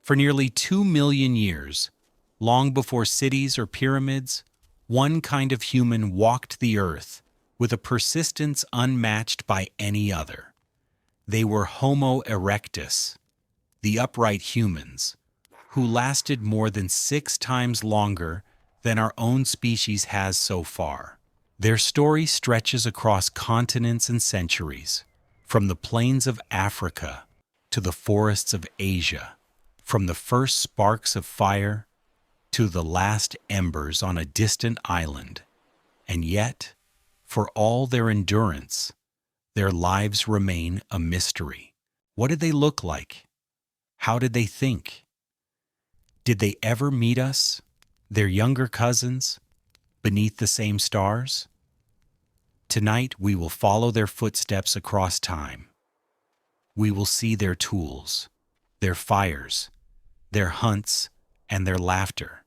For nearly 2 million years, long before cities or pyramids, one kind of human walked the earth with a persistence unmatched by any other. They were Homo erectus, the upright humans, who lasted more than 6 times longer than our own species has so far. Their story stretches across continents and centuries, from the plains of Africa to the forests of Asia, from the first sparks of fire to the last embers on a distant island. And yet, for all their endurance, their lives remain a mystery. What did they look like? How did they think? Did they ever meet us, their younger cousins, beneath the same stars? Tonight we will follow their footsteps across time. We will see their tools, their fires, their hunts and their laughter,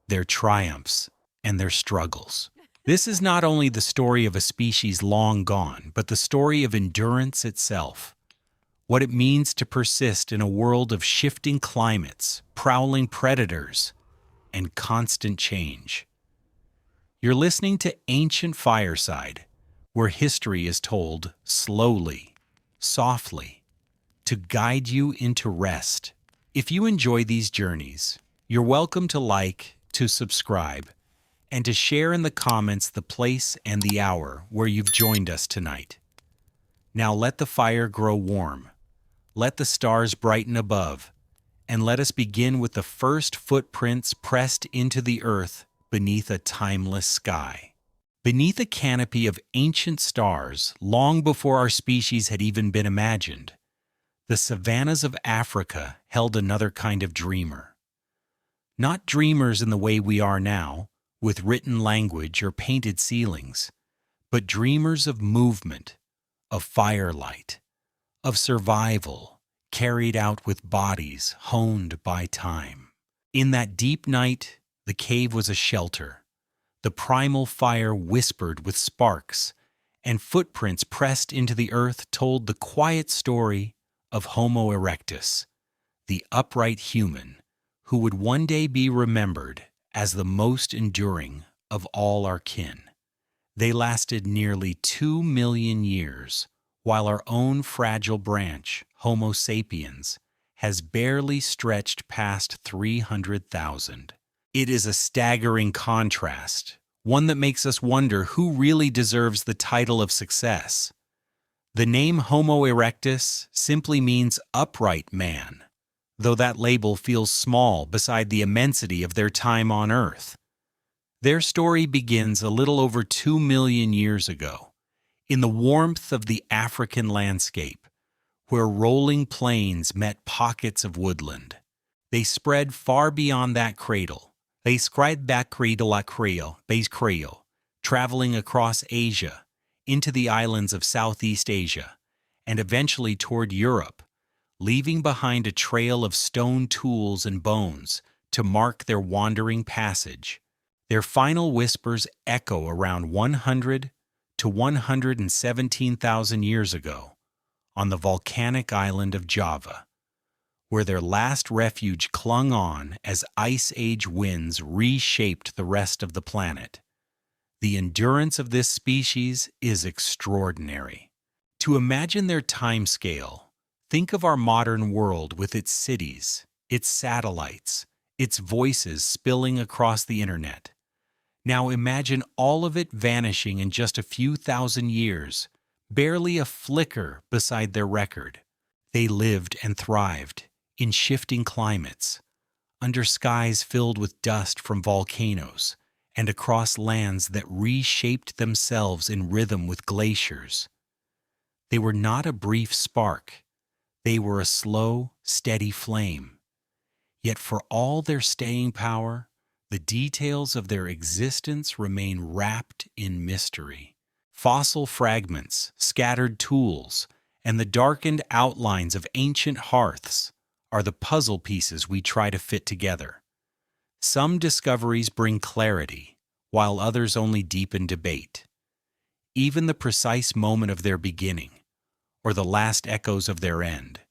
their triumphs and their struggles. This is not only the story of a species long gone, but the story of endurance itself. What it means to persist in a world of shifting climates, prowling predators, and constant change. You're listening to Ancient Fireside, where history is told slowly, softly, to guide you into rest. If you enjoy these journeys, you're welcome to like, to subscribe, and to share in the comments the place and the hour where you've joined us tonight. Now let the fire grow warm, let the stars brighten above, and let us begin with the first footprints pressed into the earth beneath a timeless sky. Beneath a canopy of ancient stars, long before our species had even been imagined, the savannas of Africa held another kind of dreamer. Not dreamers in the way we are now, with written language or painted ceilings, but dreamers of movement, of firelight, of survival, carried out with bodies honed by time. In that deep night, the cave was a shelter. The primal fire whispered with sparks, and footprints pressed into the earth told the quiet story of Homo erectus, the upright human who would one day be remembered as the most enduring of all our kin. They lasted nearly 2 million years, while our own fragile branch, Homo sapiens, has barely stretched past 300,000. It is a staggering contrast, one that makes us wonder who really deserves the title of success. The name Homo erectus simply means upright man, though that label feels small beside the immensity of their time on Earth. Their story begins a little over 2 million years ago, in the warmth of the African landscape, where rolling plains met pockets of woodland. They spread far beyond that cradle. They spread that cradle at base cradle, traveling across Asia, into the islands of Southeast Asia, and eventually toward Europe, leaving behind a trail of stone tools and bones to mark their wandering passage. Their final whispers echo around 100 to 117,000 years ago on the volcanic island of Java, where their last refuge clung on as Ice Age winds reshaped the rest of the planet. The endurance of this species is extraordinary. To imagine their timescale, think of our modern world with its cities, its satellites, its voices spilling across the internet. Now imagine all of it vanishing in just a few thousand years, barely a flicker beside their record. They lived and thrived in shifting climates, under skies filled with dust from volcanoes, and across lands that reshaped themselves in rhythm with glaciers. They were not a brief spark. They were a slow, steady flame. Yet for all their staying power, the details of their existence remain wrapped in mystery. Fossil fragments, scattered tools, and the darkened outlines of ancient hearths are the puzzle pieces we try to fit together. Some discoveries bring clarity, while others only deepen debate. Even the precise moment of their beginning, or the last echoes of their end,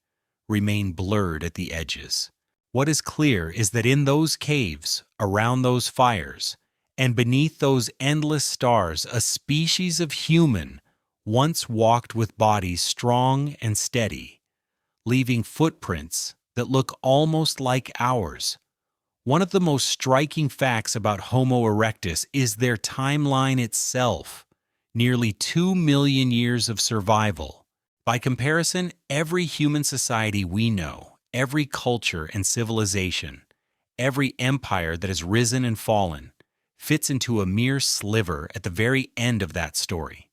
remain blurred at the edges. What is clear is that in those caves, around those fires, and beneath those endless stars, a species of human once walked with bodies strong and steady, leaving footprints that look almost like ours. One of the most striking facts about Homo erectus is their timeline itself, nearly 2 million years of survival. By comparison, every human society we know, every culture and civilization, every empire that has risen and fallen, fits into a mere sliver at the very end of that story.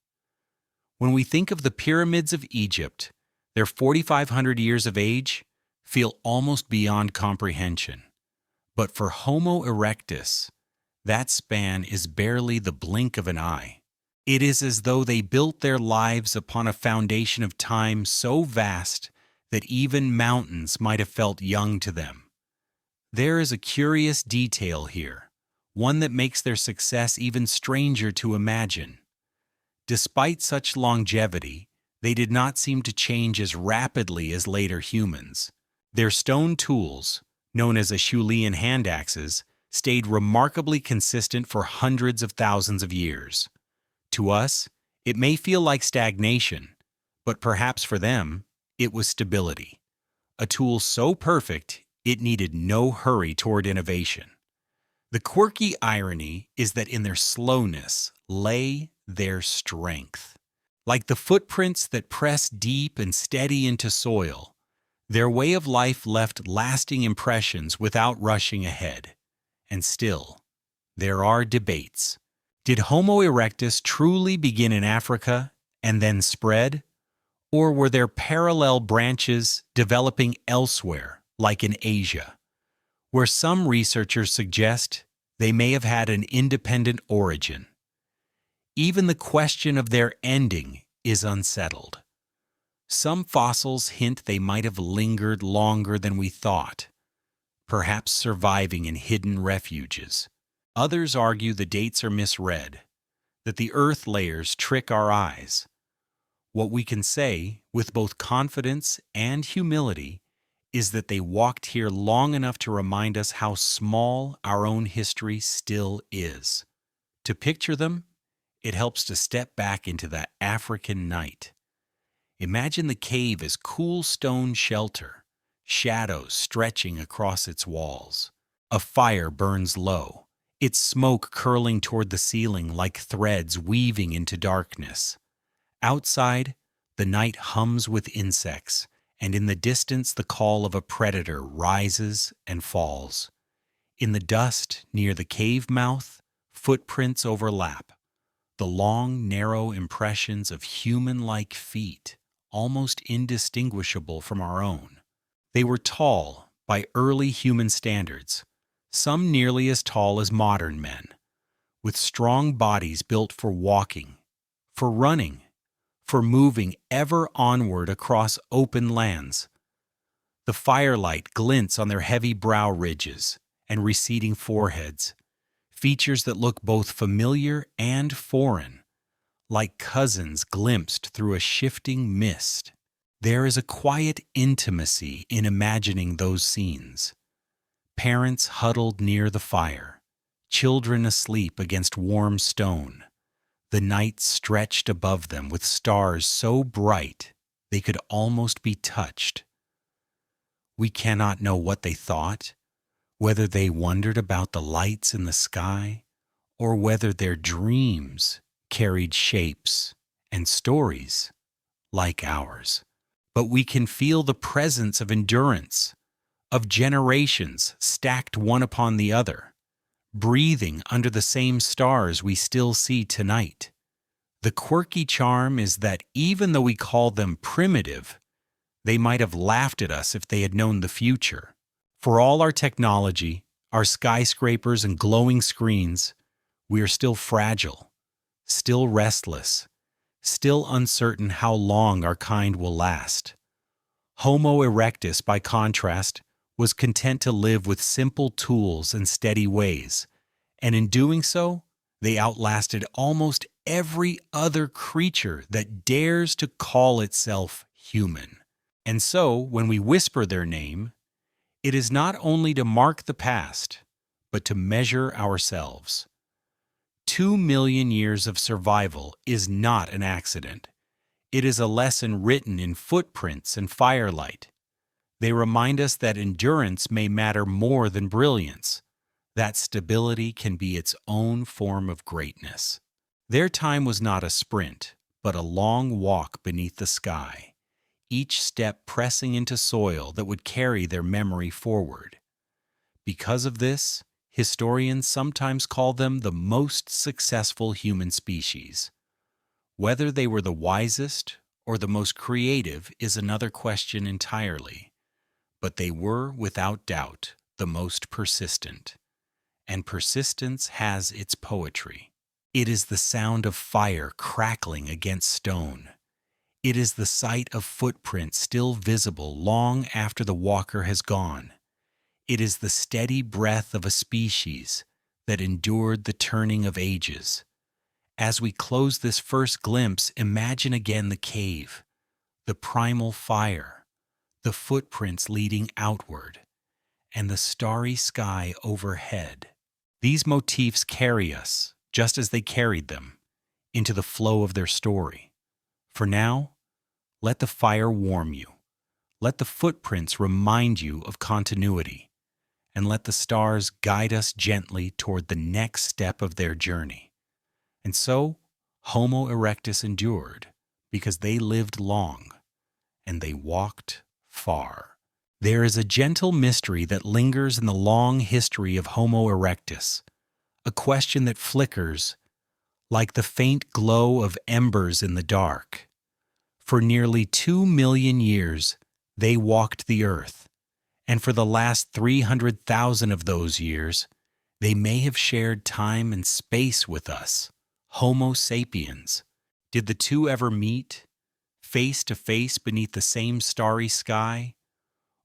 When we think of the pyramids of Egypt, their 4,500 years of age feel almost beyond comprehension. But for Homo erectus, that span is barely the blink of an eye. It is as though they built their lives upon a foundation of time so vast that even mountains might have felt young to them. There is a curious detail here, one that makes their success even stranger to imagine. Despite such longevity, they did not seem to change as rapidly as later humans. Their stone tools, known as Acheulean handaxes, stayed remarkably consistent for hundreds of thousands of years. To us, it may feel like stagnation, but perhaps for them, it was stability. A tool so perfect, it needed no hurry toward innovation. The quirky irony is that in their slowness lay their strength. Like the footprints that press deep and steady into soil, their way of life left lasting impressions without rushing ahead. And still, there are debates. Did Homo erectus truly begin in Africa and then spread? Or were there parallel branches developing elsewhere, like in Asia, where some researchers suggest they may have had an independent origin? Even the question of their ending is unsettled. Some fossils hint they might have lingered longer than we thought, perhaps surviving in hidden refuges. Others argue the dates are misread, that the earth layers trick our eyes. What we can say, with both confidence and humility, is that they walked here long enough to remind us how small our own history still is. To picture them, it helps to step back into that African night. Imagine the cave as cool stone shelter, shadows stretching across its walls. A fire burns low, its smoke curling toward the ceiling like threads weaving into darkness. Outside, the night hums with insects, and in the distance the call of a predator rises and falls. In the dust near the cave mouth, footprints overlap. The long, narrow impressions of human-like feet, almost indistinguishable from our own. They were tall by early human standards, some nearly as tall as modern men, with strong bodies built for walking, for running, for moving ever onward across open lands. The firelight glints on their heavy brow ridges and receding foreheads, features that look both familiar and foreign, like cousins glimpsed through a shifting mist. There is a quiet intimacy in imagining those scenes. Parents huddled near the fire, children asleep against warm stone, the night stretched above them with stars so bright they could almost be touched. We cannot know what they thought, whether they wondered about the lights in the sky, or whether their dreams carried shapes and stories like ours. But we can feel the presence of endurance, of generations stacked one upon the other, breathing under the same stars we still see tonight. The quirky charm is that even though we call them primitive, they might have laughed at us if they had known the future. For all our technology, our skyscrapers and glowing screens, we are still fragile, still restless, still uncertain how long our kind will last. Homo erectus, by contrast, was content to live with simple tools and steady ways, and in doing so, they outlasted almost every other creature that dares to call itself human. And so, when we whisper their name, It is not only to mark the past, but to measure ourselves. 2 million years of survival is not an accident. It is a lesson written in footprints and firelight. They remind us that endurance may matter more than brilliance, that stability can be its own form of greatness. Their time was not a sprint, but a long walk beneath the sky, each step pressing into soil that would carry their memory forward. Because of this, historians sometimes call them the most successful human species. Whether they were the wisest or the most creative is another question entirely, but they were, without doubt, the most persistent. And persistence has its poetry. It is the sound of fire crackling against stone. It is the sight of footprints still visible long after the walker has gone. It is the steady breath of a species that endured the turning of ages. As we close this first glimpse, imagine again the cave, the primal fire, the footprints leading outward, and the starry sky overhead. These motifs carry us, just as they carried them, into the flow of their story. For now, let the fire warm you. Let the footprints remind you of continuity, and let the stars guide us gently toward the next step of their journey. And so, Homo erectus endured, because they lived long, and they walked far. There is a gentle mystery that lingers in the long history of Homo erectus, a question that flickers like the faint glow of embers in the dark. For nearly 2 million years, they walked the earth, and for the last 300,000 of those years, they may have shared time and space with us, Homo sapiens. Did the two ever meet, face to face beneath the same starry sky?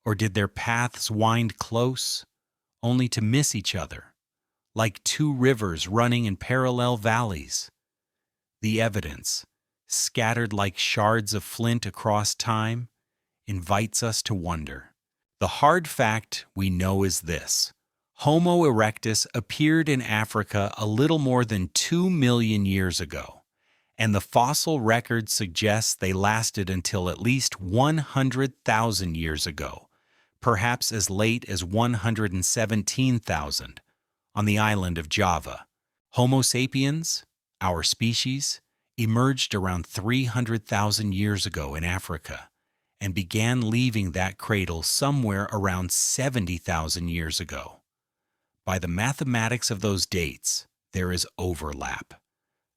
Or did their paths wind close, only to miss each other, like two rivers running in parallel valleys? The evidence, scattered like shards of flint across time, invites us to wonder. The hard fact we know is this: Homo erectus appeared in Africa a little more than 2 million years ago, and the fossil record suggests they lasted until at least 100,000 years ago, perhaps as late as 117,000, on the island of Java. Homo sapiens, our species, emerged around 300,000 years ago in Africa and began leaving that cradle somewhere around 70,000 years ago. By the mathematics of those dates, there is overlap.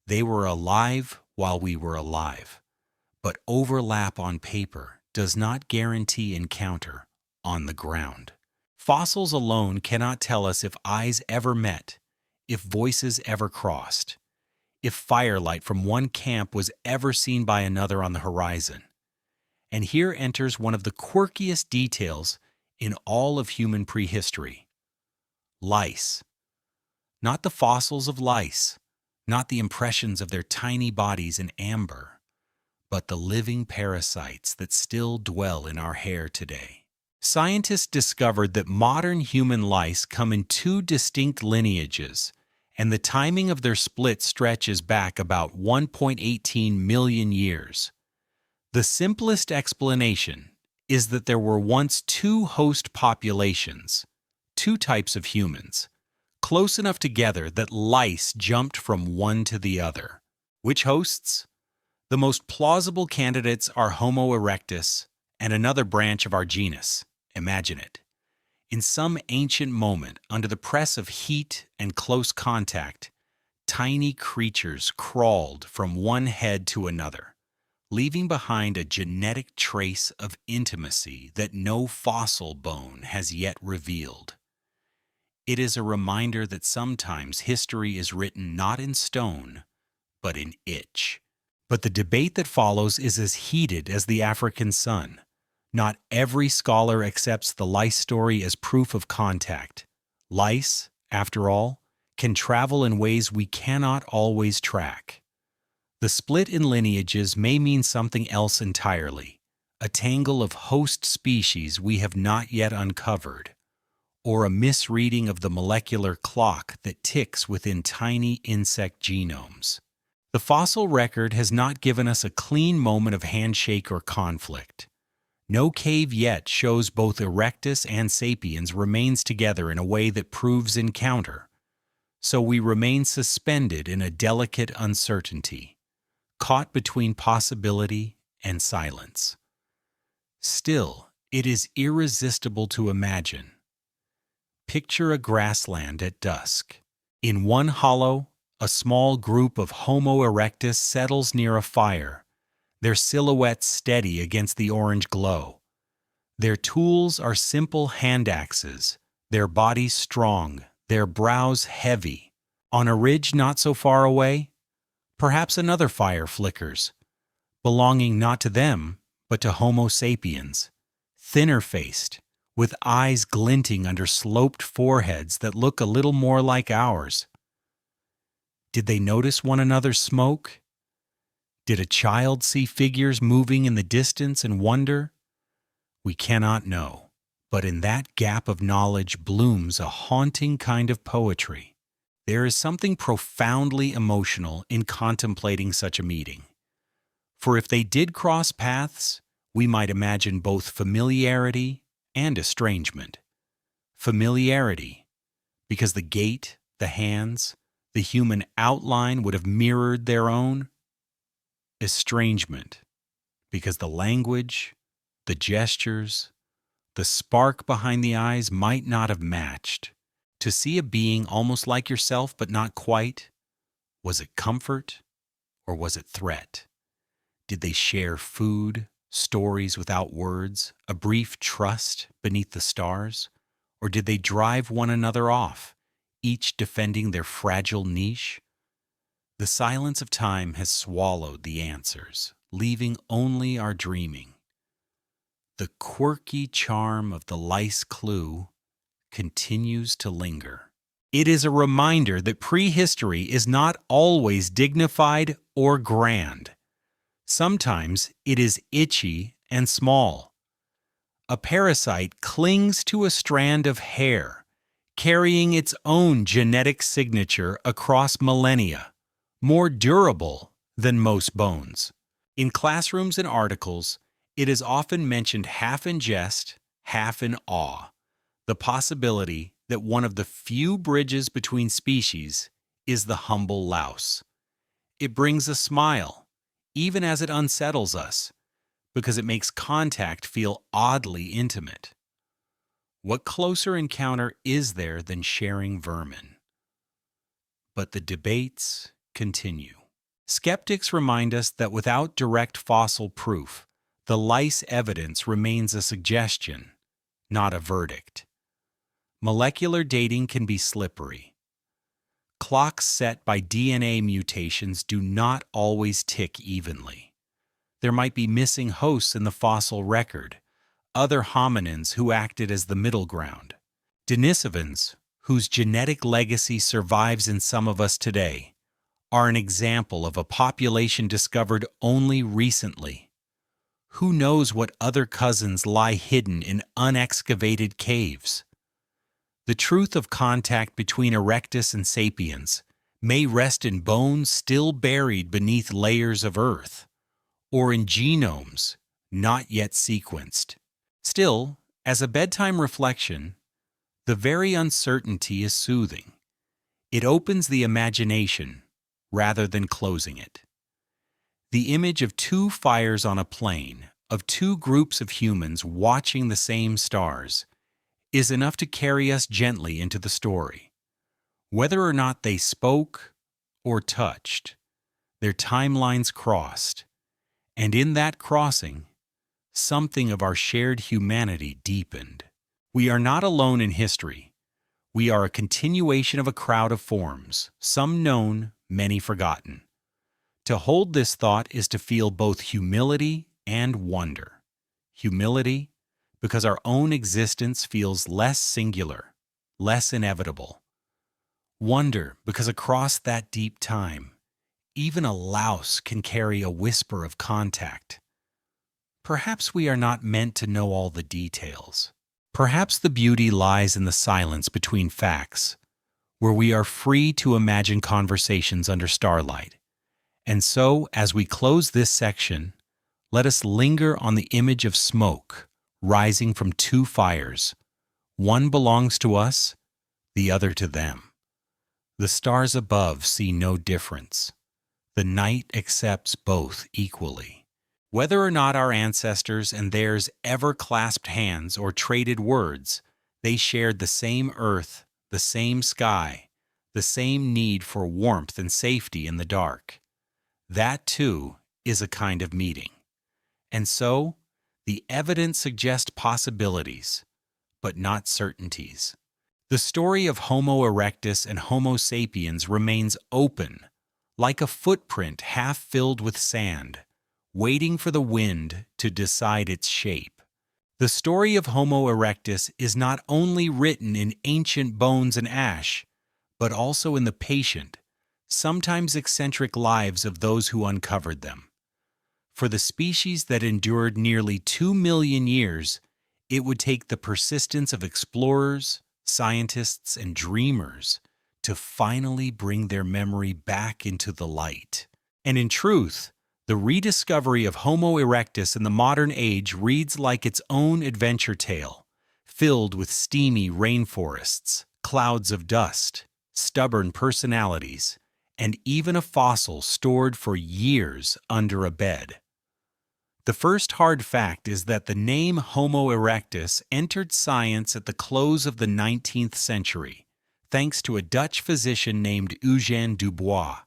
They were alive while we were alive, but overlap on paper does not guarantee encounter on the ground. Fossils alone cannot tell us if eyes ever met, if voices ever crossed, if firelight from one camp was ever seen by another on the horizon. And here enters one of the quirkiest details in all of human prehistory: lice. Not the fossils of lice, not the impressions of their tiny bodies in amber, but the living parasites that still dwell in our hair today. Scientists discovered that modern human lice come in two distinct lineages, and the timing of their split stretches back about 1.18 million years. The simplest explanation is that there were once two host populations, two types of humans, close enough together that lice jumped from one to the other. Which hosts? The most plausible candidates are Homo erectus and another branch of our genus. Imagine it. In some ancient moment, under the press of heat and close contact, tiny creatures crawled from one head to another, leaving behind a genetic trace of intimacy that no fossil bone has yet revealed. It is a reminder that sometimes history is written not in stone, but in itch. But the debate that follows is as heated as the African sun. Not every scholar accepts the lice story as proof of contact. Lice, after all, can travel in ways we cannot always track. The split in lineages may mean something else entirely: a tangle of host species we have not yet uncovered, or a misreading of the molecular clock that ticks within tiny insect genomes. The fossil record has not given us a clean moment of handshake or conflict. No cave yet shows both Erectus and Sapiens remains together in a way that proves encounter, so we remain suspended in a delicate uncertainty, caught between possibility and silence. Still, it is irresistible to imagine. Picture a grassland at dusk. In one hollow, a small group of Homo erectus settles near a fire, their silhouettes steady against the orange glow. Their tools are simple handaxes, their bodies strong, their brows heavy. On a ridge not so far away, perhaps another fire flickers, belonging not to them, but to Homo sapiens, thinner-faced, with eyes glinting under sloped foreheads that look a little more like ours. Did they notice one another's smoke? Did a child see figures moving in the distance and wonder? We cannot know, but in that gap of knowledge blooms a haunting kind of poetry. There is something profoundly emotional in contemplating such a meeting. For if they did cross paths, we might imagine both familiarity and estrangement. Familiarity, because the gait, the hands, the human outline would have mirrored their own. Estrangement, because the language, the gestures, the spark behind the eyes might not have matched. To see a being almost like yourself but not quite, was it comfort or was it threat? Did they share food, stories without words, a brief trust beneath the stars? Or did they drive one another off, each defending their fragile niche? The silence of time has swallowed the answers, leaving only our dreaming. The quirky charm of the lice clue continues to linger. It is a reminder that prehistory is not always dignified or grand. Sometimes it is itchy and small. A parasite clings to a strand of hair, carrying its own genetic signature across millennia, more durable than most bones. In classrooms and articles, it is often mentioned half in jest, half in awe, the possibility that one of the few bridges between species is the humble louse. It brings a smile, even as it unsettles us, because it makes contact feel oddly intimate. What closer encounter is there than sharing vermin? But the debates continue. Skeptics remind us that without direct fossil proof, the lice evidence remains a suggestion, not a verdict. Molecular dating can be slippery. Clocks set by DNA mutations do not always tick evenly. There might be missing hosts in the fossil record, other hominins who acted as the middle ground. Denisovans, whose genetic legacy survives in some of us today, are an example of a population discovered only recently. Who knows what other cousins lie hidden in unexcavated caves? The truth of contact between Erectus and Sapiens may rest in bones still buried beneath layers of earth, or in genomes not yet sequenced. Still, as a bedtime reflection, the very uncertainty is soothing. It opens the imagination rather than closing it. The image of two fires on a plain, of two groups of humans watching the same stars, is enough to carry us gently into the story. Whether or not they spoke or touched, their timelines crossed, and in that crossing, something of our shared humanity deepened. We are not alone in history. We are a continuation of a crowd of forms, some known, many forgotten. To hold this thought is to feel both humility and wonder. Humility, because our own existence feels less singular, less inevitable. Wonder, because across that deep time, even a louse can carry a whisper of contact. perhaps we are not meant to know all the details. Perhaps the beauty lies in the silence between facts, where we are free to imagine conversations under starlight. And so, as we close this section, let us linger on the image of smoke rising from two fires. One belongs to us, the other to them. The stars above see no difference. The night accepts both equally. Whether or not our ancestors and theirs ever clasped hands or traded words, they shared the same earth, the same sky, the same need for warmth and safety in the dark. That, too, is a kind of meeting. And so, the evidence suggests possibilities, but not certainties. The story of Homo erectus and Homo sapiens remains open, like a footprint half filled with sand, waiting for the wind to decide its shape. The story of Homo erectus is not only written in ancient bones and ash, but also in the patient, sometimes eccentric lives of those who uncovered them. For the species that endured nearly 2 million years, it would take the persistence of explorers, scientists, and dreamers to finally bring their memory back into the light. And in truth, the rediscovery of Homo erectus in the modern age reads like its own adventure tale, filled with steamy rainforests, clouds of dust, stubborn personalities, and even a fossil stored for years under a bed. The first hard fact is that the name Homo erectus entered science at the close of the 19th century, thanks to a Dutch physician named Eugène Dubois.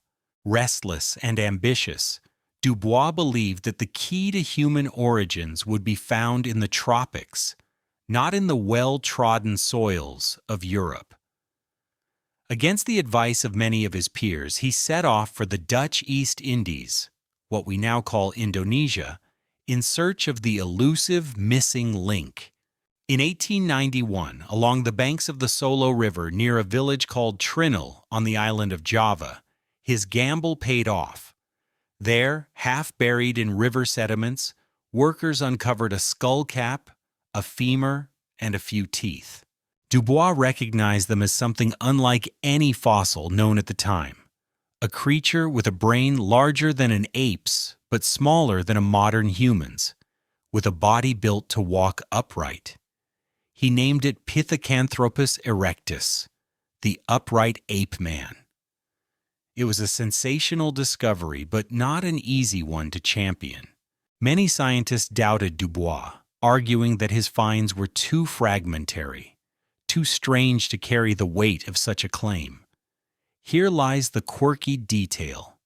Restless and ambitious, Dubois believed that the key to human origins would be found in the tropics, not in the well-trodden soils of Europe. Against the advice of many of his peers, he set off for the Dutch East Indies, what we now call Indonesia, in search of the elusive missing link. In 1891, along the banks of the Solo River near a village called Trinil on the island of Java, his gamble paid off. There, half buried in river sediments, workers uncovered a skull cap, a femur, and a few teeth. Dubois recognized them as something unlike any fossil known at the time, a creature with a brain larger than an ape's but smaller than a modern human's, with a body built to walk upright. He named it Pithecanthropus erectus, the upright ape man. It was a sensational discovery, but not an easy one to champion. Many scientists doubted Dubois, arguing that his finds were too fragmentary, too strange to carry the weight of such a claim. Here lies the quirky detail.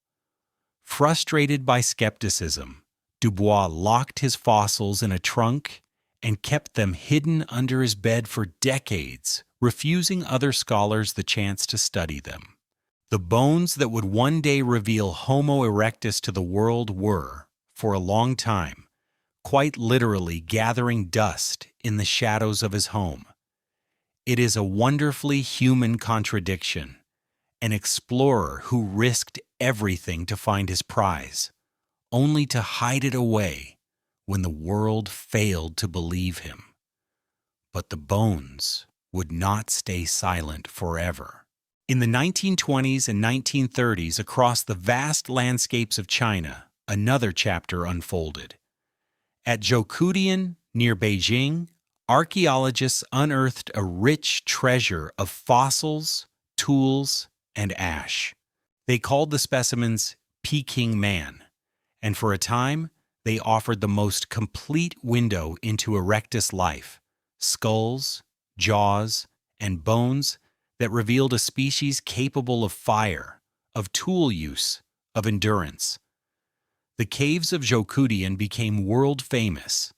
Frustrated by skepticism, Dubois locked his fossils in a trunk and kept them hidden under his bed for decades, refusing other scholars the chance to study them. The bones that would one day reveal Homo erectus to the world were, for a long time, quite literally gathering dust in the shadows of his home. It is a wonderfully human contradiction, an explorer who risked everything to find his prize, only to hide it away when the world failed to believe him. But the bones would not stay silent forever. In the 1920s and 1930s, across the vast landscapes of China, another chapter unfolded. At Zhoukoudian, near Beijing, archaeologists unearthed a rich treasure of fossils, tools, and ash. They called the specimens Peking Man, and for a time, they offered the most complete window into erectus life: skulls, jaws, and bones that revealed a species capable of fire, of tool use, of endurance. The caves of Zhoukoudian became world famous,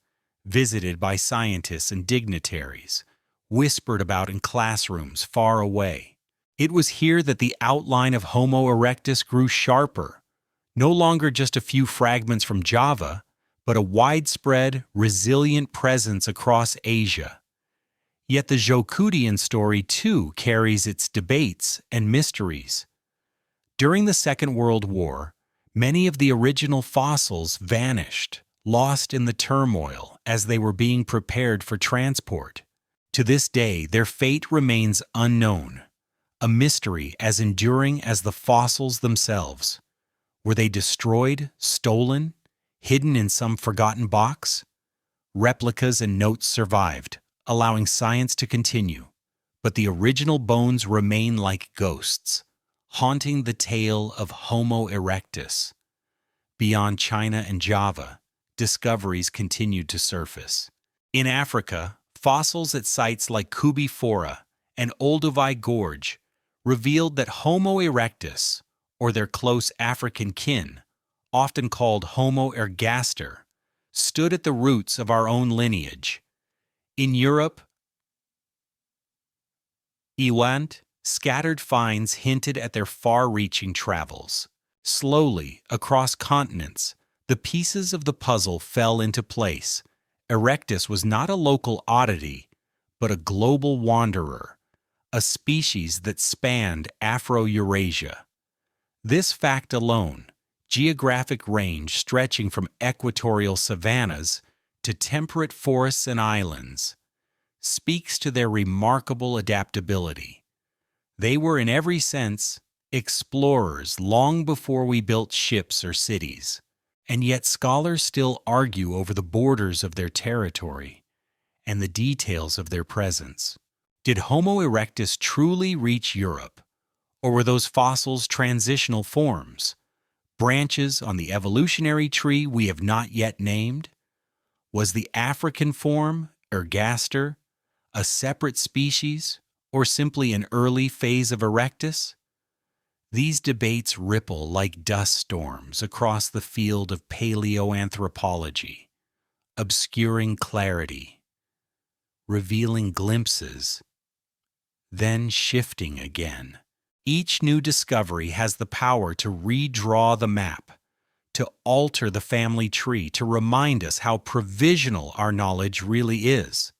visited by scientists and dignitaries, whispered about in classrooms far away. It was here that the outline of Homo erectus grew sharper, no longer just a few fragments from Java, but a widespread, resilient presence across Asia. Yet the Zhoukoudian story, too, carries its debates and mysteries. During the Second World War, many of the original fossils vanished, lost in the turmoil as they were being prepared for transport. To this day, their fate remains unknown, a mystery as enduring as the fossils themselves. Were they destroyed, stolen, hidden in some forgotten box? Replicas and notes survived, allowing science to continue, but the original bones remain like ghosts, haunting the tale of Homo erectus. Beyond China and Java, discoveries continued to surface. In Africa, fossils at sites like Kubi Fora and Olduvai Gorge revealed that Homo erectus, or their close African kin, often called Homo ergaster, stood at the roots of our own lineage. In Europe, Ileret, scattered finds hinted at their far-reaching travels. Slowly, across continents, the pieces of the puzzle fell into place. Erectus was not a local oddity, but a global wanderer, a species that spanned Afro-Eurasia. This fact alone, geographic range stretching from equatorial savannas to temperate forests and islands, speaks to their remarkable adaptability. They were in every sense explorers long before we built ships or cities, and yet scholars still argue over the borders of their territory and the details of their presence. Did Homo erectus truly reach Europe, or were those fossils transitional forms, branches on the evolutionary tree we have not yet named? Was the African form, ergaster, a separate species, or simply an early phase of erectus? These debates ripple like dust storms across the field of paleoanthropology, obscuring clarity, revealing glimpses, then shifting again. Each new discovery has the power to redraw the map, to alter the family tree, to remind us how provisional our knowledge really is.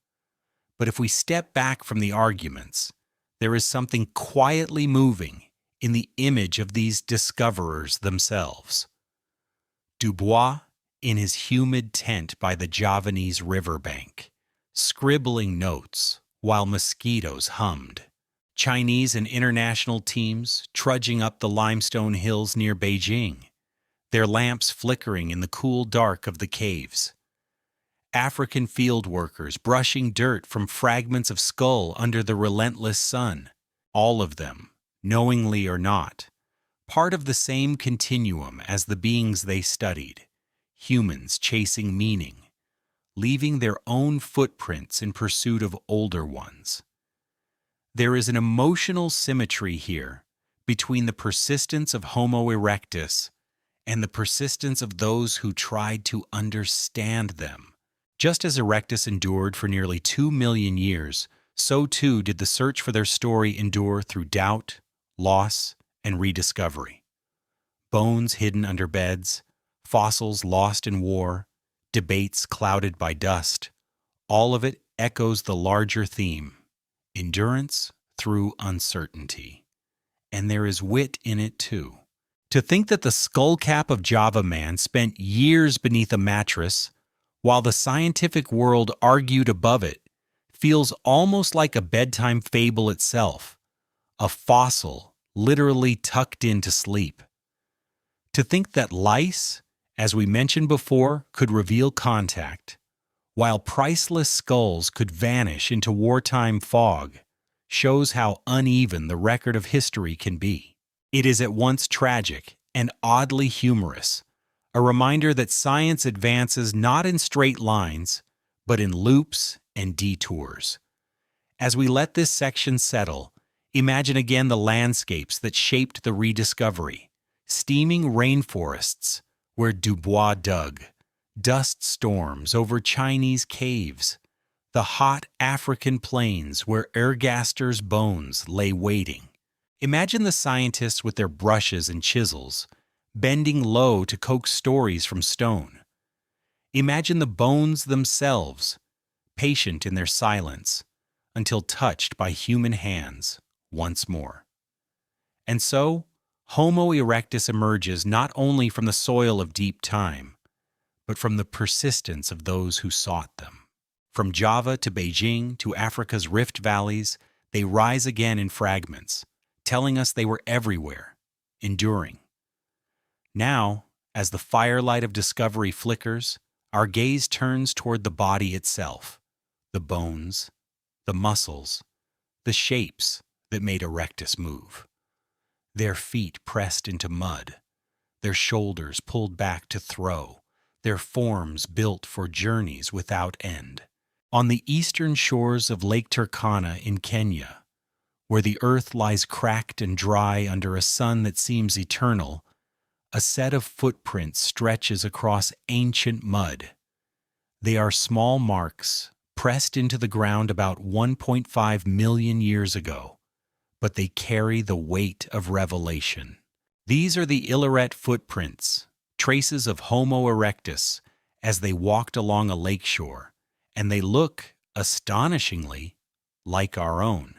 But if we step back from the arguments, there is something quietly moving in the image of these discoverers themselves. Dubois, in his humid tent by the Javanese riverbank, scribbling notes while mosquitoes hummed. Chinese and international teams trudging up the limestone hills near Beijing, their lamps flickering in the cool dark of the caves. African field workers brushing dirt from fragments of skull under the relentless sun, all of them, knowingly or not, part of the same continuum as the beings they studied, humans chasing meaning, leaving their own footprints in pursuit of older ones. There is an emotional symmetry here between the persistence of Homo erectus and the persistence of those who tried to understand them. Just as Erectus endured for nearly 2 million years, so too did the search for their story endure through doubt, loss, and rediscovery. Bones hidden under beds, fossils lost in war, debates clouded by dust, all of it echoes the larger theme: endurance through uncertainty. And there is wit in it too. To think that the skullcap of Java man spent years beneath a mattress while the scientific world argued above it feels almost like a bedtime fable itself, a fossil literally tucked into sleep. To think that lice, as we mentioned before, could reveal contact, while priceless skulls could vanish into wartime fog, shows how uneven the record of history can be. It is at once tragic and oddly humorous, a reminder that science advances not in straight lines, but in loops and detours. As we let this section settle, imagine again the landscapes that shaped the rediscovery: steaming rainforests where Dubois dug, dust storms over Chinese caves, the hot African plains where ergaster's bones lay waiting. Imagine the scientists with their brushes and chisels, bending low to coax stories from stone. Imagine the bones themselves, patient in their silence, until touched by human hands once more. And so, Homo erectus emerges not only from the soil of deep time, but from the persistence of those who sought them. From Java to Beijing to Africa's rift valleys, they rise again in fragments, telling us they were everywhere, enduring. Now, as the firelight of discovery flickers, our gaze turns toward the body itself, the bones, the muscles, the shapes that made Erectus move. Their feet pressed into mud, their shoulders pulled back to throw, their forms built for journeys without end. On the eastern shores of Lake Turkana in Kenya, where the earth lies cracked and dry under a sun that seems eternal, a set of footprints stretches across ancient mud. They are small marks pressed into the ground about 1.5 million years ago, but they carry the weight of revelation. These are the Ileret footprints, traces of Homo erectus as they walked along a lakeshore, and they look, astonishingly, like our own.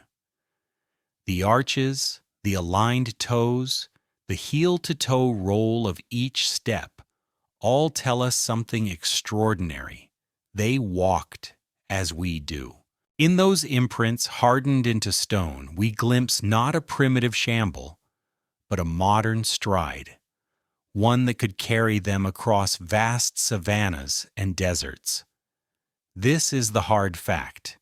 The arches, the aligned toes, the heel-to-toe roll of each step all tell us something extraordinary. They walked as we do. In those imprints hardened into stone, we glimpse not a primitive shamble, but a modern stride, one that could carry them across vast savannas and deserts. This is the hard fact.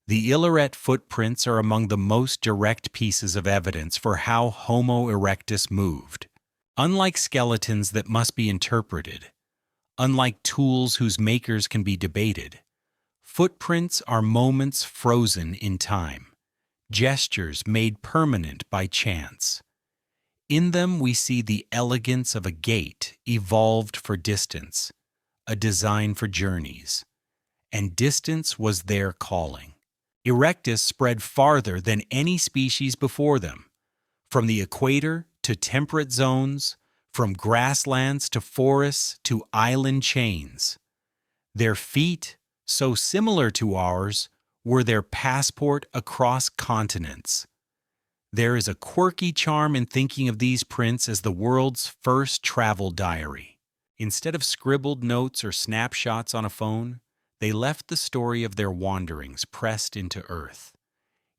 The Ileret footprints are among the most direct pieces of evidence for how Homo erectus moved. Unlike skeletons that must be interpreted, unlike tools whose makers can be debated, footprints are moments frozen in time, gestures made permanent by chance. In them we see the elegance of a gait evolved for distance, a design for journeys, and distance was their calling. Erectus spread farther than any species before them, from the equator to temperate zones, from grasslands to forests to island chains. Their feet, so similar to ours, were their passport across continents. There is a quirky charm in thinking of these prints as the world's first travel diary. Instead of scribbled notes or snapshots on a phone, they left the story of their wanderings pressed into earth.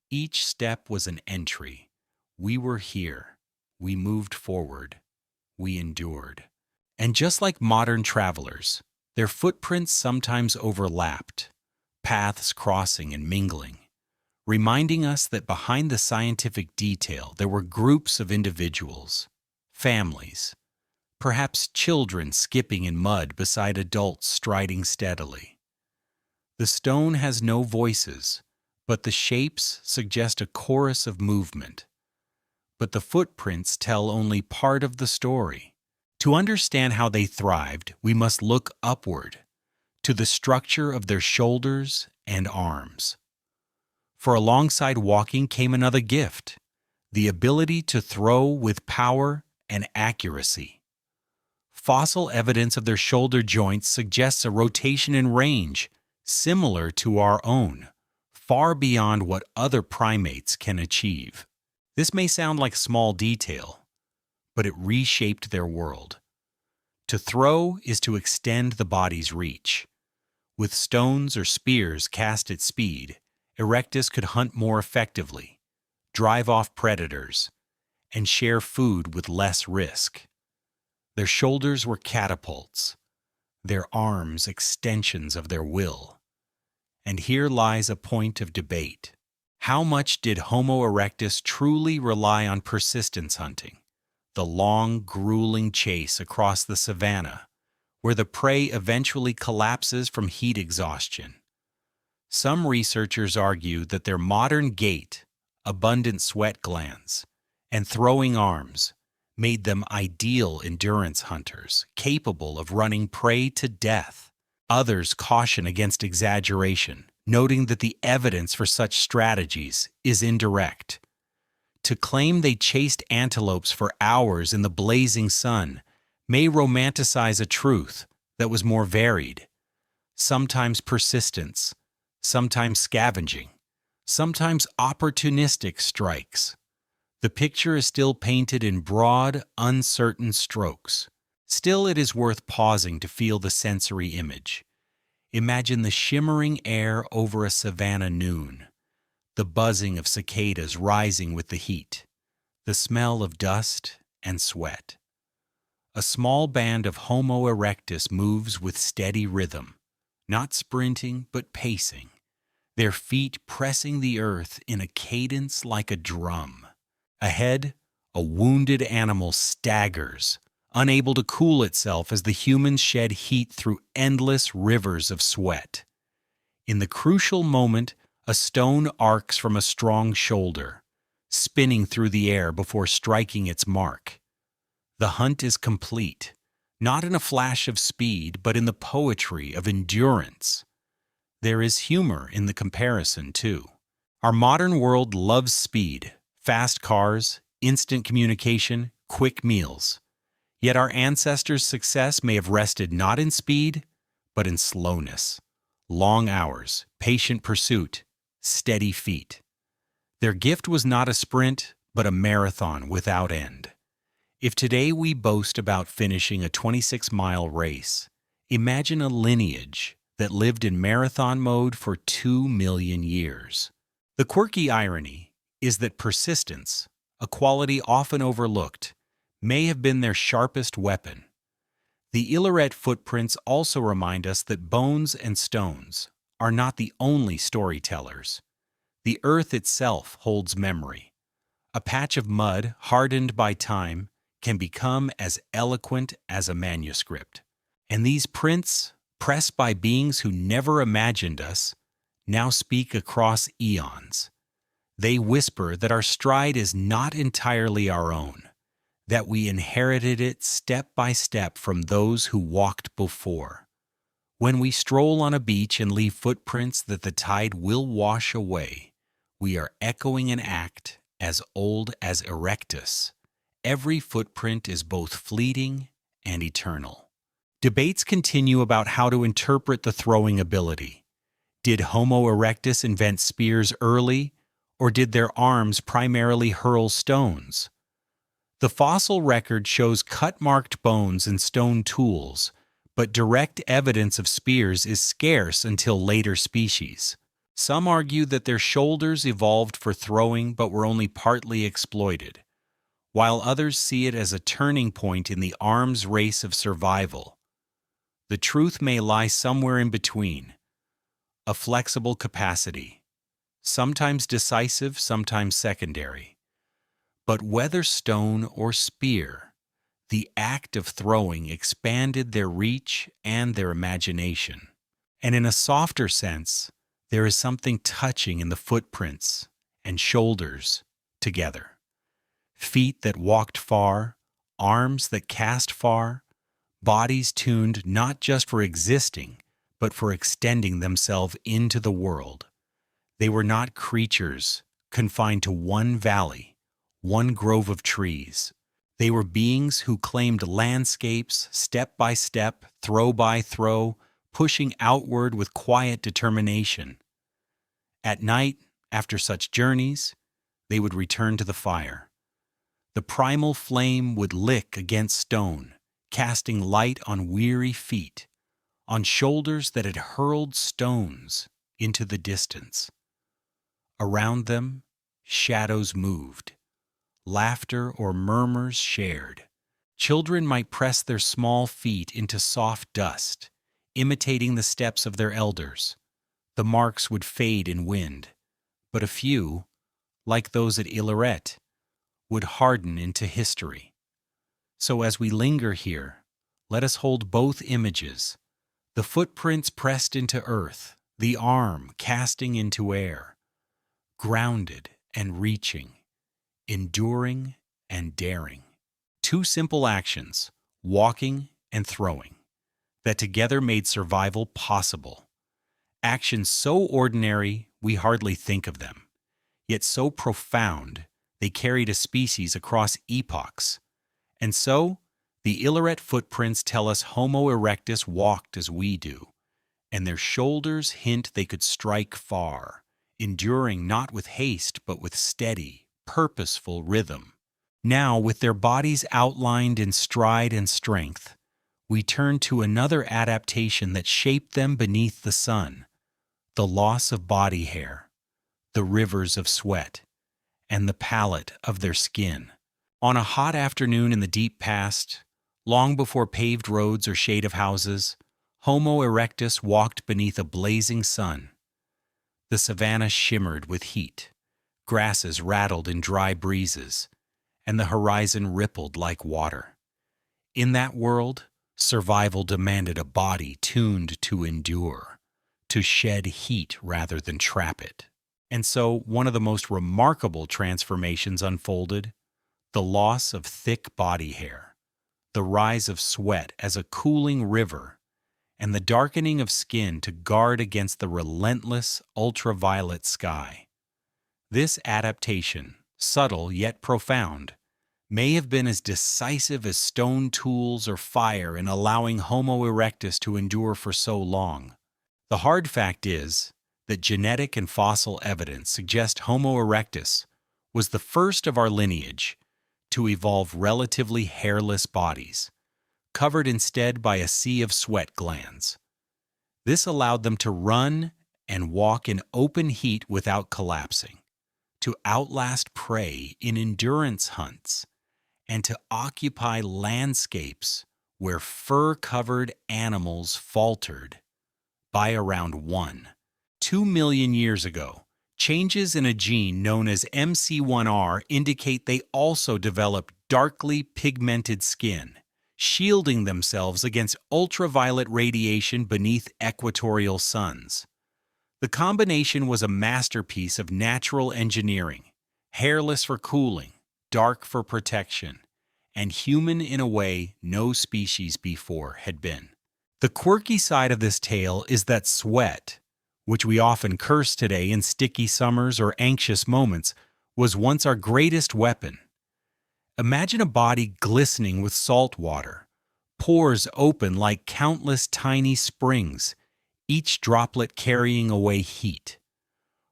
Each step was an entry. We were here. We moved forward. We endured. And just like modern travelers, their footprints sometimes overlapped, paths crossing and mingling, reminding us that behind the scientific detail there were groups of individuals, families, perhaps children skipping in mud beside adults striding steadily. The stone has no voices, but the shapes suggest a chorus of movement. But the footprints tell only part of the story. To understand how they thrived, we must look upward, to the structure of their shoulders and arms. For alongside walking came another gift, the ability to throw with power and accuracy. Fossil evidence of their shoulder joints suggests a rotation and range similar to our own, far beyond what other primates can achieve. This may sound like small detail, but it reshaped their world. To throw is to extend the body's reach. With stones or spears cast at speed, Erectus could hunt more effectively, drive off predators, and share food with less risk. Their shoulders were catapults, their arms extensions of their will. And here lies a point of debate. How much did Homo erectus truly rely on persistence hunting, the long, grueling chase across the savanna, where the prey eventually collapses from heat exhaustion? Some researchers argue that their modern gait, abundant sweat glands, and throwing arms made them ideal endurance hunters, capable of running prey to death. Others caution against exaggeration, noting that the evidence for such strategies is indirect. To claim they chased antelopes for hours in the blazing sun may romanticize a truth that was more varied. Sometimes persistence, sometimes scavenging, sometimes opportunistic strikes. The picture is still painted in broad, uncertain strokes. Still, it is worth pausing to feel the sensory image. Imagine the shimmering air over a savanna noon, the buzzing of cicadas rising with the heat, the smell of dust and sweat. A small band of Homo erectus moves with steady rhythm, not sprinting but pacing, their feet pressing the earth in a cadence like a drum. Ahead, a wounded animal staggers, unable to cool itself as the humans shed heat through endless rivers of sweat. In the crucial moment, a stone arcs from a strong shoulder, spinning through the air before striking its mark. The hunt is complete, not in a flash of speed, but in the poetry of endurance. There is humor in the comparison, too. Our modern world loves speed, fast cars, instant communication, quick meals. Yet our ancestors' success may have rested not in speed, but in slowness, long hours, patient pursuit, steady feet. Their gift was not a sprint, but a marathon without end. If today we boast about finishing a 26-mile race, imagine a lineage that lived in marathon mode for 2 million years. The quirky irony is that persistence, a quality often overlooked, may have been their sharpest weapon. The Ileret footprints also remind us that bones and stones are not the only storytellers. The earth itself holds memory. A patch of mud hardened by time can become as eloquent as a manuscript. And these prints, pressed by beings who never imagined us, now speak across eons. They whisper that our stride is not entirely our own, that we inherited it step by step from those who walked before. When we stroll on a beach and leave footprints that the tide will wash away, we are echoing an act as old as Erectus. Every footprint is both fleeting and eternal. Debates continue about how to interpret the throwing ability. Did Homo erectus invent spears early, or did their arms primarily hurl stones? The fossil record shows cut-marked bones and stone tools, but direct evidence of spears is scarce until later species. Some argue that their shoulders evolved for throwing but were only partly exploited, while others see it as a turning point in the arms race of survival. The truth may lie somewhere in between, a flexible capacity, sometimes decisive, sometimes secondary. But whether stone or spear, the act of throwing expanded their reach and their imagination. And in a softer sense, there is something touching in the footprints and shoulders together. Feet that walked far, arms that cast far, bodies tuned not just for existing, but for extending themselves into the world. They were not creatures confined to one valley, one grove of trees. They were beings who claimed landscapes step by step, throw by throw, pushing outward with quiet determination. At night, after such journeys, they would return to the fire. The primal flame would lick against stone, casting light on weary feet, on shoulders that had hurled stones into the distance. Around them, shadows moved, laughter or murmurs shared. Children might press their small feet into soft dust, imitating the steps of their elders. The marks would fade in wind, but a few, like those at Ileret, would harden into history. So as we linger here, let us hold both images, the footprints pressed into earth, the arm casting into air, grounded and reaching, enduring and daring. Two simple actions, walking and throwing, that together made survival possible. Actions so ordinary we hardly think of them, yet so profound they carried a species across epochs. And so, the Ileret footprints tell us Homo erectus walked as we do, and their shoulders hint they could strike far, enduring not with haste but with steady, purposeful rhythm. Now, with their bodies outlined in stride and strength, we turn to another adaptation that shaped them beneath the sun: the loss of body hair, the rivers of sweat, and the palette of their skin. On a hot afternoon in the deep past, long before paved roads or shade of houses, Homo erectus walked beneath a blazing sun. The savanna shimmered with heat, grasses rattled in dry breezes, and the horizon rippled like water. In that world, survival demanded a body tuned to endure, to shed heat rather than trap it. And so one of the most remarkable transformations unfolded: the loss of thick body hair, the rise of sweat as a cooling river, and the darkening of skin to guard against the relentless ultraviolet sky. This adaptation, subtle yet profound, may have been as decisive as stone tools or fire in allowing Homo erectus to endure for so long. The hard fact is that genetic and fossil evidence suggest Homo erectus was the first of our lineage to evolve relatively hairless bodies, covered instead by a sea of sweat glands. This allowed them to run and walk in open heat without collapsing, to outlast prey in endurance hunts, and to occupy landscapes where fur-covered animals faltered. By around 2 million years ago, changes in a gene known as MC1R indicate they also developed darkly pigmented skin, shielding themselves against ultraviolet radiation beneath equatorial suns. The combination was a masterpiece of natural engineering: hairless for cooling, dark for protection, and human in a way no species before had been. The quirky side of this tale is that sweat, which we often curse today in sticky summers or anxious moments, was once our greatest weapon. Imagine a body glistening with salt water, pores open like countless tiny springs, each droplet carrying away heat.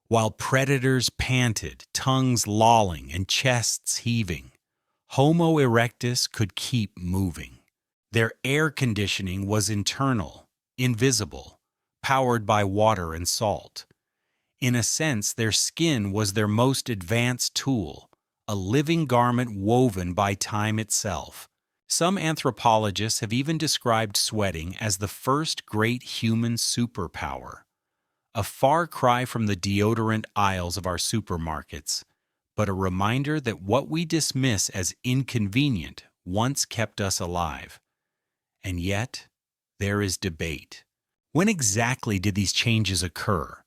While predators panted, tongues lolling and chests heaving, Homo erectus could keep moving. Their air conditioning was internal, invisible, powered by water and salt. In a sense, their skin was their most advanced tool, a living garment woven by time itself. Some anthropologists have even described sweating as the first great human superpower, a far cry from the deodorant aisles of our supermarkets, but a reminder that what we dismiss as inconvenient once kept us alive. And yet, there is debate. When exactly did these changes occur?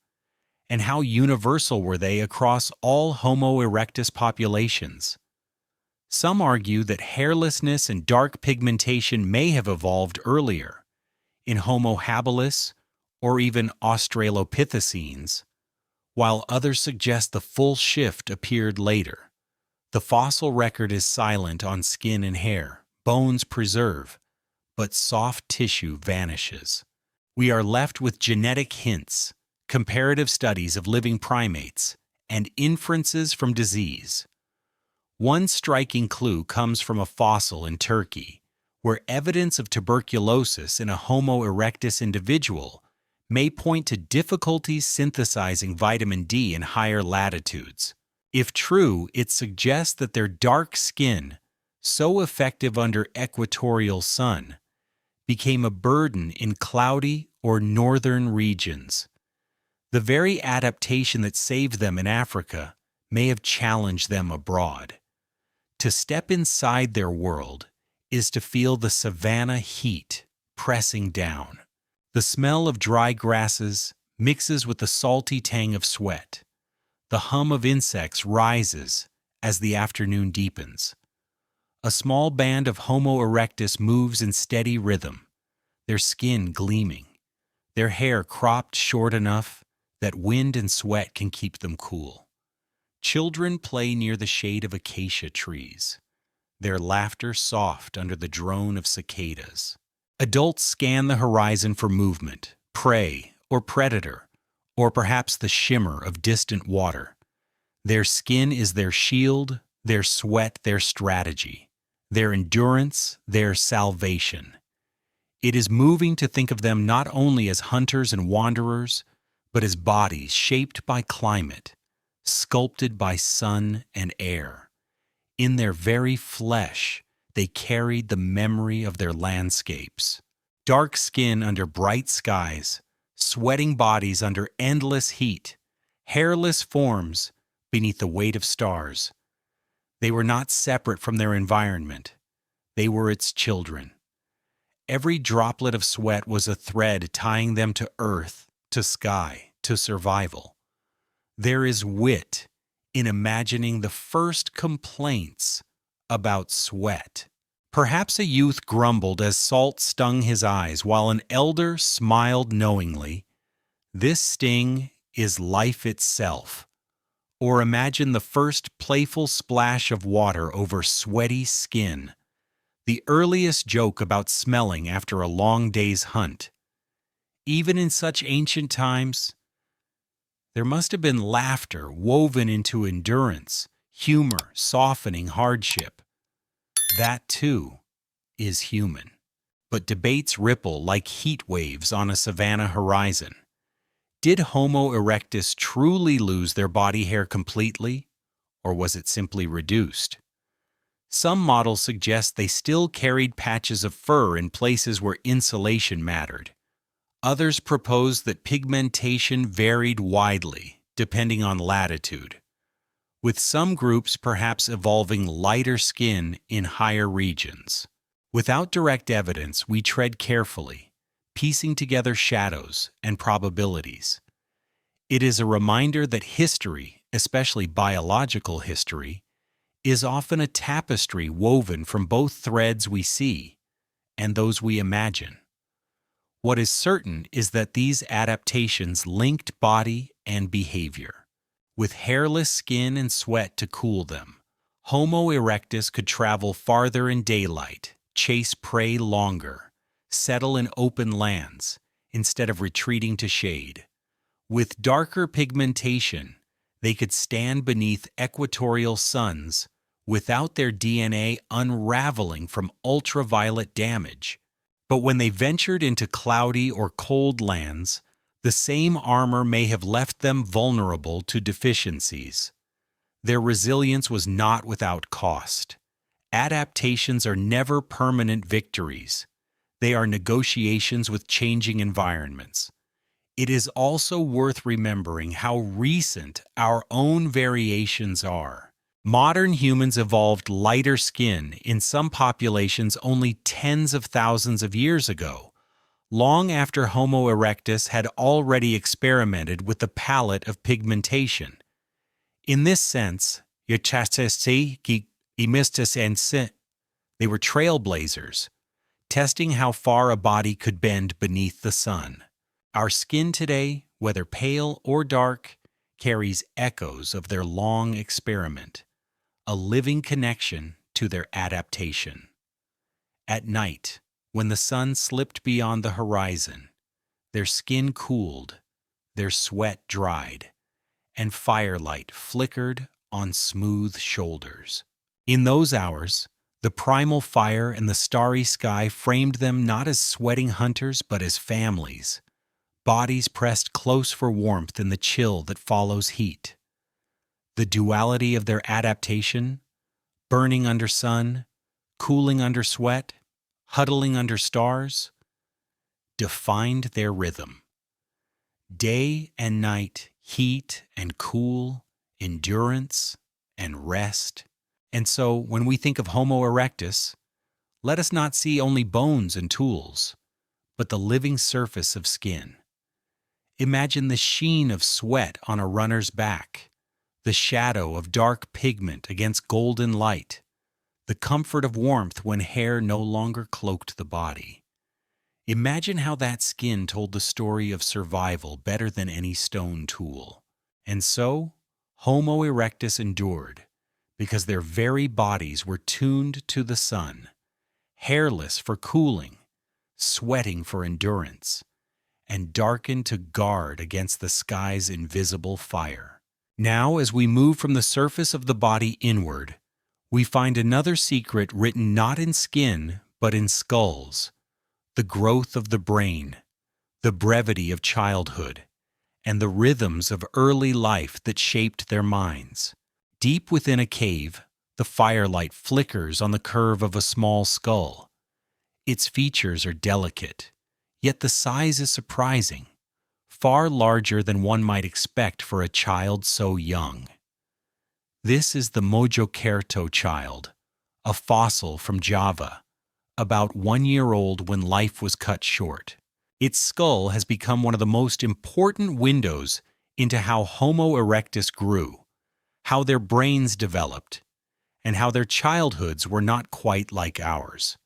And how universal were they across all Homo erectus populations? Some argue that hairlessness and dark pigmentation may have evolved earlier, in Homo habilis or even Australopithecines, while others suggest the full shift appeared later. The fossil record is silent on skin and hair. Bones preserve, but soft tissue vanishes. We are left with genetic hints, comparative studies of living primates, and inferences from disease. One striking clue comes from a fossil in Turkey, where evidence of tuberculosis in a Homo erectus individual may point to difficulties synthesizing vitamin D in higher latitudes. If true, it suggests that their dark skin, so effective under equatorial sun, became a burden in cloudy or northern regions. The very adaptation that saved them in Africa may have challenged them abroad. To step inside their world is to feel the savanna heat pressing down. The smell of dry grasses mixes with the salty tang of sweat. The hum of insects rises as the afternoon deepens. A small band of Homo erectus moves in steady rhythm, their skin gleaming, their hair cropped short enough that wind and sweat can keep them cool. Children play near the shade of acacia trees, their laughter soft under the drone of cicadas. Adults scan the horizon for movement, prey, or predator, or perhaps the shimmer of distant water. Their skin is their shield, their sweat their strategy, their endurance their salvation. It is moving to think of them not only as hunters and wanderers, but as bodies shaped by climate, sculpted by sun and air. In their very flesh, they carried the memory of their landscapes. Dark skin under bright skies, sweating bodies under endless heat, hairless forms beneath the weight of stars. They were not separate from their environment. They were its children. Every droplet of sweat was a thread tying them to earth, to sky, to survival. There is wit in imagining the first complaints about sweat. Perhaps a youth grumbled as salt stung his eyes, while an elder smiled knowingly. This sting is life itself. Or imagine the first playful splash of water over sweaty skin, the earliest joke about smelling after a long day's hunt. Even in such ancient times, there must have been laughter woven into endurance, humor softening hardship. That, too, is human. But debates ripple like heat waves on a savanna horizon. Did Homo erectus truly lose their body hair completely, or was it simply reduced? Some models suggest they still carried patches of fur in places where insulation mattered. Others propose that pigmentation varied widely, depending on latitude, with some groups perhaps evolving lighter skin in higher regions. Without direct evidence, we tread carefully, piecing together shadows and probabilities. It is a reminder that history, especially biological history, is often a tapestry woven from both threads we see and those we imagine. What is certain is that these adaptations linked body and behavior. With hairless skin and sweat to cool them, Homo erectus could travel farther in daylight, chase prey longer, settle in open lands, instead of retreating to shade. With darker pigmentation, they could stand beneath equatorial suns without their DNA unraveling from ultraviolet damage. But when they ventured into cloudy or cold lands, the same armor may have left them vulnerable to deficiencies. Their resilience was not without cost. Adaptations are never permanent victories. They are negotiations with changing environments. It is also worth remembering how recent our own variations are. Modern humans evolved lighter skin in some populations only tens of thousands of years ago, long after Homo erectus had already experimented with the palette of pigmentation. In this sense, they were trailblazers, testing how far a body could bend beneath the sun. Our skin today, whether pale or dark, carries echoes of their long experiment, a living connection to their adaptation. At night, when the sun slipped beyond the horizon, their skin cooled, their sweat dried, and firelight flickered on smooth shoulders. In those hours, the primal fire and the starry sky framed them not as sweating hunters but as families, bodies pressed close for warmth in the chill that follows heat. The duality of their adaptation, burning under sun, cooling under sweat, huddling under stars, defined their rhythm. Day and night, heat and cool, endurance and rest. And so, when we think of Homo erectus, let us not see only bones and tools, but the living surface of skin. Imagine the sheen of sweat on a runner's back, the shadow of dark pigment against golden light, the comfort of warmth when hair no longer cloaked the body. Imagine how that skin told the story of survival better than any stone tool. And so, Homo erectus endured, because their very bodies were tuned to the sun, hairless for cooling, sweating for endurance, and darkened to guard against the sky's invisible fire. Now, as we move from the surface of the body inward, we find another secret written not in skin, but in skulls, the growth of the brain, the brevity of childhood, and the rhythms of early life that shaped their minds. Deep within a cave, the firelight flickers on the curve of a small skull. Its features are delicate, yet the size is surprising, far larger than one might expect for a child so young. This is the Mojokerto child, a fossil from Java, about 1 year old when life was cut short. Its skull has become one of the most important windows into how Homo erectus grew, how their brains developed, and how their childhoods were not quite like ours.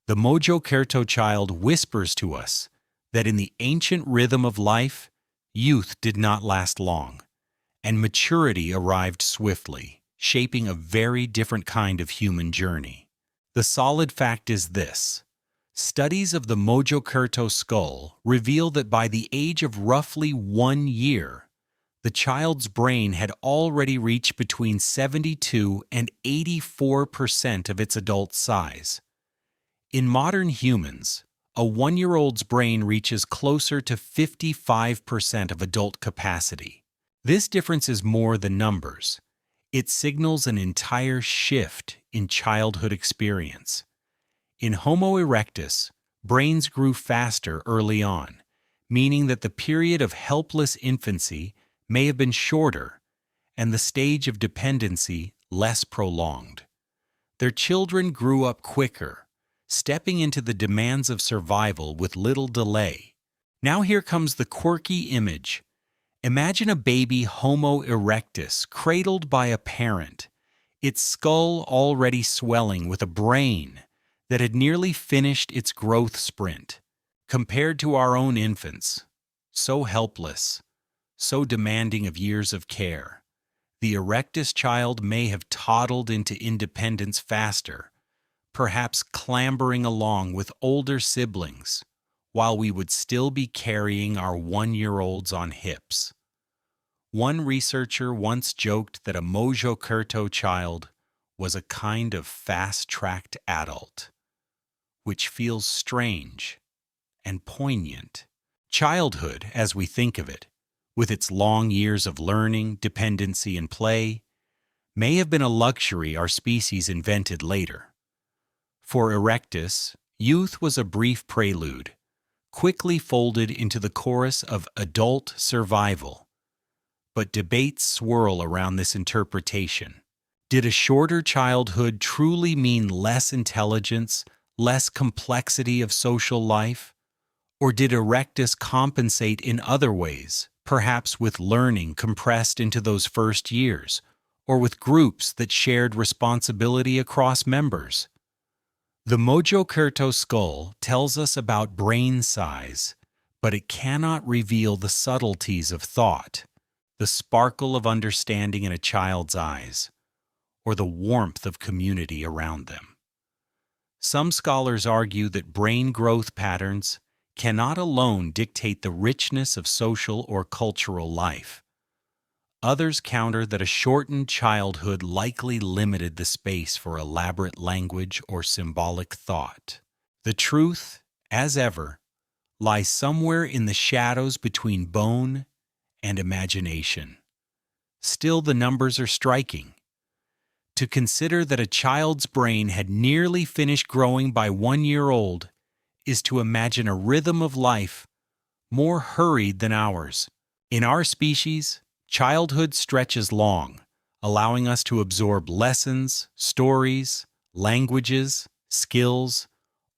The Mojokerto child whispers to us that in the ancient rhythm of life, youth did not last long, and maturity arrived swiftly, shaping a very different kind of human journey. The solid fact is this: studies of the Mojokerto skull reveal that by the age of roughly 1 year, the child's brain had already reached between 72 and 84% of its adult size. In modern humans, a 1-year-old's brain reaches closer to 55% of adult capacity. This difference is more than numbers. It signals an entire shift in childhood experience. In Homo erectus, brains grew faster early on, meaning that the period of helpless infancy may have been shorter and the stage of dependency less prolonged. Their children grew up quicker, stepping into the demands of survival with little delay. Now here comes the quirky image. Imagine a baby Homo erectus cradled by a parent, its skull already swelling with a brain that had nearly finished its growth sprint. Compared to our own infants, so helpless, so demanding of years of care, the erectus child may have toddled into independence faster, perhaps clambering along with older siblings, while we would still be carrying our 1-year-olds on hips. One researcher once joked that a Mojokerto child was a kind of fast-tracked adult, which feels strange and poignant. Childhood, as we think of it, with its long years of learning, dependency, and play, may have been a luxury our species invented later. For Erectus, youth was a brief prelude, quickly folded into the chorus of adult survival. But debates swirl around this interpretation. Did a shorter childhood truly mean less intelligence, less complexity of social life? Or did Erectus compensate in other ways, perhaps with learning compressed into those first years, or with groups that shared responsibility across members? The Mojokerto skull tells us about brain size, but it cannot reveal the subtleties of thought, the sparkle of understanding in a child's eyes, or the warmth of community around them. Some scholars argue that brain growth patterns cannot alone dictate the richness of social or cultural life. Others counter that a shortened childhood likely limited the space for elaborate language or symbolic thought. The truth, as ever, lies somewhere in the shadows between bone and imagination. Still, the numbers are striking. To consider that a child's brain had nearly finished growing by 1 year old is to imagine a rhythm of life more hurried than ours. In our species, childhood stretches long, allowing us to absorb lessons, stories, languages, skills,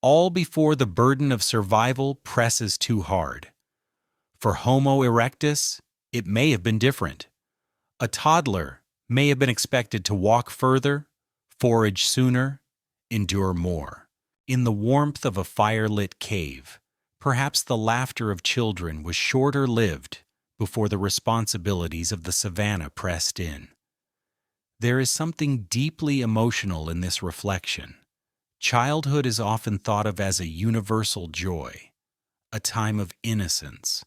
all before the burden of survival presses too hard. For Homo erectus, it may have been different. A toddler may have been expected to walk further, forage sooner, endure more. In the warmth of a fire-lit cave, perhaps the laughter of children was shorter-lived before the responsibilities of the savanna pressed in. There is something deeply emotional in this reflection. Childhood is often thought of as a universal joy, a time of innocence.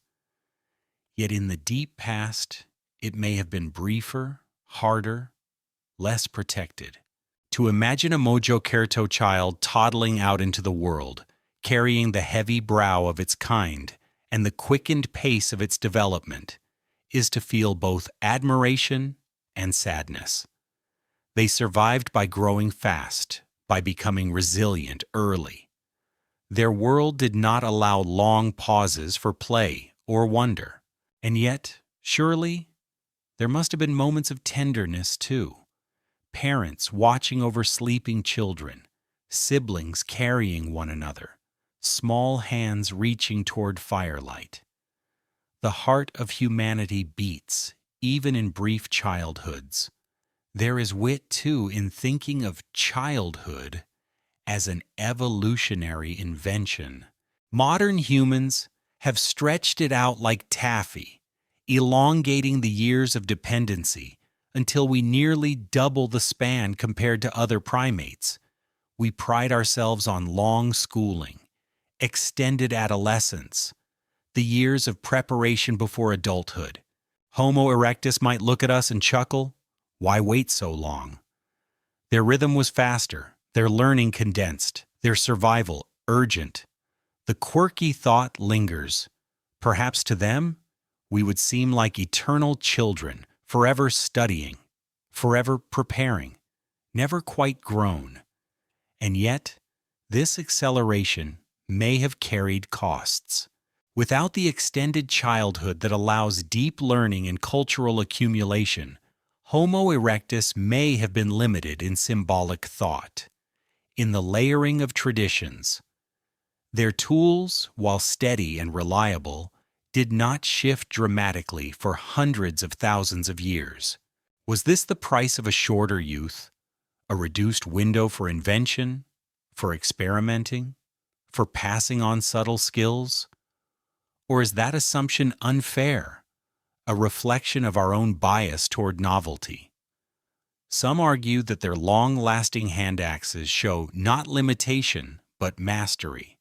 Yet in the deep past, it may have been briefer, harder, less protected. To imagine a Mojokerto child toddling out into the world carrying the heavy brow of its kind and the quickened pace of its development, is to feel both admiration and sadness. They survived by growing fast, by becoming resilient early. Their world did not allow long pauses for play or wonder, and yet, surely, there must have been moments of tenderness too. Parents watching over sleeping children, siblings carrying one another, small hands reaching toward firelight. The heart of humanity beats, even in brief childhoods. There is wit, too, in thinking of childhood as an evolutionary invention. Modern humans have stretched it out like taffy, elongating the years of dependency until we nearly double the span compared to other primates. We pride ourselves on long schooling, extended adolescence, the years of preparation before adulthood. Homo erectus might look at us and chuckle, "Why wait so long?" Their rhythm was faster, their learning condensed, their survival urgent. The quirky thought lingers. Perhaps to them, we would seem like eternal children, forever studying, forever preparing, never quite grown. And yet, this acceleration may have carried costs. Without the extended childhood that allows deep learning and cultural accumulation, Homo erectus may have been limited in symbolic thought, in the layering of traditions. Their tools, while steady and reliable, did not shift dramatically for hundreds of thousands of years. Was this the price of a shorter youth, a reduced window for invention, for experimenting, for passing on subtle skills? Or is that assumption unfair, a reflection of our own bias toward novelty? Some argue that their long-lasting handaxes show not limitation, but mastery.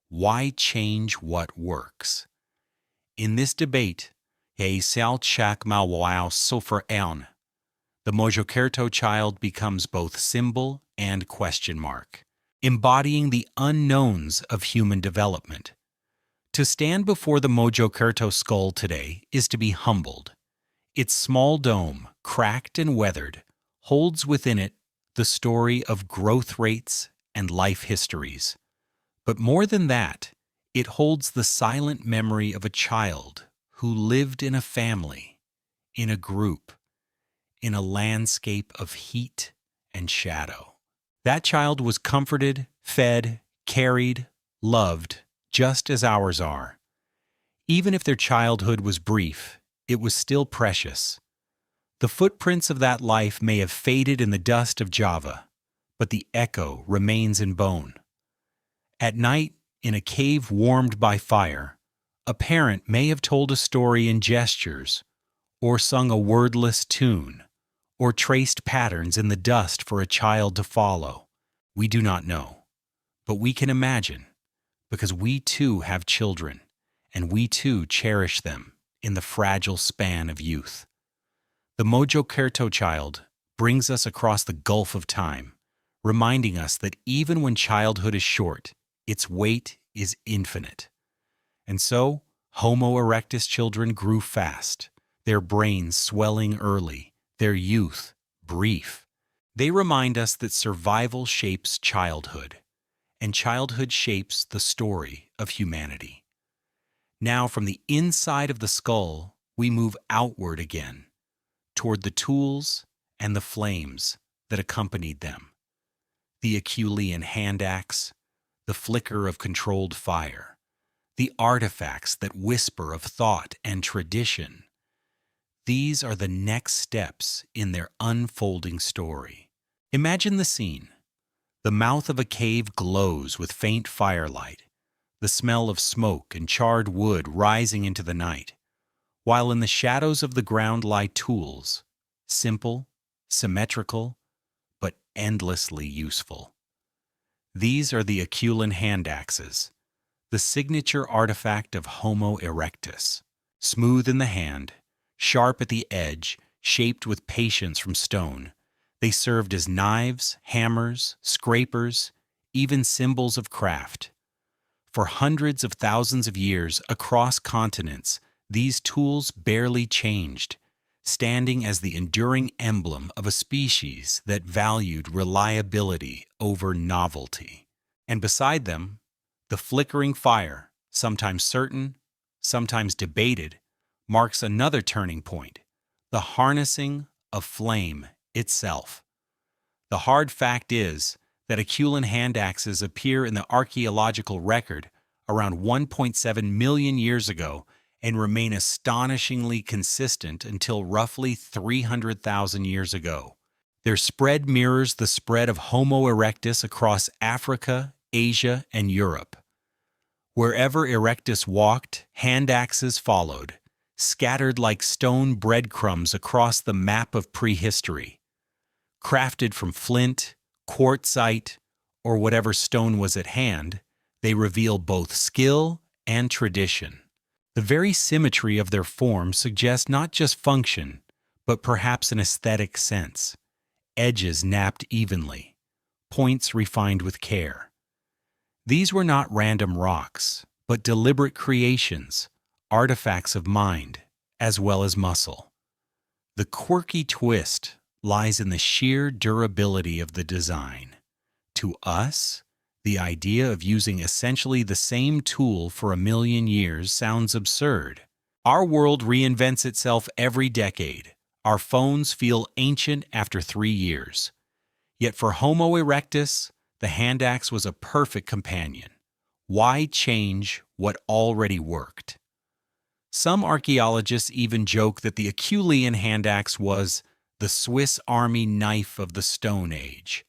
Why change what works? In this debate, the Mojokerto child becomes both symbol and question mark, embodying the unknowns of human development. To stand before the Mojokerto skull today is to be humbled. Its small dome, cracked and weathered, holds within it the story of growth rates and life histories. But more than that, it holds the silent memory of a child who lived in a family, in a group, in a landscape of heat and shadow. That child was comforted, fed, carried, loved, just as ours are. Even if their childhood was brief, it was still precious. The footprints of that life may have faded in the dust of Java, but the echo remains in bone. At night, in a cave warmed by fire, a parent may have told a story in gestures, or sung a wordless tune, or traced patterns in the dust for a child to follow. We do not know, but we can imagine, because we too have children, and we too cherish them in the fragile span of youth. The Mojokerto child brings us across the gulf of time, reminding us that even when childhood is short, its weight is infinite. And so, Homo erectus children grew fast, their brains swelling early, their youth brief. They remind us that survival shapes childhood, and childhood shapes the story of humanity. Now, from the inside of the skull, we move outward again, toward the tools and the flames that accompanied them. The Acheulean handaxe, the flicker of controlled fire, the artifacts that whisper of thought and tradition. These are the next steps in their unfolding story. Imagine the scene. The mouth of a cave glows with faint firelight, the smell of smoke and charred wood rising into the night, while in the shadows of the ground lie tools, simple, symmetrical, but endlessly useful. These are the Acheulean handaxes, the signature artifact of Homo erectus. Smooth in the hand, sharp at the edge, shaped with patience from stone, they served as knives, hammers, scrapers, even symbols of craft. For hundreds of thousands of years across continents, these tools barely changed, standing as the enduring emblem of a species that valued reliability over novelty. And beside them, the flickering fire, sometimes certain, sometimes debated, marks another turning point, the harnessing of flame itself. The hard fact is that Acheulean handaxes appear in the archaeological record around 1.7 million years ago and remain astonishingly consistent until roughly 300,000 years ago. Their spread mirrors the spread of Homo erectus across Africa, Asia, and Europe. Wherever erectus walked, handaxes followed, scattered like stone breadcrumbs across the map of prehistory. Crafted from flint, quartzite, or whatever stone was at hand, they reveal both skill and tradition. The very symmetry of their form suggests not just function, but perhaps an aesthetic sense. Edges napped evenly, points refined with care. These were not random rocks, but deliberate creations, artifacts of mind, as well as muscle. The quirky twist lies in the sheer durability of the design. To us, the idea of using essentially the same tool for 1,000,000 years sounds absurd. Our world reinvents itself every decade. Our phones feel ancient after 3 years. Yet for Homo erectus, the handaxe was a perfect companion. Why change what already worked? Some archaeologists even joke that the Acheulean handaxe was the Swiss Army knife of the Stone Age.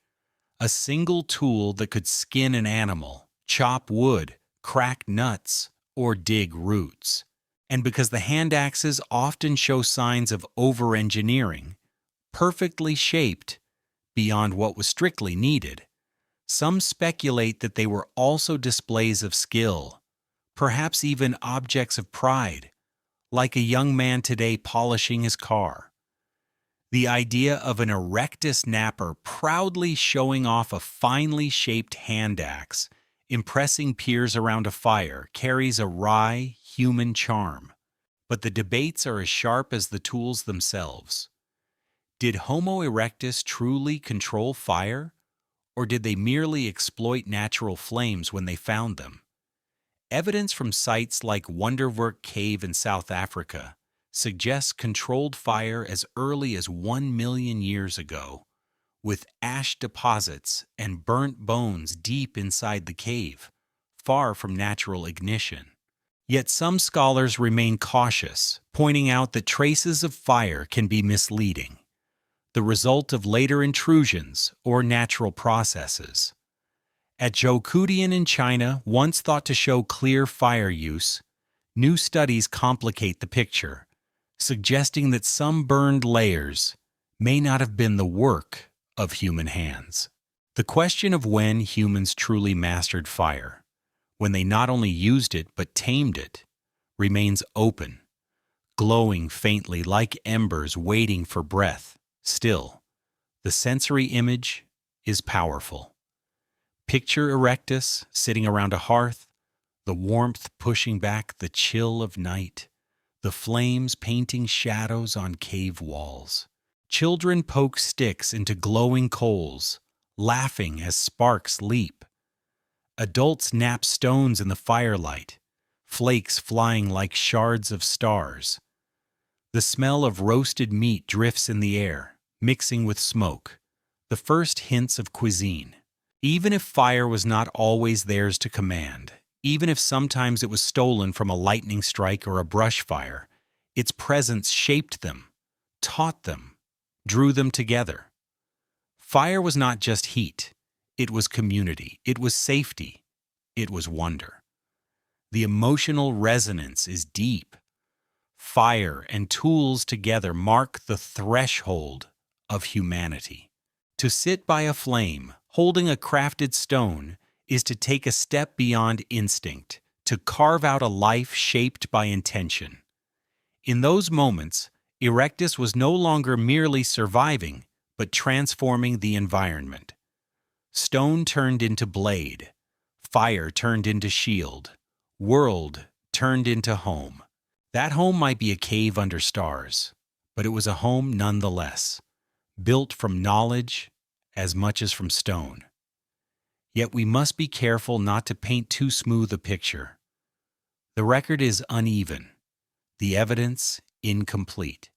A single tool that could skin an animal, chop wood, crack nuts, or dig roots. And because the handaxes often show signs of over-engineering, perfectly shaped beyond what was strictly needed, some speculate that they were also displays of skill, perhaps even objects of pride, like a young man today polishing his car. The idea of an erectus napper proudly showing off a finely shaped handaxe, impressing peers around a fire, carries a wry, human charm. But the debates are as sharp as the tools themselves. Did Homo erectus truly control fire, or did they merely exploit natural flames when they found them? Evidence from sites like Wonderwerk Cave in South Africa suggests controlled fire as early as 1,000,000 years ago, with ash deposits and burnt bones deep inside the cave, far from natural ignition. Yet some scholars remain cautious, pointing out that traces of fire can be misleading, the result of later intrusions or natural processes. Acheulean in China, once thought to show clear fire use, new studies complicate the picture, suggesting that some burned layers may not have been the work of human hands. The question of when humans truly mastered fire, when they not only used it but tamed it, remains open, glowing faintly like embers waiting for breath. Still, the sensory image is powerful. Picture erectus sitting around a hearth, the warmth pushing back the chill of night, the flames painting shadows on cave walls. Children poke sticks into glowing coals, laughing as sparks leap. Adults nap stones in the firelight, flakes flying like shards of stars. The smell of roasted meat drifts in the air, mixing with smoke, the first hints of cuisine. Even if fire was not always theirs to command, even if sometimes it was stolen from a lightning strike or a brush fire, its presence shaped them, taught them, drew them together. Fire was not just heat, it was community, it was safety, it was wonder. The emotional resonance is deep. Fire and tools together mark the threshold of humanity. To sit by a flame, holding a crafted stone, is to take a step beyond instinct, to carve out a life shaped by intention. In those moments, erectus was no longer merely surviving, but transforming the environment. Stone turned into blade, Fire turned into shield. World turned into home. That home might be a cave under stars, but it was a home nonetheless, built from knowledge as much as from stone. Yet we must be careful not to paint too smooth a picture. The record is uneven, the evidence incomplete.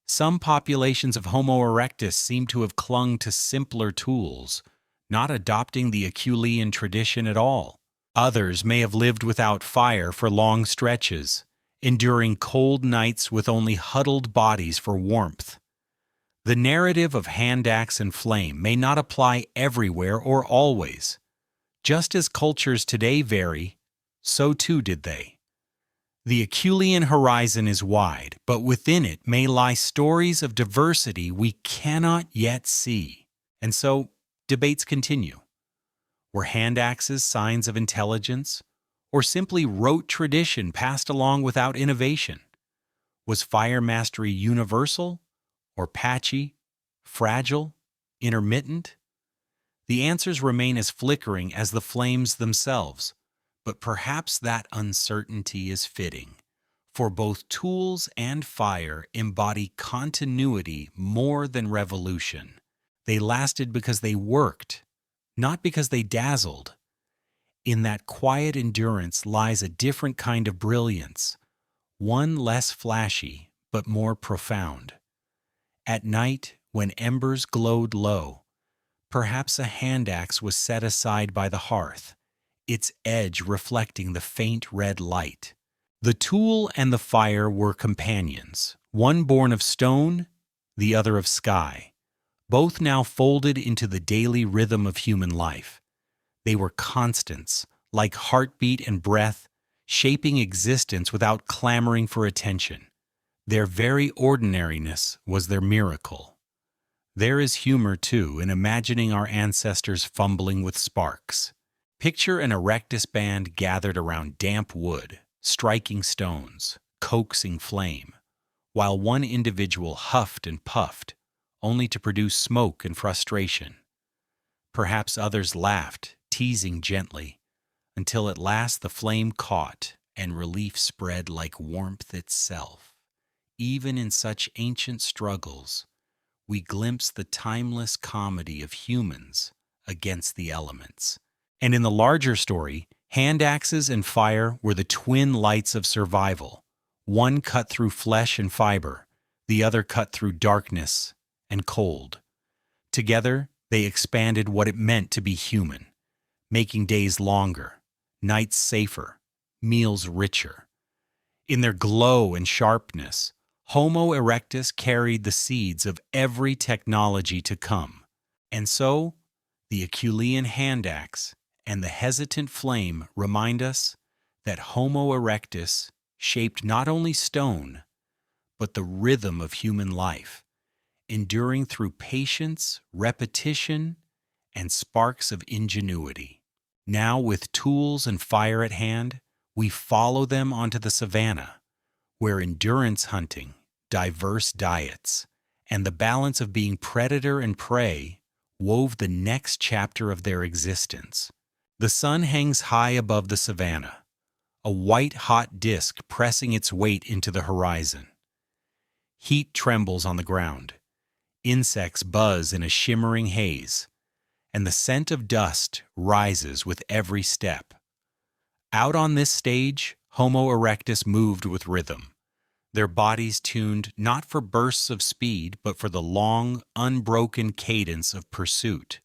Some populations of Homo erectus seem to have clung to simpler tools, not adopting the Acheulean tradition at all. Others may have lived without fire for long stretches, enduring cold nights with only huddled bodies for warmth. The narrative of handaxe and flame may not apply everywhere or always. Just as cultures today vary, so too did they. The Acheulean horizon is wide, but within it may lie stories of diversity we cannot yet see. And so, debates continue. Were handaxes signs of intelligence, or simply rote tradition passed along without innovation? Was fire mastery universal, or patchy, fragile, intermittent? The answers remain as flickering as the flames themselves, but perhaps that uncertainty is fitting, for both tools and fire embody continuity more than revolution. They lasted because they worked, not because they dazzled. In that quiet endurance lies a different kind of brilliance, one less flashy but more profound. At night, when embers glowed low, perhaps a handaxe was set aside by the hearth, its edge reflecting the faint red light. The tool and the fire were companions, one born of stone, the other of sky, both now folded into the daily rhythm of human life. They were constants, like heartbeat and breath, shaping existence without clamoring for attention. Their very ordinariness was their miracle. There is humor, too, in imagining our ancestors fumbling with sparks. Picture an erectus band gathered around damp wood, striking stones, coaxing flame, while one individual huffed and puffed, only to produce smoke and frustration. Perhaps others laughed, teasing gently, until at last the flame caught and relief spread like warmth itself. Even in such ancient struggles, we glimpse the timeless comedy of humans against the elements. And in the larger story, handaxes and fire were the twin lights of survival. One cut through flesh and fiber, the other cut through darkness and cold. Together, they expanded what it meant to be human, making days longer, nights safer, meals richer. In their glow and sharpness, Homo erectus carried the seeds of every technology to come. And so, the Acheulean handaxe and the hesitant flame remind us that Homo erectus shaped not only stone, but the rhythm of human life, enduring through patience, repetition, and sparks of ingenuity. Now, with tools and fire at hand, we follow them onto the savanna, where endurance hunting, diverse diets, and the balance of being predator and prey wove the next chapter of their existence. The sun hangs high above the savanna, a white-hot disk pressing its weight into the horizon. Heat trembles on the ground. Insects buzz in a shimmering haze, and the scent of dust rises with every step. Out on this stage, Homo erectus moved with rhythm, their bodies tuned not for bursts of speed, but for the long, unbroken cadence of pursuit.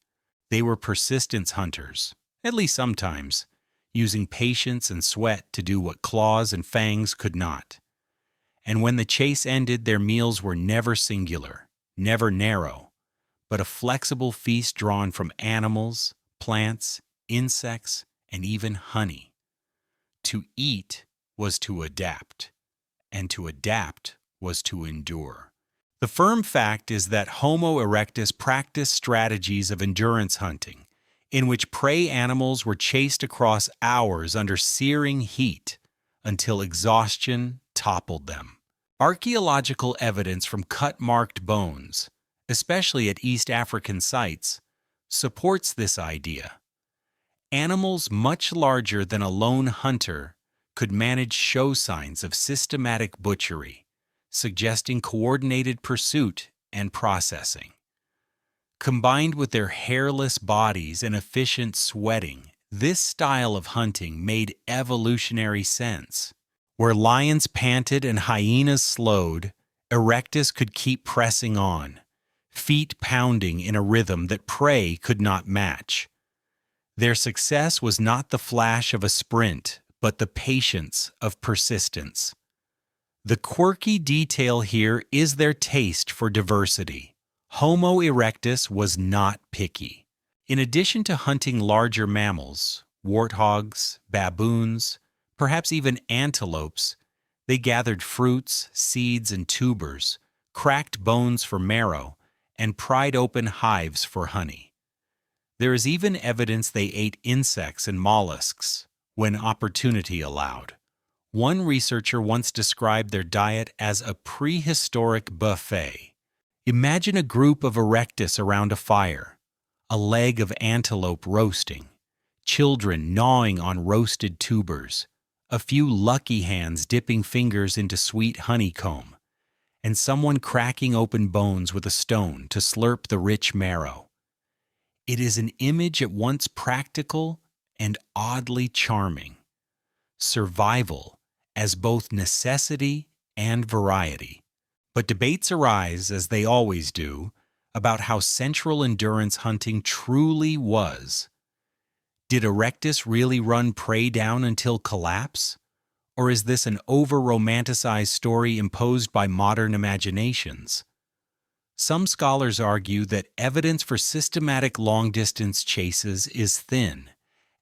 They were persistence hunters, at least sometimes, using patience and sweat to do what claws and fangs could not. And when the chase ended, their meals were never singular, never narrow, but a flexible feast drawn from animals, plants, insects, and even honey. To eat was to adapt, and to adapt was to endure. The firm fact is that Homo erectus practiced strategies of endurance hunting, in which prey animals were chased across hours under searing heat until exhaustion toppled them. Archaeological evidence from cut-marked bones, especially at East African sites, supports this idea. Animals much larger than a lone hunter could manage show signs of systematic butchery, suggesting coordinated pursuit and processing. Combined with their hairless bodies and efficient sweating, this style of hunting made evolutionary sense. Where lions panted and hyenas slowed, Erectus could keep pressing on, feet pounding in a rhythm that prey could not match. Their success was not the flash of a sprint, but the patience of persistence. The quirky detail here is their taste for diversity. Homo erectus was not picky. In addition to hunting larger mammals, warthogs, baboons, perhaps even antelopes, they gathered fruits, seeds, and tubers, cracked bones for marrow, and pried open hives for honey. There is even evidence they ate insects and mollusks when opportunity allowed. One researcher once described their diet as a prehistoric buffet. Imagine a group of erectus around a fire, a leg of antelope roasting, children gnawing on roasted tubers, a few lucky hands dipping fingers into sweet honeycomb, and someone cracking open bones with a stone to slurp the rich marrow. It is an image at once practical and oddly charming. Survival as both necessity and variety. But debates arise, as they always do, about how central endurance hunting truly was. Did Erectus really run prey down until collapse? Or is this an over-romanticized story imposed by modern imaginations? Some scholars argue that evidence for systematic long-distance chases is thin,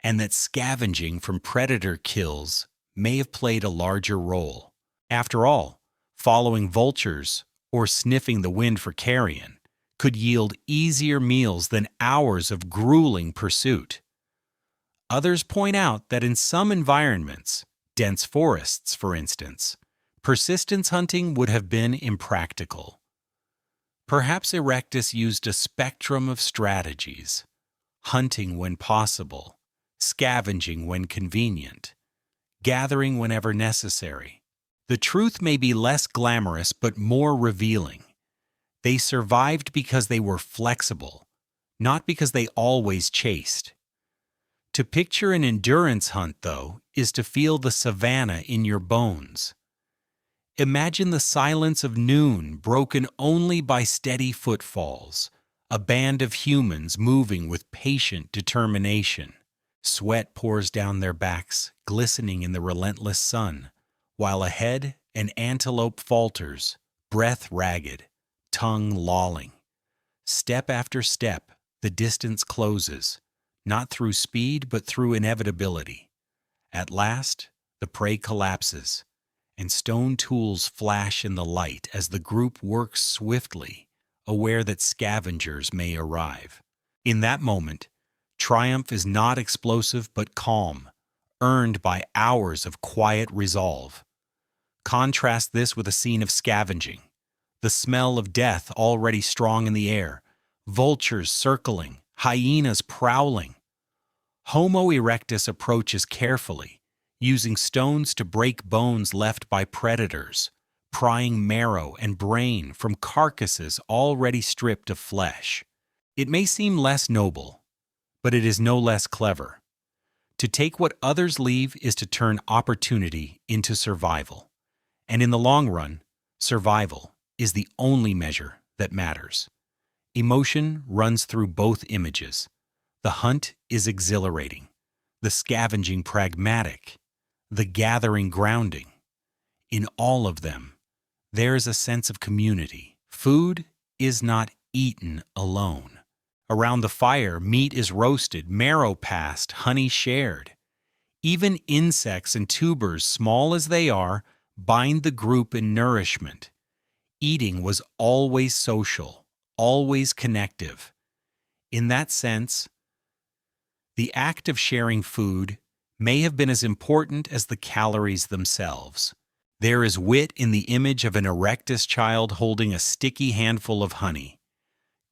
and that scavenging from predator kills may have played a larger role. After all, following vultures or sniffing the wind for carrion could yield easier meals than hours of grueling pursuit. Others point out that in some environments, dense forests for instance, persistence hunting would have been impractical. Perhaps Erectus used a spectrum of strategies, hunting when possible, scavenging when convenient, gathering whenever necessary. The truth may be less glamorous but more revealing. They survived because they were flexible, not because they always chased. To picture an endurance hunt, though, is to feel the savanna in your bones. Imagine the silence of noon broken only by steady footfalls, a band of humans moving with patient determination. Sweat pours down their backs, glistening in the relentless sun, while ahead an antelope falters, breath ragged, tongue lolling. Step after step, the distance closes, not through speed but through inevitability. At last, the prey collapses, and stone tools flash in the light as the group works swiftly, aware that scavengers may arrive. In that moment, triumph is not explosive but calm, earned by hours of quiet resolve. Contrast this with a scene of scavenging, the smell of death already strong in the air, vultures circling, hyenas prowling. Homo erectus approaches carefully, using stones to break bones left by predators, prying marrow and brain from carcasses already stripped of flesh. It may seem less noble, but it is no less clever. To take what others leave is to turn opportunity into survival. And in the long run, survival is the only measure that matters. Emotion runs through both images. The hunt is exhilarating, the scavenging pragmatic, the gathering grounding. In all of them, there is a sense of community. Food is not eaten alone. Around the fire, meat is roasted, marrow passed, honey shared. Even insects and tubers, small as they are, bind the group in nourishment. Eating was always social, always connective. In that sense, the act of sharing food may have been as important as the calories themselves. There is wit in the image of an erectus child holding a sticky handful of honey,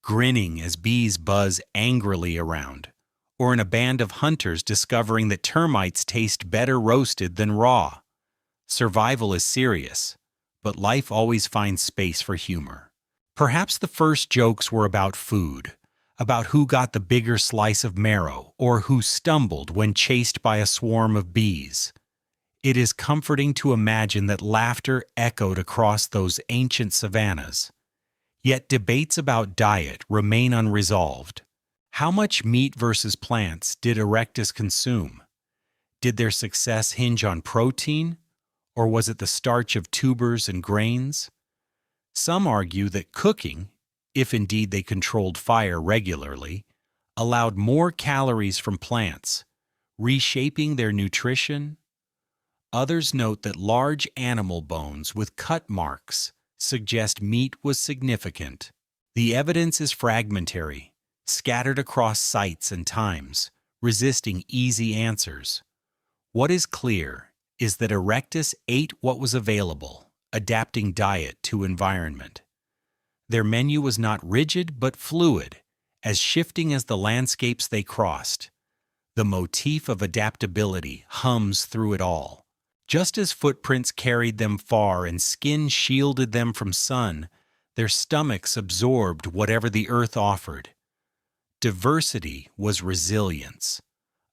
grinning as bees buzz angrily around, or in a band of hunters discovering that termites taste better roasted than raw. Survival is serious, but life always finds space for humor. Perhaps the first jokes were about food, about who got the bigger slice of marrow or who stumbled when chased by a swarm of bees. It is comforting to imagine that laughter echoed across those ancient savannas. Yet debates about diet remain unresolved. How much meat versus plants did Erectus consume? Did their success hinge on protein, or was it the starch of tubers and grains? Some argue that cooking, if indeed they controlled fire regularly, allowed more calories from plants, reshaping their nutrition. Others note that large animal bones with cut marks suggest meat was significant. The evidence is fragmentary, scattered across sites and times, resisting easy answers. What is clear is that Erectus ate what was available, adapting diet to environment. Their menu was not rigid but fluid, as shifting as the landscapes they crossed. The motif of adaptability hums through it all. Just as footprints carried them far and skin shielded them from sun, their stomachs absorbed whatever the earth offered. Diversity was resilience.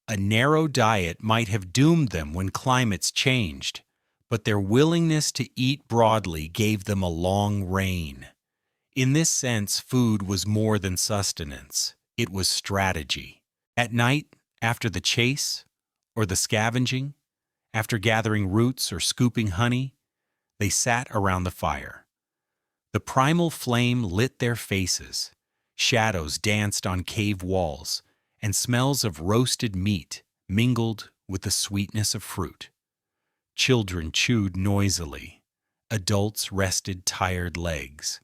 A narrow diet might have doomed them when climates changed, but their willingness to eat broadly gave them a long reign. In this sense, food was more than sustenance. It was strategy. At night, after the chase, or the scavenging, after gathering roots or scooping honey, they sat around the fire. The primal flame lit their faces, shadows danced on cave walls, and smells of roasted meat mingled with the sweetness of fruit. Children chewed noisily, adults rested tired legs,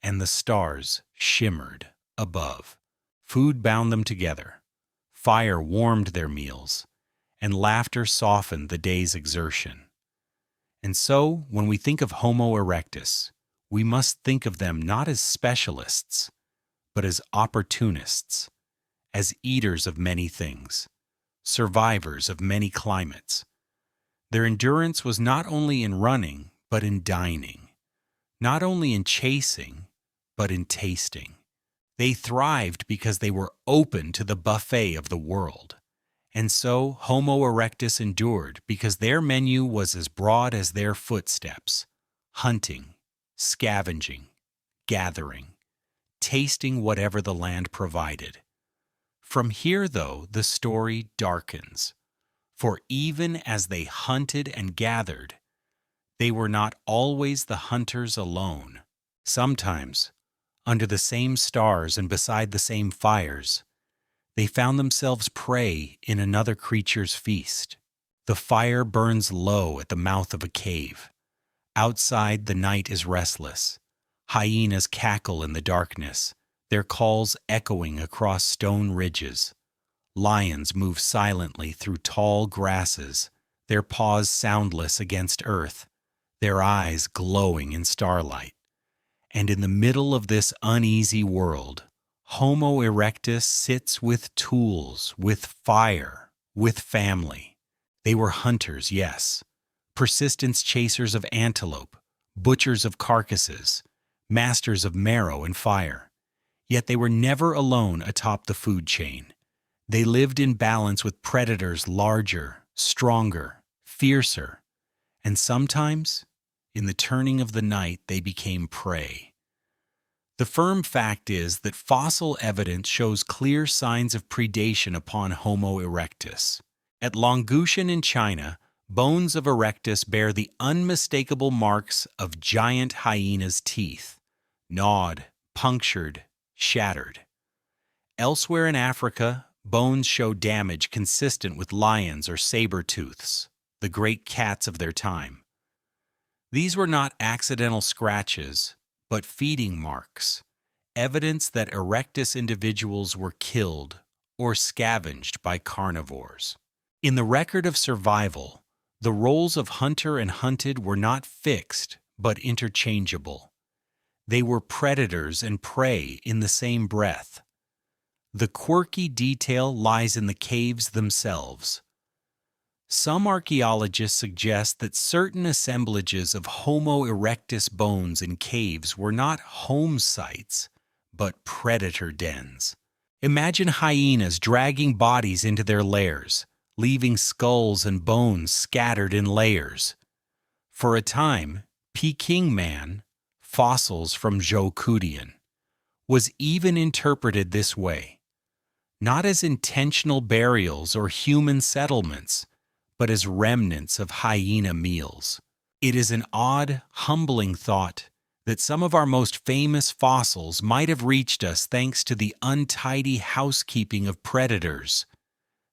and the stars shimmered above. Food bound them together, fire warmed their meals, and laughter softened the day's exertion. And so, when we think of Homo erectus, we must think of them not as specialists, but as opportunists, as eaters of many things, survivors of many climates. Their endurance was not only in running, but in dining, not only in chasing, but in tasting. They thrived because they were open to the buffet of the world. And so Homo erectus endured because their menu was as broad as their footsteps, hunting, scavenging, gathering, tasting whatever the land provided. From here, though, the story darkens. For even as they hunted and gathered, they were not always the hunters alone. Sometimes, under the same stars and beside the same fires, they found themselves prey in another creature's feast. The fire burns low at the mouth of a cave. Outside, the night is restless. Hyenas cackle in the darkness, their calls echoing across stone ridges. Lions move silently through tall grasses, their paws soundless against earth, their eyes glowing in starlight. And in the middle of this uneasy world, Homo erectus sits with tools, with fire, with family. They were hunters, yes, persistence chasers of antelope, butchers of carcasses, masters of marrow and fire. Yet they were never alone atop the food chain. They lived in balance with predators larger, stronger, fiercer, and sometimes, in the turning of the night, they became prey. The firm fact is that fossil evidence shows clear signs of predation upon Homo erectus. At Longushan in China, bones of erectus bear the unmistakable marks of giant hyenas' teeth, gnawed, punctured, shattered. Elsewhere in Africa, bones show damage consistent with lions or saber-tooths, the great cats of their time. These were not accidental scratches, but feeding marks, evidence that erectus individuals were killed or scavenged by carnivores. In the record of survival, the roles of hunter and hunted were not fixed but interchangeable. They were predators and prey in the same breath. The quirky detail lies in the caves themselves. Some archaeologists suggest that certain assemblages of Homo erectus bones in caves were not home sites, but predator dens. Imagine hyenas dragging bodies into their lairs, leaving skulls and bones scattered in layers. For a time, Peking man, fossils from Zhoukoudian, was even interpreted this way, not as intentional burials or human settlements, but as remnants of hyena meals. It is an odd, humbling thought that some of our most famous fossils might have reached us thanks to the untidy housekeeping of predators.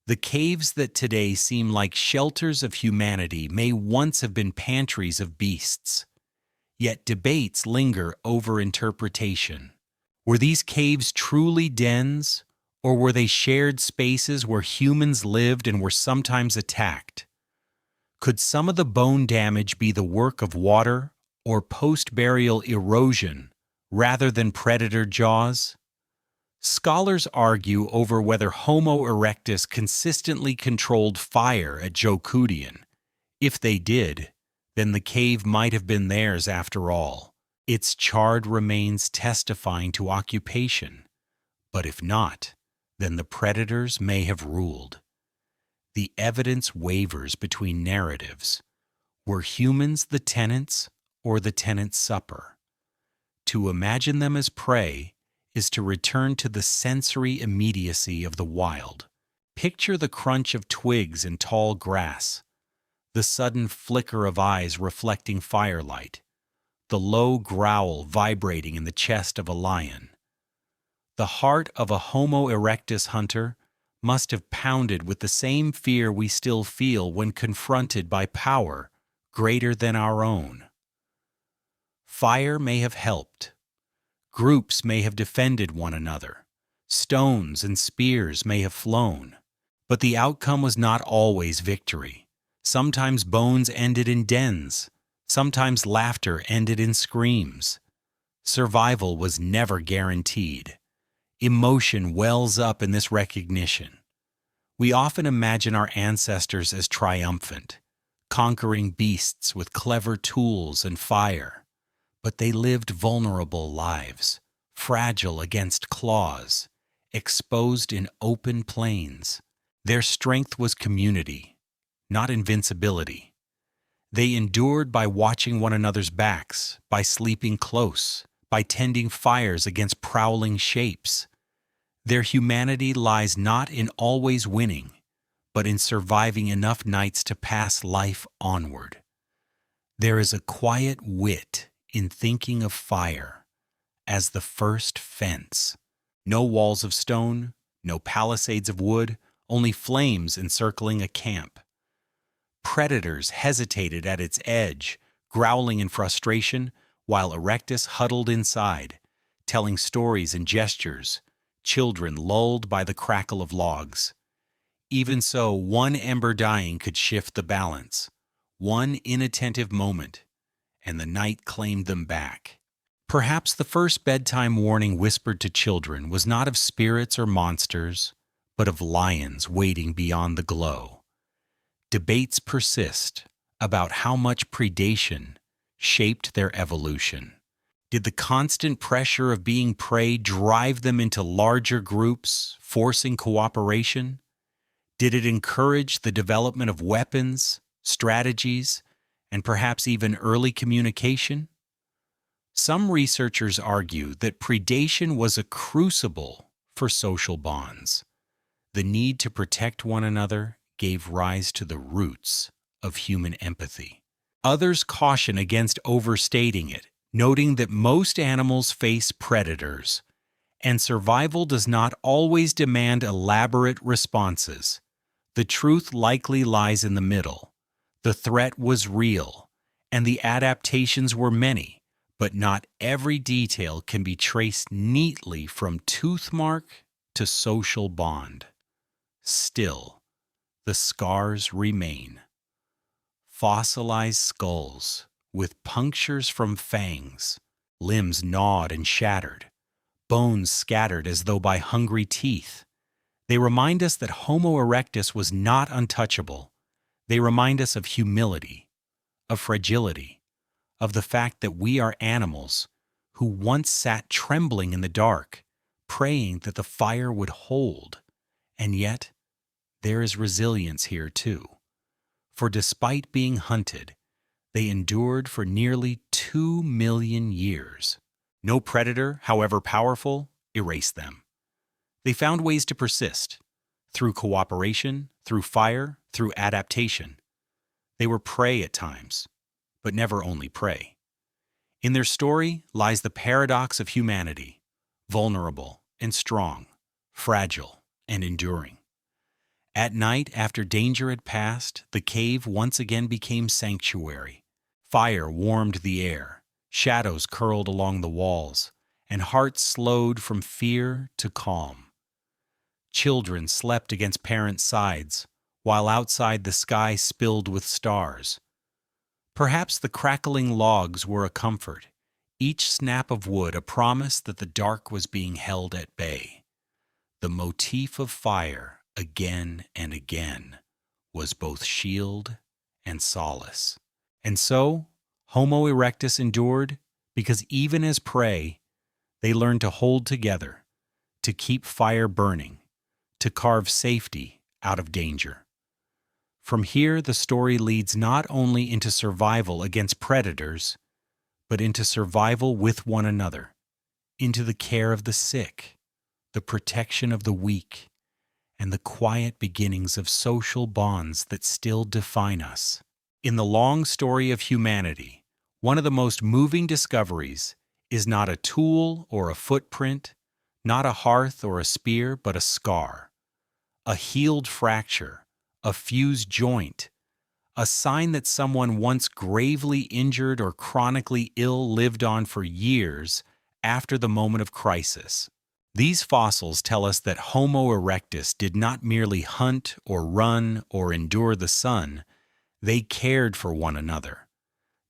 The caves that today seem like shelters of humanity may once have been pantries of beasts. Yet debates linger over interpretation. Were these caves truly dens, or were they shared spaces where humans lived and were sometimes attacked? Could some of the bone damage be the work of water or post-burial erosion rather than predator jaws? Scholars argue over whether Homo erectus consistently controlled fire at Zhoukoudian. If they did, then the cave might have been theirs after all, its charred remains testifying to occupation. But if not, then the predators may have ruled. The evidence wavers between narratives. Were humans the tenants or the tenants' supper? To imagine them as prey is to return to the sensory immediacy of the wild. Picture the crunch of twigs in tall grass, the sudden flicker of eyes reflecting firelight, the low growl vibrating in the chest of a lion. The heart of a Homo erectus hunter must have pounded with the same fear we still feel when confronted by power greater than our own. Fire may have helped. Groups may have defended one another. Stones and spears may have flown. But the outcome was not always victory. Sometimes bones ended in dens. Sometimes laughter ended in screams. Survival was never guaranteed. Emotion wells up in this recognition. We often imagine our ancestors as triumphant, conquering beasts with clever tools and fire. But they lived vulnerable lives, fragile against claws, exposed in open plains. Their strength was community, not invincibility. They endured by watching one another's backs, by sleeping close, by tending fires against prowling shapes. Their humanity lies not in always winning, but in surviving enough nights to pass life onward. There is a quiet wit in thinking of fire as the first fence. No walls of stone, no palisades of wood, only flames encircling a camp. Predators hesitated at its edge, growling in frustration, while Erectus huddled inside, telling stories and gestures, children lulled by the crackle of logs. Even so, one ember dying could shift the balance. One inattentive moment, and the night claimed them back. Perhaps the first bedtime warning whispered to children was not of spirits or monsters, but of lions waiting beyond the glow. Debates persist about how much predation shaped their evolution. Did the constant pressure of being prey drive them into larger groups, forcing cooperation? Did it encourage the development of weapons, strategies, and perhaps even early communication? Some researchers argue that predation was a crucible for social bonds. The need to protect one another gave rise to the roots of human empathy. Others caution against overstating it, noting that most animals face predators, and survival does not always demand elaborate responses. The truth likely lies in the middle. The threat was real, and the adaptations were many, but not every detail can be traced neatly from tooth mark to social bond. Still, the scars remain. Fossilized skulls, with punctures from fangs, limbs gnawed and shattered, bones scattered as though by hungry teeth. They remind us that Homo erectus was not untouchable. They remind us of humility, of fragility, of the fact that we are animals who once sat trembling in the dark, praying that the fire would hold. And yet, there is resilience here too. For despite being hunted, they endured for nearly 2 million years. No predator, however powerful, erased them. They found ways to persist, through cooperation, through fire, through adaptation. They were prey at times, but never only prey. In their story lies the paradox of humanity, vulnerable and strong, fragile and enduring. At night, after danger had passed, the cave once again became sanctuary. Fire warmed the air, shadows curled along the walls, and hearts slowed from fear to calm. Children slept against parents' sides, while outside the sky spilled with stars. Perhaps the crackling logs were a comfort, each snap of wood a promise that the dark was being held at bay. The motif of fire, again and again, was both shield and solace. And so, Homo erectus endured because even as prey, they learned to hold together, to keep fire burning, to carve safety out of danger. From here, the story leads not only into survival against predators, but into survival with one another, into the care of the sick, the protection of the weak, and the quiet beginnings of social bonds that still define us. In the long story of humanity, one of the most moving discoveries is not a tool or a footprint, not a hearth or a spear, but a scar, a healed fracture, a fused joint, a sign that someone once gravely injured or chronically ill lived on for years after the moment of crisis. These fossils tell us that Homo erectus did not merely hunt or run or endure the sun, they cared for one another.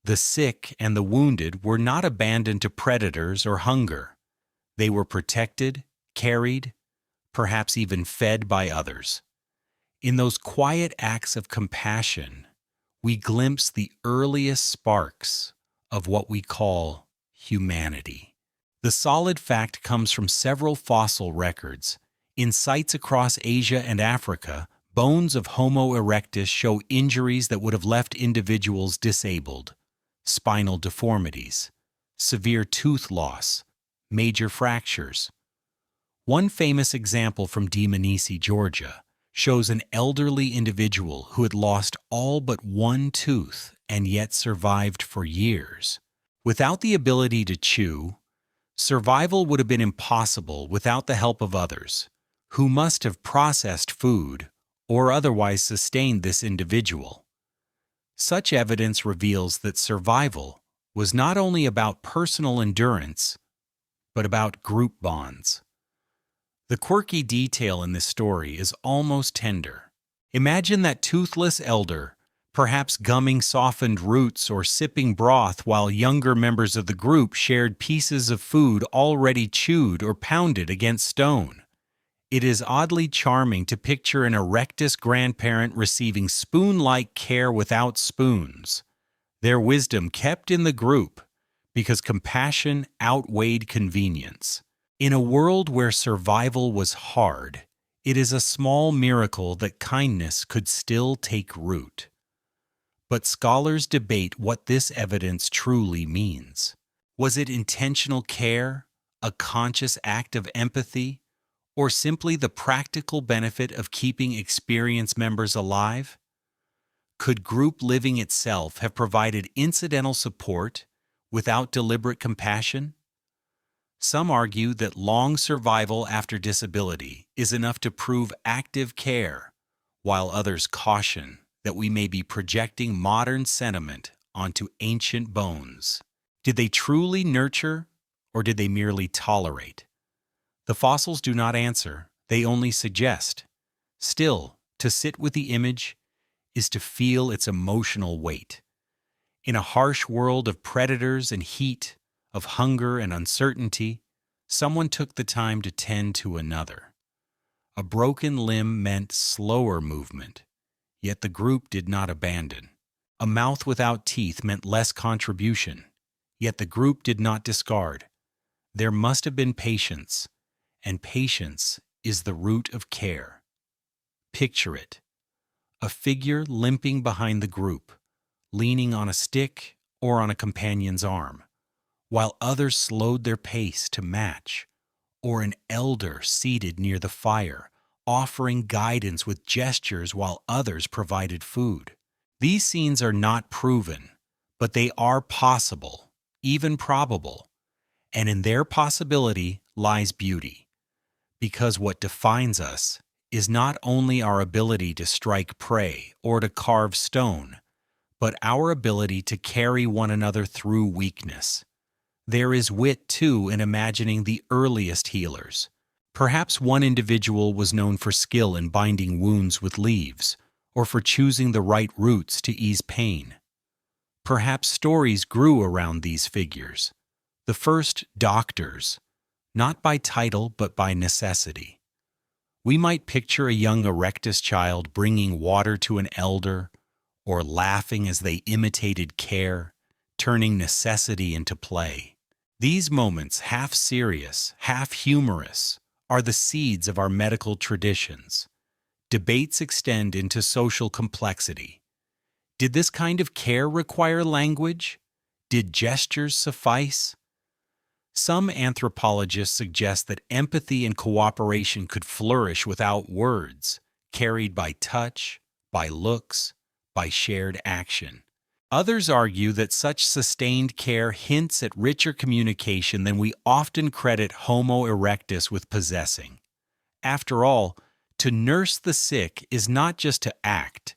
The sick and the wounded were not abandoned to predators or hunger. They were protected, carried, perhaps even fed by others. In those quiet acts of compassion, we glimpse the earliest sparks of what we call humanity. The solid fact comes from several fossil records. In sites across Asia and Africa, bones of Homo erectus show injuries that would have left individuals disabled: spinal deformities, severe tooth loss, major fractures. One famous example from Dmanisi, Georgia, shows an elderly individual who had lost all but one tooth and yet survived for years. Without the ability to chew, survival would have been impossible without the help of others, who must have processed food or otherwise sustained this individual. Such evidence reveals that survival was not only about personal endurance, but about group bonds. The quirky detail in this story is almost tender. Imagine that toothless elder, perhaps gumming softened roots or sipping broth while younger members of the group shared pieces of food already chewed or pounded against stone. It is oddly charming to picture an erectus grandparent receiving spoon-like care without spoons, their wisdom kept in the group because compassion outweighed convenience. In a world where survival was hard, it is a small miracle that kindness could still take root. But scholars debate what this evidence truly means. Was it intentional care, a conscious act of empathy, or simply the practical benefit of keeping experienced members alive? Could group living itself have provided incidental support without deliberate compassion? Some argue that long survival after disability is enough to prove active care, while others caution that we may be projecting modern sentiment onto ancient bones. Did they truly nurture, or did they merely tolerate? The fossils do not answer, they only suggest. Still, to sit with the image is to feel its emotional weight. In a harsh world of predators and heat, of hunger and uncertainty, someone took the time to tend to another. A broken limb meant slower movement, yet the group did not abandon. A mouth without teeth meant less contribution, yet the group did not discard. There must have been patience, and patience is the root of care. Picture it: a figure limping behind the group, leaning on a stick or on a companion's arm, while others slowed their pace to match, or an elder seated near the fire, offering guidance with gestures while others provided food. These scenes are not proven, but they are possible, even probable, and in their possibility lies beauty, because what defines us is not only our ability to strike prey or to carve stone, but our ability to carry one another through weakness. There is wit, too, in imagining the earliest healers. Perhaps one individual was known for skill in binding wounds with leaves, or for choosing the right roots to ease pain. Perhaps stories grew around these figures, the first doctors, not by title but by necessity. We might picture a young erectus child bringing water to an elder, or laughing as they imitated care, turning necessity into play. These moments, half serious, half humorous, are the seeds of our medical traditions. Debates extend into social complexity. Did this kind of care require language? Did gestures suffice? Some anthropologists suggest that empathy and cooperation could flourish without words, carried by touch, by looks, by shared action. Others argue that such sustained care hints at richer communication than we often credit Homo erectus with possessing. After all, to nurse the sick is not just to act,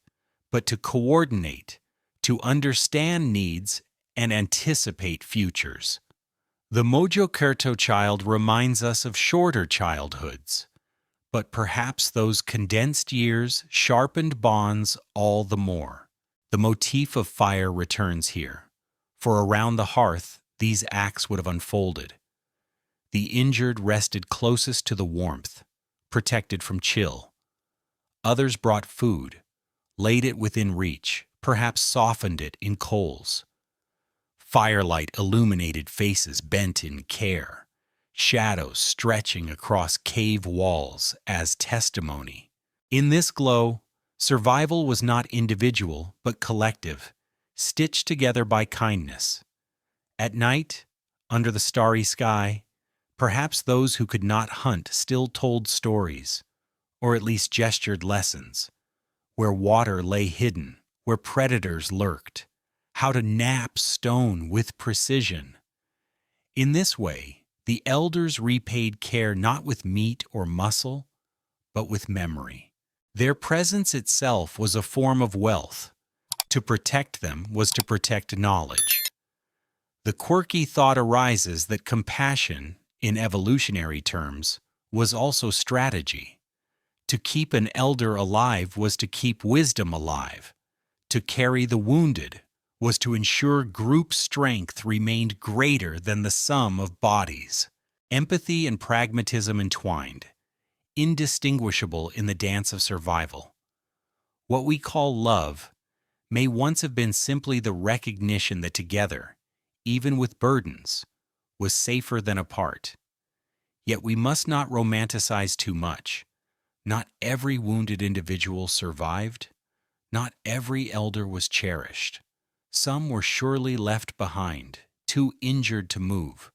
but to coordinate, to understand needs and anticipate futures. The Mojokerto child reminds us of shorter childhoods, but perhaps those condensed years sharpened bonds all the more. The motif of fire returns here, for around the hearth these acts would have unfolded. The injured rested closest to the warmth, protected from chill. Others brought food, laid it within reach, perhaps softened it in coals. Firelight illuminated faces bent in care, shadows stretching across cave walls as testimony. In this glow, survival was not individual but collective, stitched together by kindness. At night, under the starry sky, perhaps those who could not hunt still told stories, or at least gestured lessons, where water lay hidden, where predators lurked, how to knap stone with precision. In this way, the elders repaid care not with meat or muscle, but with memory. Their presence itself was a form of wealth. To protect them was to protect knowledge. The quirky thought arises that compassion, in evolutionary terms, was also strategy. To keep an elder alive was to keep wisdom alive. To carry the wounded was to ensure group strength remained greater than the sum of bodies. Empathy and pragmatism entwined, indistinguishable in the dance of survival. What we call love may once have been simply the recognition that together, even with burdens, was safer than apart. Yet we must not romanticize too much. Not every wounded individual survived. Not every elder was cherished. Some were surely left behind, too injured to move,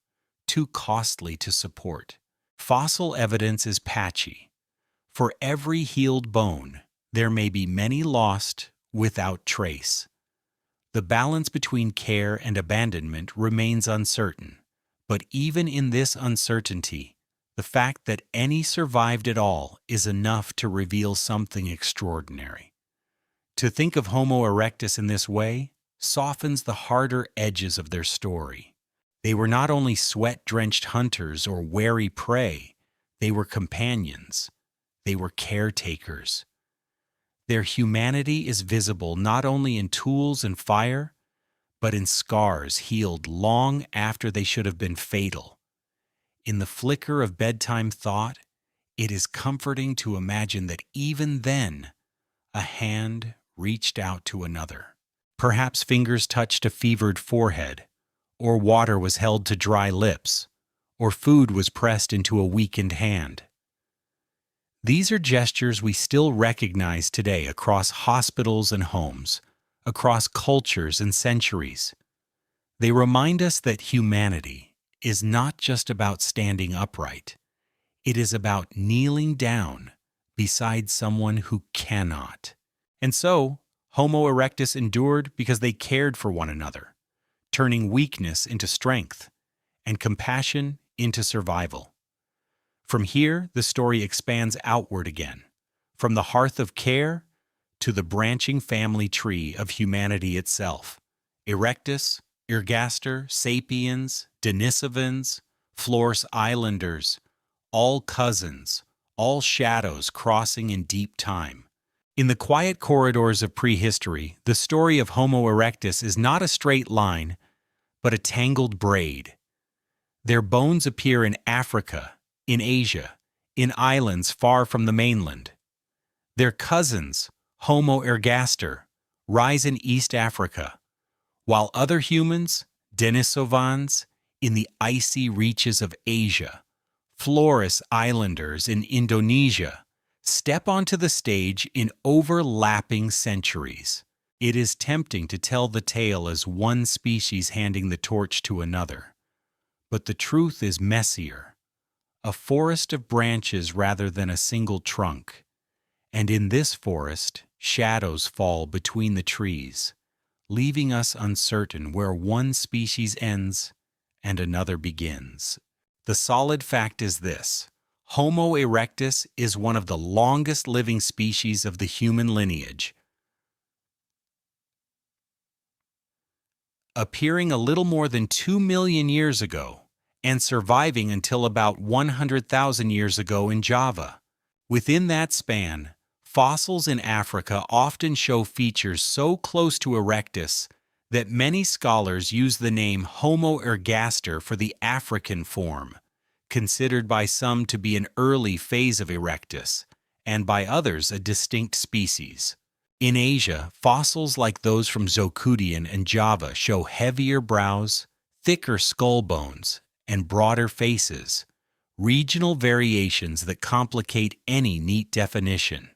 too costly to support. Fossil evidence is patchy. For every healed bone, there may be many lost without trace. The balance between care and abandonment remains uncertain, but even in this uncertainty, the fact that any survived at all is enough to reveal something extraordinary. To think of Homo erectus in this way softens the harder edges of their story. They were not only sweat-drenched hunters or wary prey, they were companions. They were caretakers. Their humanity is visible not only in tools and fire, but in scars healed long after they should have been fatal. In the flicker of bedtime thought, it is comforting to imagine that even then, a hand reached out to another. Perhaps fingers touched a fevered forehead, or water was held to dry lips, or food was pressed into a weakened hand. These are gestures we still recognize today across hospitals and homes, across cultures and centuries. They remind us that humanity is not just about standing upright. It is about kneeling down beside someone who cannot. And so, Homo erectus endured because they cared for one another, turning weakness into strength and compassion into survival. From here, the story expands outward again, from the hearth of care to the branching family tree of humanity itself. Erectus, Ergaster, Sapiens, Denisovans, Flores Islanders, all cousins, all shadows crossing in deep time. In the quiet corridors of prehistory, the story of Homo erectus is not a straight line, but a tangled braid. Their bones appear in Africa, in Asia, in islands far from the mainland. Their cousins, Homo ergaster, rise in East Africa, while other humans, Denisovans, in the icy reaches of Asia, Flores Islanders in Indonesia, step onto the stage in overlapping centuries. It is tempting to tell the tale as one species handing the torch to another. But the truth is messier, a forest of branches rather than a single trunk. And in this forest, shadows fall between the trees, leaving us uncertain where one species ends and another begins. The solid fact is this: Homo erectus is one of the longest living species of the human lineage, appearing a little more than 2 million years ago and surviving until about 100,000 years ago in Java. Within that span, fossils in Africa often show features so close to erectus that many scholars use the name Homo ergaster for the African form, considered by some to be an early phase of erectus, and by others a distinct species. In Asia, fossils like those from Acheulean and Java show heavier brows, thicker skull bones, and broader faces, regional variations that complicate any neat definition.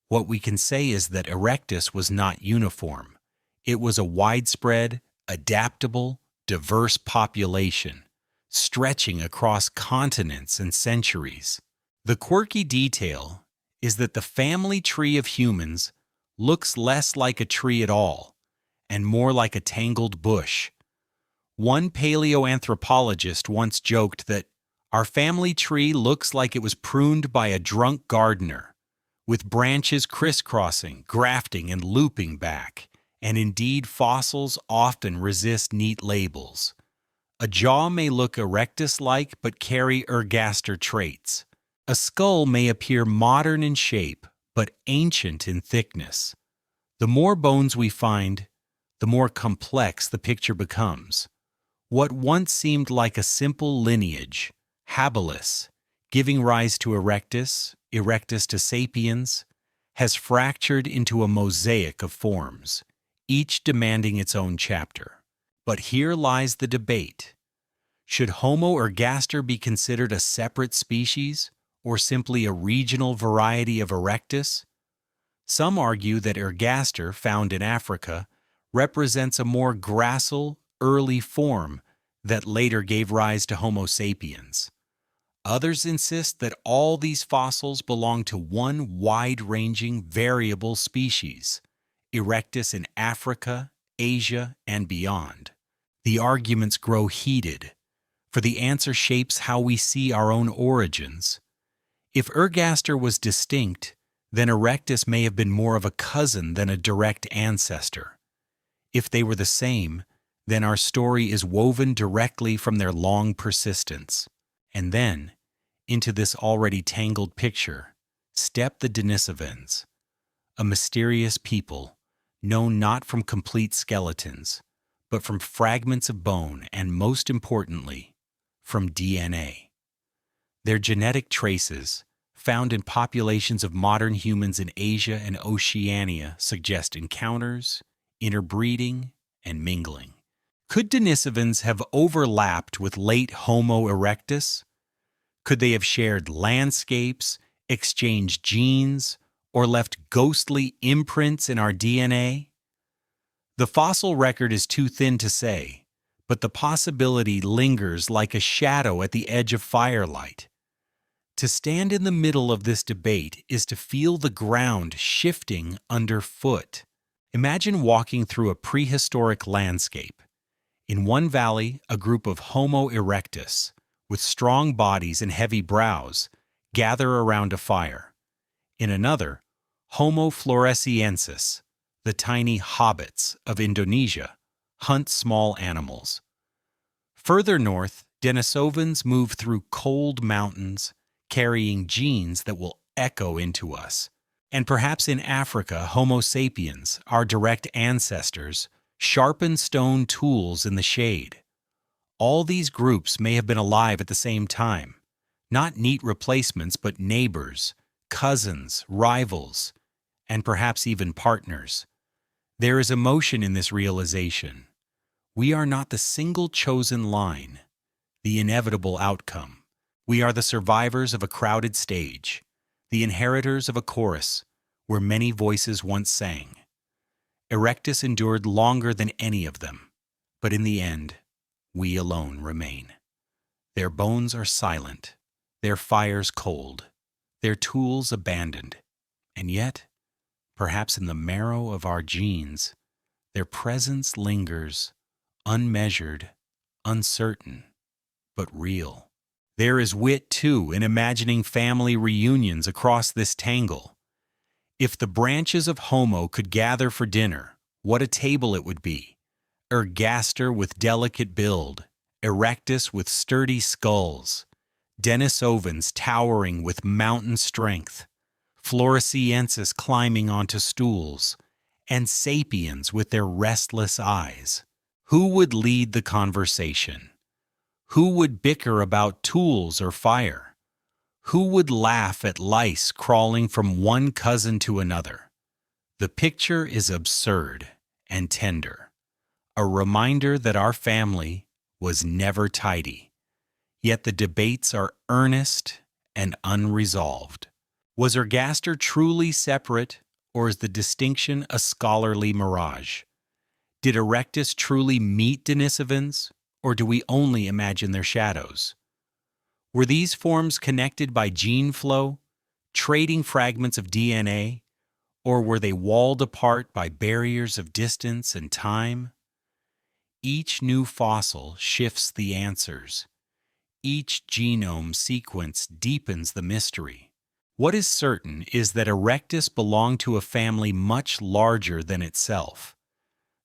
What we can say is that erectus was not uniform. It was a widespread, adaptable, diverse population, stretching across continents and centuries. The quirky detail is that the family tree of humans looks less like a tree at all, and more like a tangled bush. One paleoanthropologist once joked that our family tree looks like it was pruned by a drunk gardener, with branches crisscrossing, grafting, and looping back. And indeed, fossils often resist neat labels. A jaw may look erectus-like but carry ergaster traits. A skull may appear modern in shape but ancient in thickness. The more bones we find, the more complex the picture becomes. What once seemed like a simple lineage, habilis, giving rise to erectus, erectus to sapiens, has fractured into a mosaic of forms, each demanding its own chapter. But here lies the debate. Should Homo ergaster be considered a separate species, or simply a regional variety of erectus? Some argue that ergaster, found in Africa, represents a more gracile, early form that later gave rise to Homo sapiens. Others insist that all these fossils belong to one wide-ranging, variable species, erectus in Africa, Asia, and beyond. The arguments grow heated, for the answer shapes how we see our own origins. If ergaster was distinct, then erectus may have been more of a cousin than a direct ancestor. If they were the same, then our story is woven directly from their long persistence. And then, into this already tangled picture, step the Denisovans, a mysterious people known not from complete skeletons, but from fragments of bone and, most importantly, from DNA. Their genetic traces, found in populations of modern humans in Asia and Oceania, suggest encounters, interbreeding, and mingling. Could Denisovans have overlapped with late Homo erectus? Could they have shared landscapes, exchanged genes, or left ghostly imprints in our DNA? The fossil record is too thin to say, but the possibility lingers like a shadow at the edge of firelight. To stand in the middle of this debate is to feel the ground shifting underfoot. Imagine walking through a prehistoric landscape. In one valley, a group of Homo erectus, with strong bodies and heavy brows, gather around a fire. In another, Homo floresiensis, the tiny hobbits of Indonesia, hunt small animals. Further north, Denisovans move through cold mountains, carrying genes that will echo into us. And perhaps in Africa, Homo sapiens, our direct ancestors, sharpen stone tools in the shade. All these groups may have been alive at the same time, not neat replacements, but neighbors, cousins, rivals, and perhaps even partners. There is emotion in this realization. We are not the single chosen line, the inevitable outcome. We are the survivors of a crowded stage, the inheritors of a chorus where many voices once sang. Erectus endured longer than any of them, but in the end, we alone remain. Their bones are silent, their fires cold, their tools abandoned, and yet, perhaps in the marrow of our genes, their presence lingers, unmeasured, uncertain, but real. There is wit, too, in imagining family reunions across this tangle. If the branches of Homo could gather for dinner, what a table it would be. Ergaster with delicate build, Erectus with sturdy skulls, Denisovans towering with mountain strength, Floresiensis climbing onto stools, and sapiens with their restless eyes. Who would lead the conversation? Who would bicker about tools or fire? Who would laugh at lice crawling from one cousin to another? The picture is absurd and tender, a reminder that our family was never tidy. Yet the debates are earnest and unresolved. Was Ergaster truly separate, or is the distinction a scholarly mirage? Did Erectus truly meet Denisovans, or do we only imagine their shadows? Were these forms connected by gene flow, trading fragments of DNA, or were they walled apart by barriers of distance and time? Each new fossil shifts the answers. Each genome sequence deepens the mystery. What is certain is that Erectus belonged to a family much larger than itself.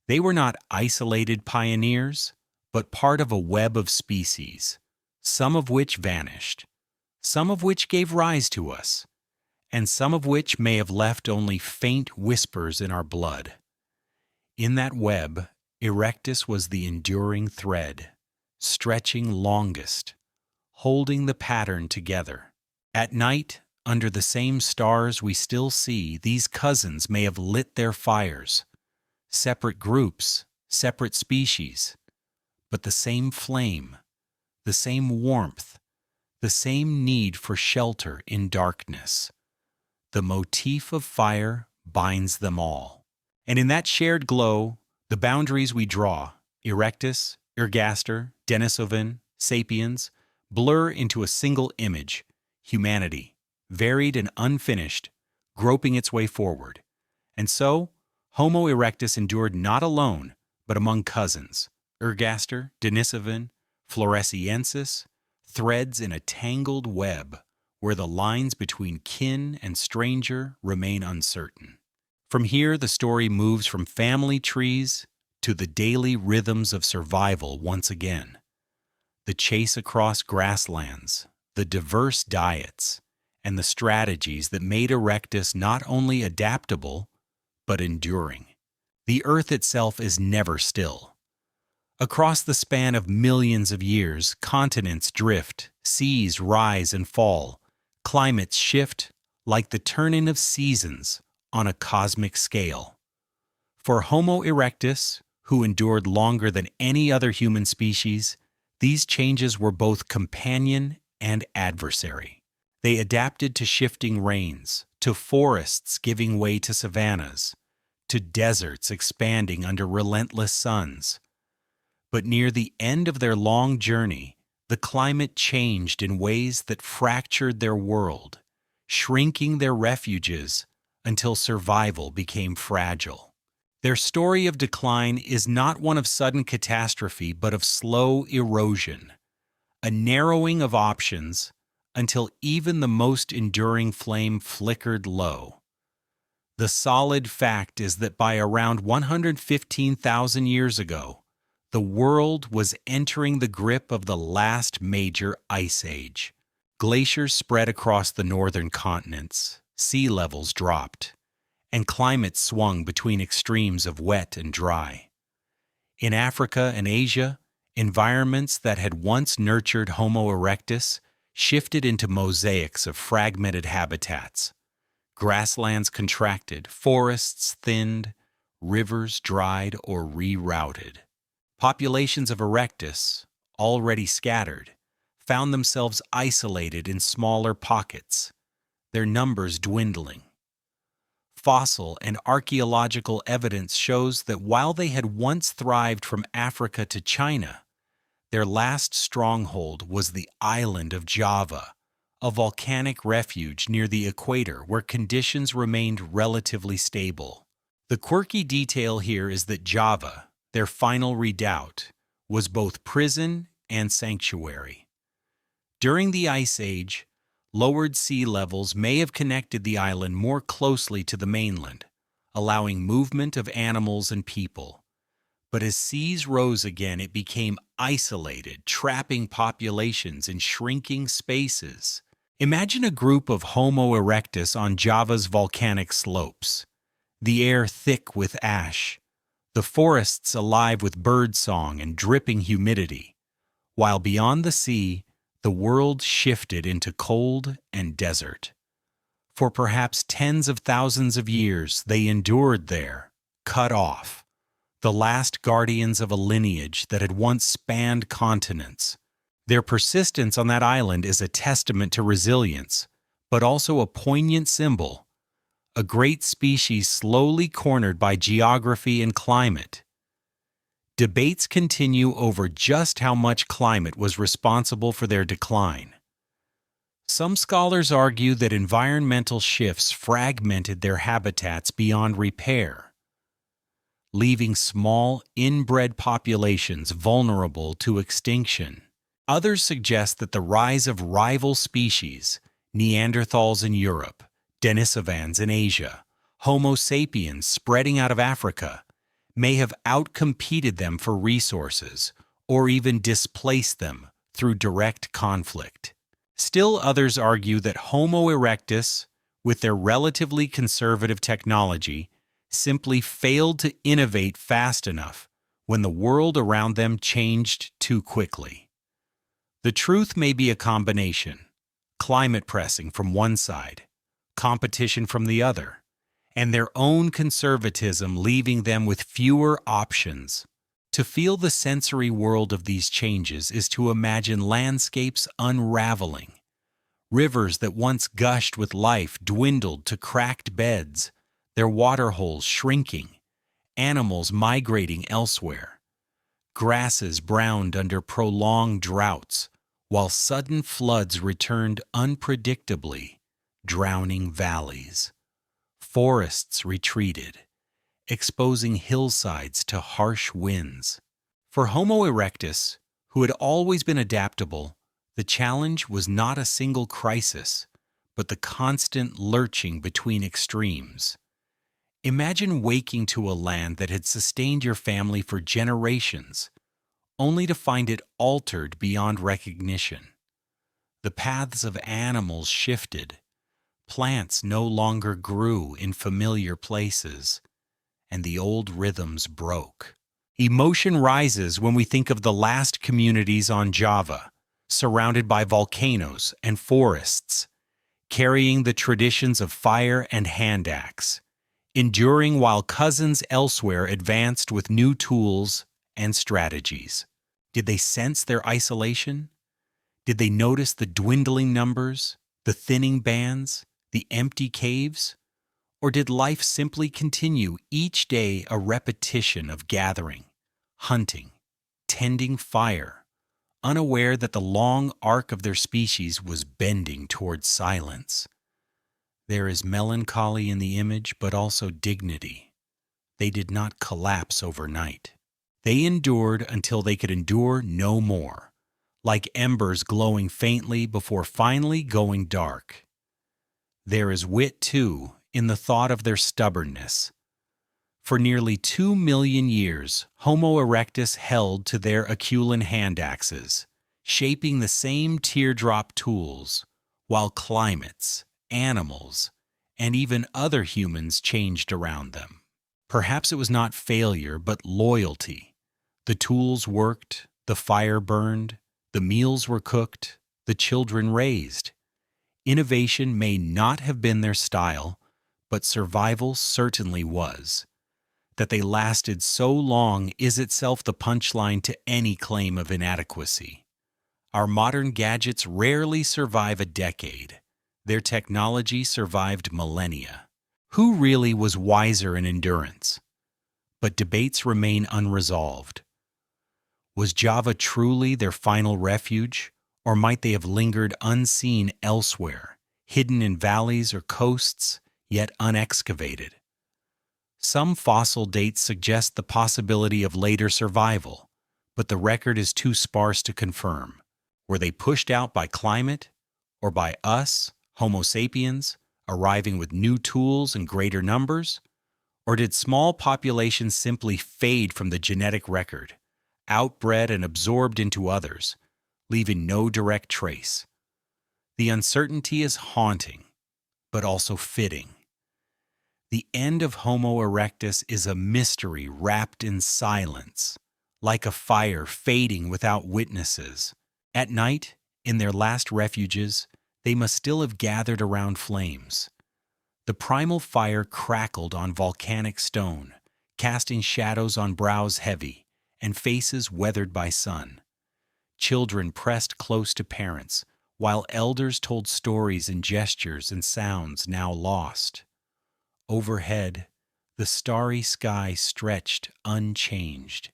They were not isolated pioneers, but part of a web of species, some of which vanished, some of which gave rise to us, and some of which may have left only faint whispers in our blood. In that web, Erectus was the enduring thread, stretching longest, holding the pattern together. At night, under the same stars we still see, these cousins may have lit their fires, separate groups, separate species, but the same flame, the same warmth, the same need for shelter in darkness. The motif of fire binds them all. And in that shared glow, the boundaries we draw, Erectus, Ergaster, Denisovan, sapiens, blur into a single image, humanity, varied and unfinished, groping its way forward. And so, Homo erectus endured not alone, but among cousins, Ergaster, Denisovan, Floresiensis, threads in a tangled web where the lines between kin and stranger remain uncertain. From here, the story moves from family trees to the daily rhythms of survival once again. The chase across grasslands, the diverse diets, and the strategies that made Erectus not only adaptable, but enduring. The earth itself is never still. Across the span of millions of years, continents drift, seas rise and fall, climates shift like the turning of seasons on a cosmic scale. For Homo erectus, who endured longer than any other human species, these changes were both companion and adversary. They adapted to shifting rains, to forests giving way to savannas, to deserts expanding under relentless suns. But near the end of their long journey, the climate changed in ways that fractured their world, shrinking their refuges until survival became fragile. Their story of decline is not one of sudden catastrophe, but of slow erosion, a narrowing of options until even the most enduring flame flickered low. The solid fact is that by around 115,000 years ago, the world was entering the grip of the last major ice age. Glaciers spread across the northern continents, sea levels dropped, and climates swung between extremes of wet and dry. In Africa and Asia, environments that had once nurtured Homo erectus shifted into mosaics of fragmented habitats. Grasslands contracted, forests thinned, rivers dried or rerouted. Populations of erectus, already scattered, found themselves isolated in smaller pockets, their numbers dwindling. Fossil and archaeological evidence shows that while they had once thrived from Africa to China, their last stronghold was the island of Java, a volcanic refuge near the equator where conditions remained relatively stable. The quirky detail here is that Java, their final redoubt, was both prison and sanctuary. During the Ice Age, lowered sea levels may have connected the island more closely to the mainland, allowing movement of animals and people. But as seas rose again, it became isolated, trapping populations in shrinking spaces. Imagine a group of Homo erectus on Java's volcanic slopes, the air thick with ash, the forests alive with birdsong and dripping humidity, while beyond the sea, the world shifted into cold and desert. For perhaps tens of thousands of years, they endured there, cut off, the last guardians of a lineage that had once spanned continents. Their persistence on that island is a testament to resilience, but also a poignant symbol. A great species slowly cornered by geography and climate. Debates continue over just how much climate was responsible for their decline. Some scholars argue that environmental shifts fragmented their habitats beyond repair, leaving small, inbred populations vulnerable to extinction. Others suggest that the rise of rival species, Neanderthals in Europe, Denisovans in Asia, Homo sapiens spreading out of Africa, may have outcompeted them for resources or even displaced them through direct conflict. Still others argue that Homo erectus, with their relatively conservative technology, simply failed to innovate fast enough when the world around them changed too quickly. The truth may be a combination: climate pressing from one side, competition from the other, and their own conservatism leaving them with fewer options. To feel the sensory world of these changes is to imagine landscapes unraveling. Rivers that once gushed with life dwindled to cracked beds, their waterholes shrinking, animals migrating elsewhere. Grasses browned under prolonged droughts, while sudden floods returned unpredictably, drowning valleys. Forests retreated, exposing hillsides to harsh winds. For Homo erectus, who had always been adaptable, the challenge was not a single crisis, but the constant lurching between extremes. Imagine waking to a land that had sustained your family for generations, only to find it altered beyond recognition. The paths of animals shifted. Plants no longer grew in familiar places, and the old rhythms broke. Emotion rises when we think of the last communities on Java, surrounded by volcanoes and forests, carrying the traditions of fire and handaxe, enduring while cousins elsewhere advanced with new tools and strategies. Did they sense their isolation? Did they notice the dwindling numbers, the thinning bands, the empty caves? Or did life simply continue, each day a repetition of gathering, hunting, tending fire, unaware that the long arc of their species was bending towards silence? There is melancholy in the image, but also dignity. They did not collapse overnight. They endured until they could endure no more, like embers glowing faintly before finally going dark. There is wit, too, in the thought of their stubbornness. For nearly 2 million years, Homo erectus held to their Acheulean handaxes, shaping the same teardrop tools, while climates, animals, and even other humans changed around them. Perhaps it was not failure, but loyalty. The tools worked, the fire burned, the meals were cooked, the children raised. Innovation may not have been their style, but survival certainly was. That they lasted so long is itself the punchline to any claim of inadequacy. Our modern gadgets rarely survive a decade. Their technology survived millennia. Who really was wiser in endurance? But debates remain unresolved. Was Java truly their final refuge, or might they have lingered unseen elsewhere, hidden in valleys or coasts, yet unexcavated? Some fossil dates suggest the possibility of later survival, but the record is too sparse to confirm. Were they pushed out by climate, or by us, Homo sapiens, arriving with new tools and greater numbers? Or did small populations simply fade from the genetic record, outbred and absorbed into others, leaving no direct trace? The uncertainty is haunting, but also fitting. The end of Homo erectus is a mystery wrapped in silence, like a fire fading without witnesses. At night, in their last refuges, they must still have gathered around flames. The primal fire crackled on volcanic stone, casting shadows on brows heavy and faces weathered by sun. Children pressed close to parents, while elders told stories in gestures and sounds now lost. Overhead, the starry sky stretched unchanged,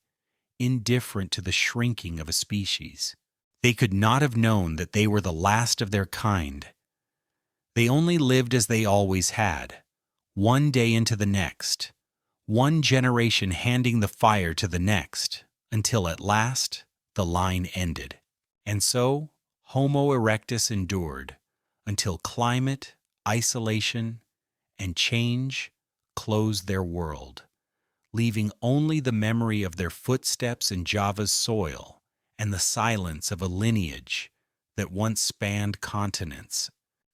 indifferent to the shrinking of a species. They could not have known that they were the last of their kind. They only lived as they always had, one day into the next, one generation handing the fire to the next, until at last the line ended. And so, Homo erectus endured, until climate, isolation, and change closed their world, leaving only the memory of their footsteps in Java's soil and the silence of a lineage that once spanned continents.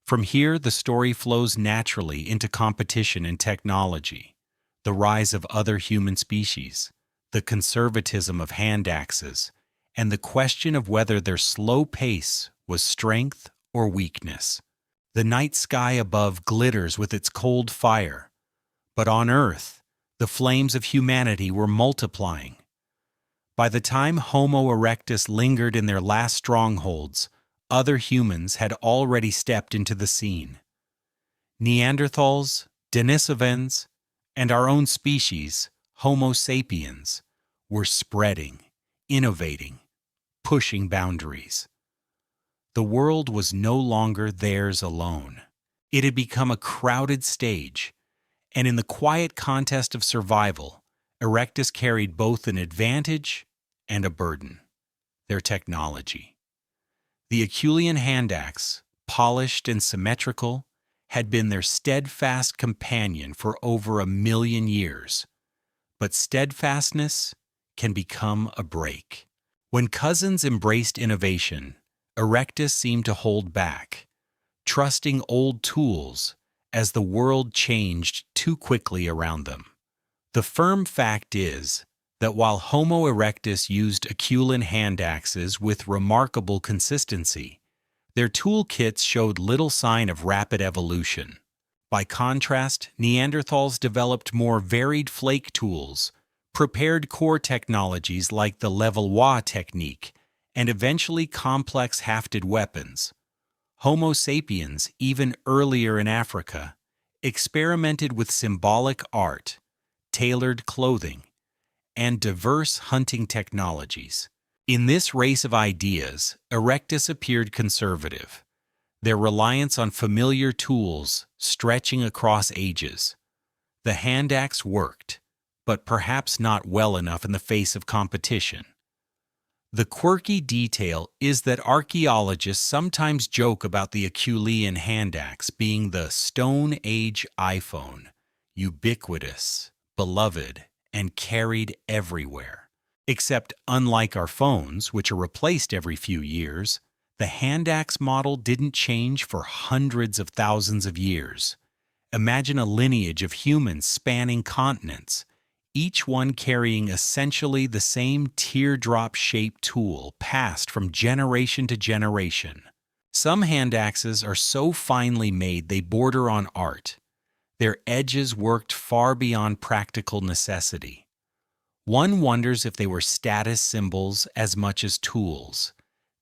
From here, the story flows naturally into competition and technology, the rise of other human species, the conservatism of handaxes, and the question of whether their slow pace was strength or weakness. The night sky above glitters with its cold fire, but on Earth, the flames of humanity were multiplying. By the time Homo erectus lingered in their last strongholds, other humans had already stepped into the scene. Neanderthals, Denisovans, and our own species, Homo sapiens, were spreading, innovating, pushing boundaries. The world was no longer theirs alone. It had become a crowded stage, and in the quiet contest of survival, Erectus carried both an advantage and a burden: their technology. The Acheulean handaxe, polished and symmetrical, had been their steadfast companion for over 1 million years. But steadfastness can become a break. When cousins embraced innovation, Erectus seemed to hold back, trusting old tools as the world changed too quickly around them. The firm fact is, that while Homo erectus used Acheulean handaxes with remarkable consistency, their toolkits showed little sign of rapid evolution. By contrast, Neanderthals developed more varied flake tools, prepared core technologies like the levallois technique, and eventually complex hafted weapons. Homo sapiens, even earlier in Africa, experimented with symbolic art, tailored clothing, and diverse hunting technologies. In this race of ideas, Erectus appeared conservative, their reliance on familiar tools stretching across ages. The handaxe worked, but perhaps not well enough in the face of competition. The quirky detail is that archaeologists sometimes joke about the Acheulean handaxe being the Stone Age iPhone, ubiquitous, beloved, and carried everywhere. Except unlike our phones, which are replaced every few years, the handaxe model didn't change for hundreds of thousands of years. Imagine a lineage of humans spanning continents, each one carrying essentially the same teardrop-shaped tool passed from generation to generation. Some handaxes are so finely made they border on art. Their edges worked far beyond practical necessity. One wonders if they were status symbols as much as tools,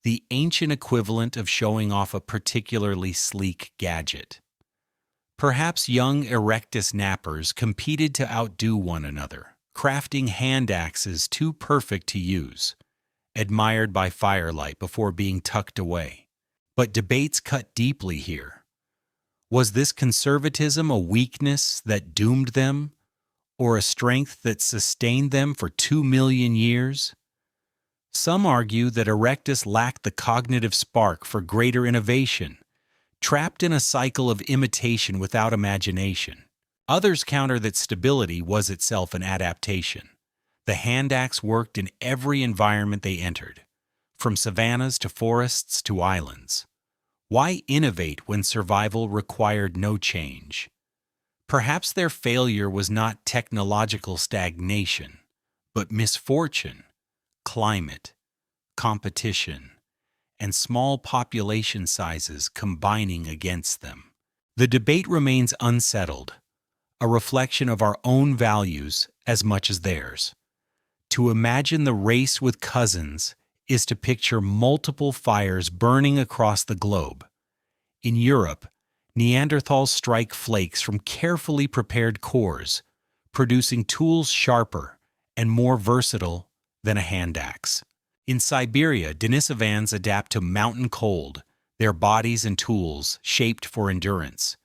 the ancient equivalent of showing off a particularly sleek gadget. Perhaps young Erectus nappers competed to outdo one another, crafting handaxes too perfect to use, admired by firelight before being tucked away. But debates cut deeply here. Was this conservatism a weakness that doomed them, or a strength that sustained them for 2 million years? Some argue that Erectus lacked the cognitive spark for greater innovation, trapped in a cycle of imitation without imagination. Others counter that stability was itself an adaptation. The handaxe worked in every environment they entered, from savannas to forests to islands. Why innovate when survival required no change? Perhaps their failure was not technological stagnation, but misfortune, climate, competition, and small population sizes combining against them. The debate remains unsettled, a reflection of our own values as much as theirs. To imagine the race with cousins is to picture multiple fires burning across the globe. In Europe, Neanderthals strike flakes from carefully prepared cores, producing tools sharper and more versatile than a handaxe. In Siberia, Denisovans adapt to mountain cold, their bodies and tools shaped for endurance.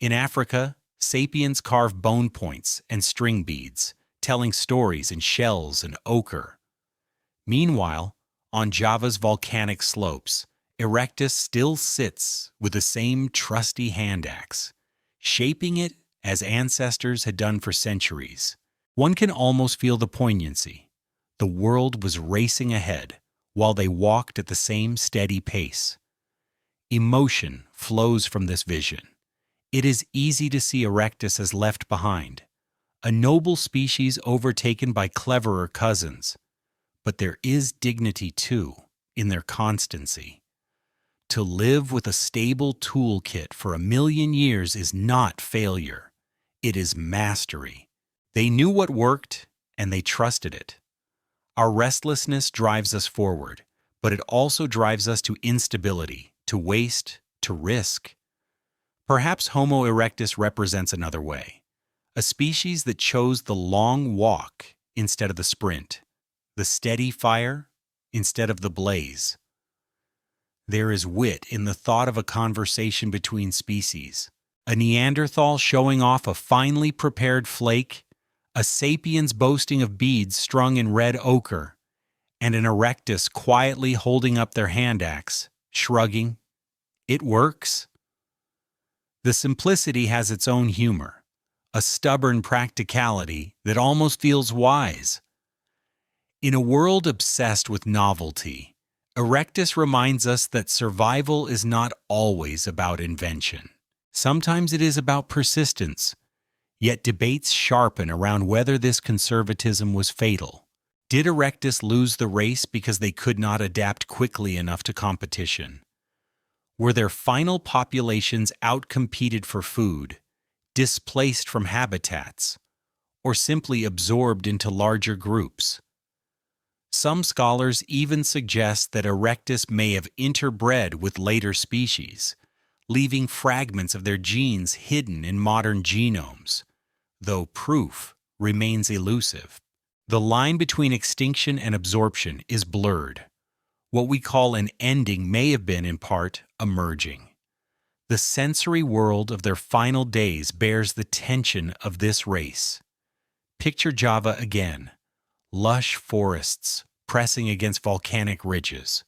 In Africa, sapiens carve bone points and string beads, telling stories in shells and ochre. Meanwhile, on Java's volcanic slopes, Erectus still sits with the same trusty handaxe, shaping it as ancestors had done for centuries. One can almost feel the poignancy. The world was racing ahead, while they walked at the same steady pace. Emotion flows from this vision. It is easy to see Erectus as left behind, a noble species overtaken by cleverer cousins. But there is dignity, too, in their constancy. To live with a stable toolkit for 1 million years is not failure. It is mastery. They knew what worked, and they trusted it. Our restlessness drives us forward, but it also drives us to instability, to waste, to risk. Perhaps Homo erectus represents another way, a species that chose the long walk instead of the sprint, the steady fire instead of the blaze. There is wit in the thought of a conversation between species, a Neanderthal showing off a finely prepared flake, a sapiens boasting of beads strung in red ochre, and an erectus quietly holding up their handaxe, shrugging. It works. The simplicity has its own humor, a stubborn practicality that almost feels wise. In a world obsessed with novelty, Erectus reminds us that survival is not always about invention. Sometimes it is about persistence, yet debates sharpen around whether this conservatism was fatal. Did Erectus lose the race because they could not adapt quickly enough to competition? Were their final populations outcompeted for food, displaced from habitats, or simply absorbed into larger groups? Some scholars even suggest that Erectus may have interbred with later species, leaving fragments of their genes hidden in modern genomes, though proof remains elusive. The line between extinction and absorption is blurred. What we call an ending may have been, in part, a merging. The sensory world of their final days bears the tension of this race. Picture Java again. Lush forests pressing against volcanic ridges,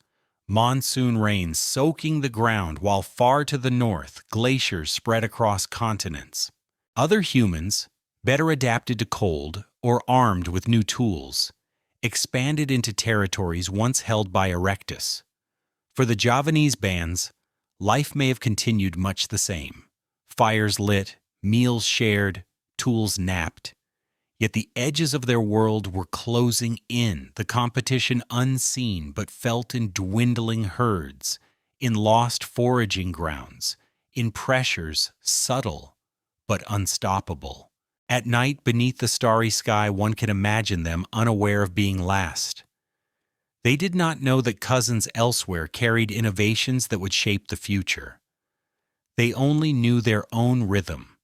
monsoon rains soaking the ground while far to the north glaciers spread across continents. Other humans, better adapted to cold or armed with new tools, expanded into territories once held by Erectus. For the Javanese bands, life may have continued much the same. Fires lit, meals shared, tools napped. Yet the edges of their world were closing in, the competition unseen but felt in dwindling herds, in lost foraging grounds, in pressures subtle but unstoppable. At night, beneath the starry sky, one can imagine them unaware of being last. They did not know that cousins elsewhere carried innovations that would shape the future. They only knew their own rhythm: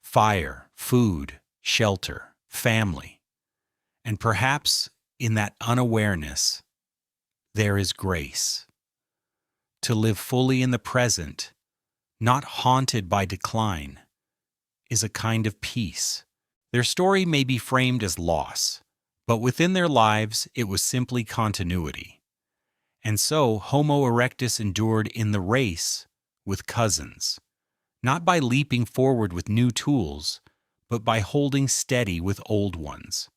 fire, food, shelter, family. And perhaps in that unawareness, there is grace. To live fully in the present, not haunted by decline, is a kind of peace. Their story may be framed as loss, but within their lives it was simply continuity. And so Homo erectus endured in the race with cousins, not by leaping forward with new tools, but by holding steady with old ones.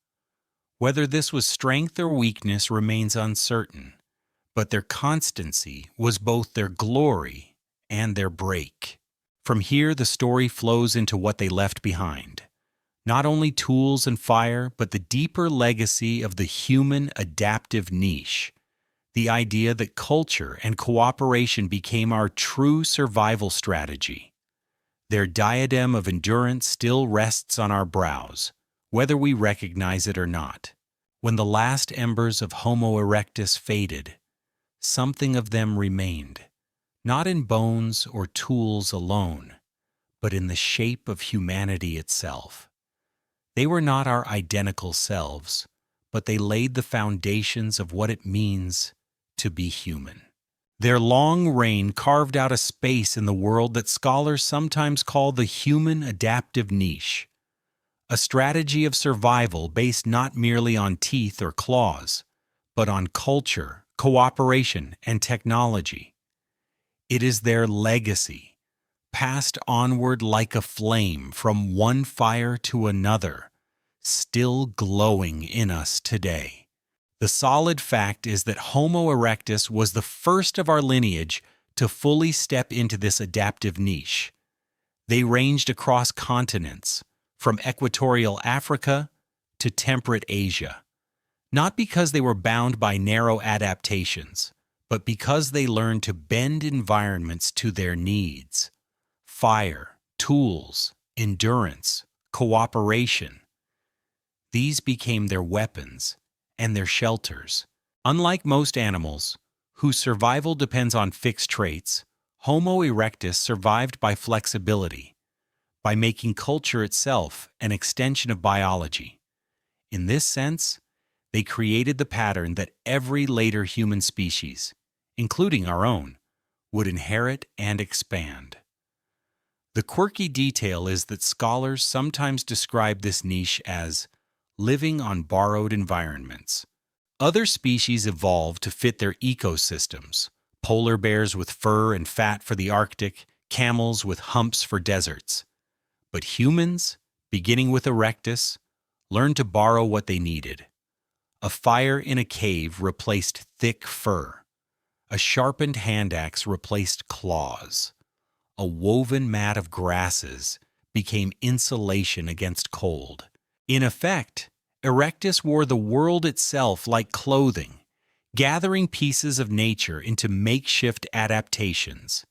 Whether this was strength or weakness remains uncertain, but their constancy was both their glory and their break. From here, the story flows into what they left behind. Not only tools and fire, but the deeper legacy of the human adaptive niche. The idea that culture and cooperation became our true survival strategy. Their diadem of endurance still rests on our brows, whether we recognize it or not. When the last embers of Homo erectus faded, something of them remained, not in bones or tools alone, but in the shape of humanity itself. They were not our identical selves, but they laid the foundations of what it means to be human. Their long reign carved out a space in the world that scholars sometimes call the human adaptive niche, a strategy of survival based not merely on teeth or claws, but on culture, cooperation, and technology. It is their legacy, passed onward like a flame from one fire to another, still glowing in us today. The solid fact is that Homo erectus was the first of our lineage to fully step into this adaptive niche. They ranged across continents, from equatorial Africa to temperate Asia, not because they were bound by narrow adaptations, but because they learned to bend environments to their needs. Fire, tools, endurance, cooperation. These became their weapons and their shelters. Unlike most animals, whose survival depends on fixed traits, Homo erectus survived by flexibility, by making culture itself an extension of biology. In this sense, they created the pattern that every later human species, including our own, would inherit and expand. The quirky detail is that scholars sometimes describe this niche as living on borrowed environments. Other species evolved to fit their ecosystems: polar bears with fur and fat for the Arctic, camels with humps for deserts. But humans, beginning with Erectus, learned to borrow what they needed. A fire in a cave replaced thick fur. A sharpened handaxe replaced claws. A woven mat of grasses became insulation against cold. In effect, Erectus wore the world itself like clothing, gathering pieces of nature into makeshift adaptations.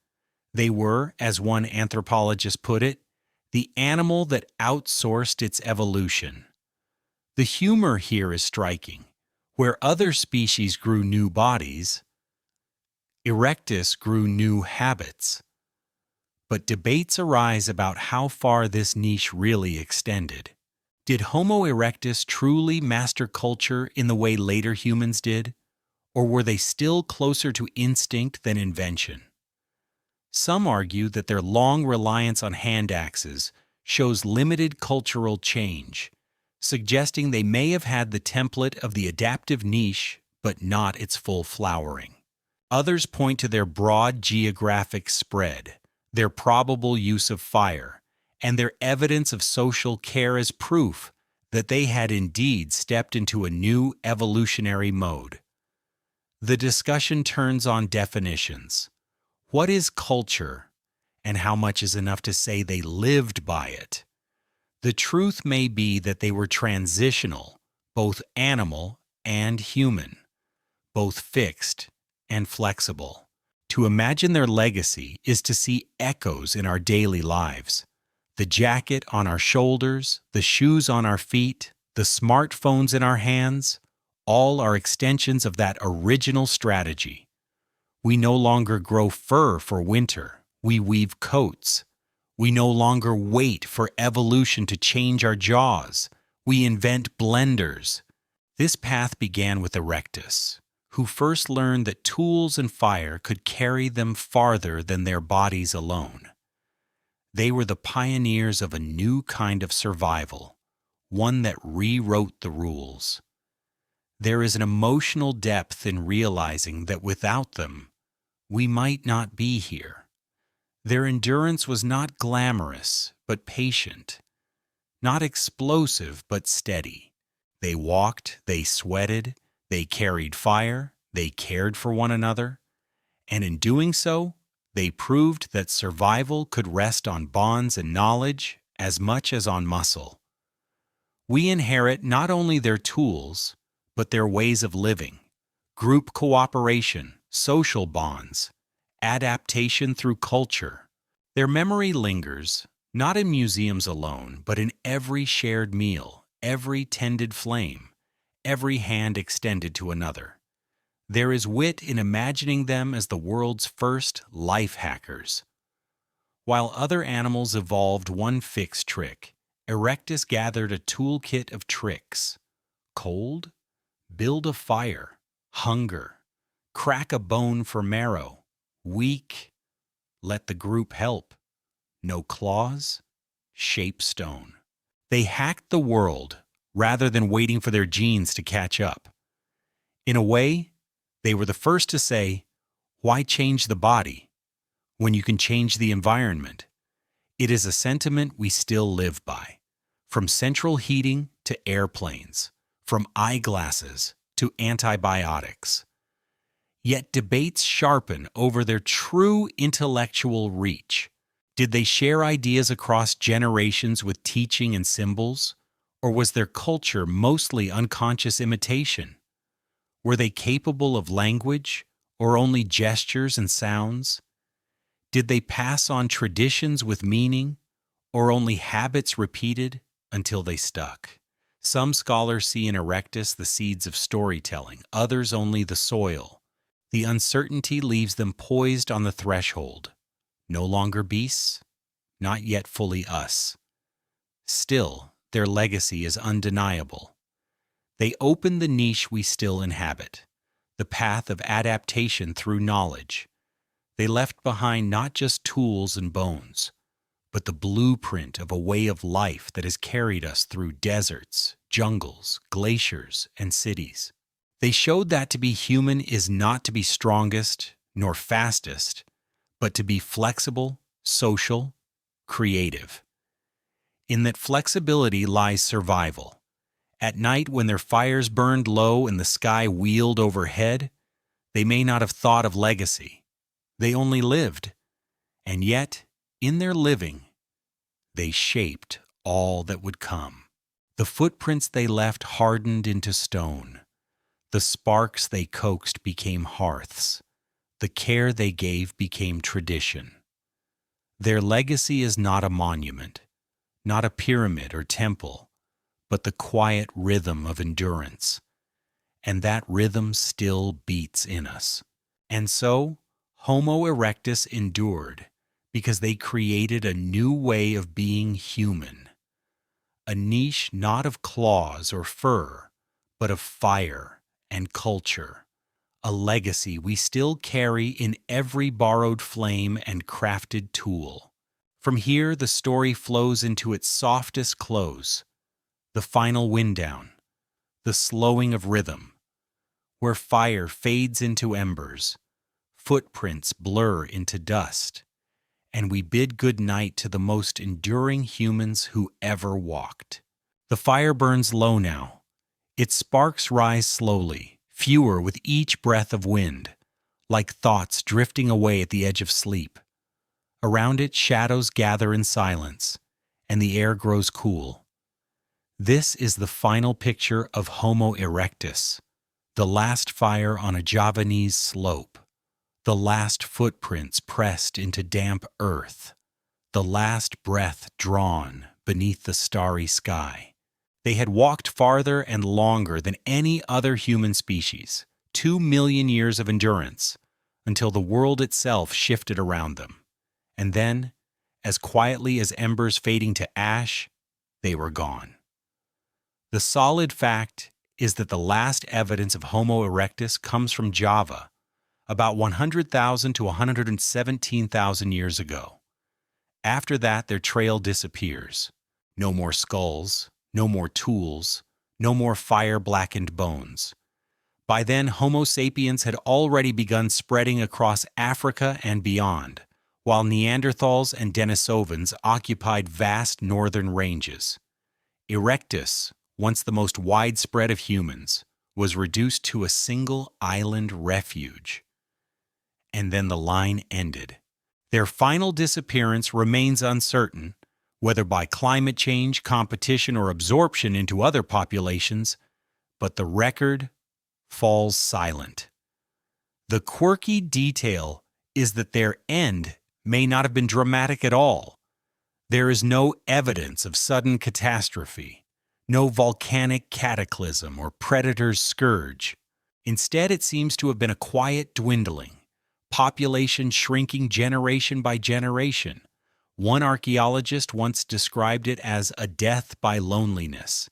They were, as one anthropologist put it, the animal that outsourced its evolution. The humor here is striking. Where other species grew new bodies, Erectus grew new habits. But debates arise about how far this niche really extended. Did Homo erectus truly master culture in the way later humans did, or were they still closer to instinct than invention? Some argue that their long reliance on handaxes shows limited cultural change, suggesting they may have had the template of the adaptive niche but not its full flowering. Others point to their broad geographic spread, their probable use of fire, and their evidence of social care as proof that they had indeed stepped into a new evolutionary mode. The discussion turns on definitions. What is culture, and how much is enough to say they lived by it? The truth may be that they were transitional, both animal and human, both fixed and flexible. To imagine their legacy is to see echoes in our daily lives. The jacket on our shoulders, the shoes on our feet, the smartphones in our hands, all are extensions of that original strategy. We no longer grow fur for winter. We weave coats. We no longer wait for evolution to change our jaws. We invent blenders. This path began with Erectus, who first learned that tools and fire could carry them farther than their bodies alone. They were the pioneers of a new kind of survival, one that rewrote the rules. There is an emotional depth in realizing that without them, we might not be here. Their endurance was not glamorous, but patient, not explosive, but steady. They walked, they sweated, they carried fire, they cared for one another, and in doing so, they proved that survival could rest on bonds and knowledge as much as on muscle. We inherit not only their tools, but their ways of living, group cooperation, social bonds, adaptation through culture. Their memory lingers, not in museums alone, but in every shared meal, every tended flame, every hand extended to another. There is wit in imagining them as the world's first life hackers. While other animals evolved one fixed trick, Erectus gathered a toolkit of tricks. Cold? Build a fire. Hunger. Crack a bone for marrow. Weak? Let the group help. No claws? Shape stone. They hacked the world rather than waiting for their genes to catch up. In a way, they were the first to say, why change the body when you can change the environment? It is a sentiment we still live by, from central heating to airplanes, from eyeglasses to antibiotics. Yet debates sharpen over their true intellectual reach. Did they share ideas across generations with teaching and symbols, or was their culture mostly unconscious imitation? Were they capable of language, or only gestures and sounds? Did they pass on traditions with meaning, or only habits repeated until they stuck? Some scholars see in Erectus the seeds of storytelling, others only the soil. The uncertainty leaves them poised on the threshold. No longer beasts, not yet fully us. Still, their legacy is undeniable. They open the niche we still inhabit, the path of adaptation through knowledge. They left behind not just tools and bones, but the blueprint of a way of life that has carried us through deserts, jungles, glaciers, and cities. They showed that to be human is not to be strongest nor fastest, but to be flexible, social, creative. In that flexibility lies survival. At night, when their fires burned low and the sky wheeled overhead, they may not have thought of legacy. They only lived. And yet, in their living, they shaped all that would come. The footprints they left hardened into stone. The sparks they coaxed became hearths. The care they gave became tradition. Their legacy is not a monument, not a pyramid or temple, but the quiet rhythm of endurance. And that rhythm still beats in us. And so, Homo erectus endured because they created a new way of being human. A niche not of claws or fur, but of fire and culture. A legacy we still carry in every borrowed flame and crafted tool. From here, the story flows into its softest close, the final wind down, the slowing of rhythm, where fire fades into embers, footprints blur into dust, and we bid good night to the most enduring humans who ever walked. The fire burns low now. Its sparks rise slowly, fewer with each breath of wind, like thoughts drifting away at the edge of sleep. Around it, shadows gather in silence, and the air grows cool. This is the final picture of Homo erectus, the last fire on a Javanese slope, the last footprints pressed into damp earth, the last breath drawn beneath the starry sky. They had walked farther and longer than any other human species, 2 million years of endurance, until the world itself shifted around them. And then, as quietly as embers fading to ash, they were gone. The solid fact is that the last evidence of Homo erectus comes from Java, about 100,000 to 117,000 years ago. After that, their trail disappears. No more skulls, no more tools, no more fire-blackened bones. By then, Homo sapiens had already begun spreading across Africa and beyond, while Neanderthals and Denisovans occupied vast northern ranges. Erectus, once the most widespread of humans, was reduced to a single island refuge. And then the line ended. Their final disappearance remains uncertain, whether by climate change, competition, or absorption into other populations, but the record falls silent. The quirky detail is that their end may not have been dramatic at all. There is no evidence of sudden catastrophe, no volcanic cataclysm or predator's scourge. Instead, it seems to have been a quiet dwindling, population shrinking generation by generation. One archaeologist once described it as a death by loneliness,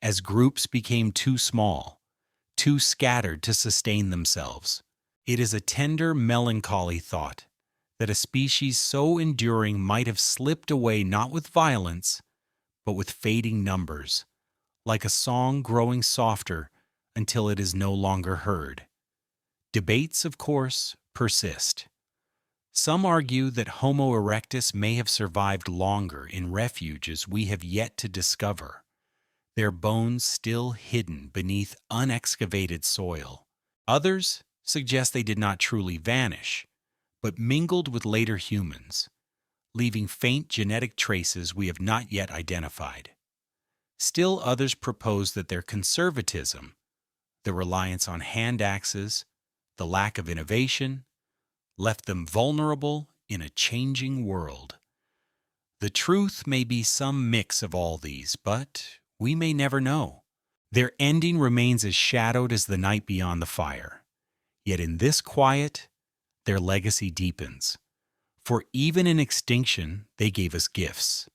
as groups became too small, too scattered to sustain themselves. It is a tender, melancholy thought that a species so enduring might have slipped away not with violence, but with fading numbers, like a song growing softer until it is no longer heard. Debates, of course, persist. Some argue that Homo erectus may have survived longer in refuges we have yet to discover, their bones still hidden beneath unexcavated soil. Others suggest they did not truly vanish, but mingled with later humans, leaving faint genetic traces we have not yet identified. Still others propose that their conservatism, the reliance on handaxes, the lack of innovation, left them vulnerable in a changing world. The truth may be some mix of all these, but we may never know. Their ending remains as shadowed as the night beyond the fire. Yet in this quiet, their legacy deepens. For even in extinction, they gave us gifts.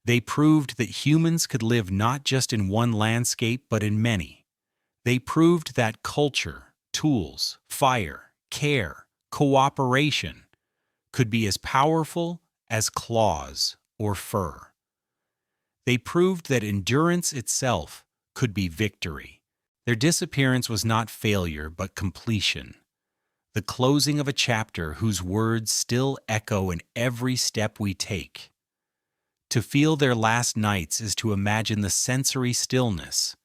They proved that humans could live not just in one landscape, but in many. They proved that culture, tools, fire, care, cooperation could be as powerful as claws or fur. They proved that endurance itself could be victory. Their disappearance was not failure, but completion. The closing of a chapter whose words still echo in every step we take. To feel their last nights is to imagine the sensory stillness.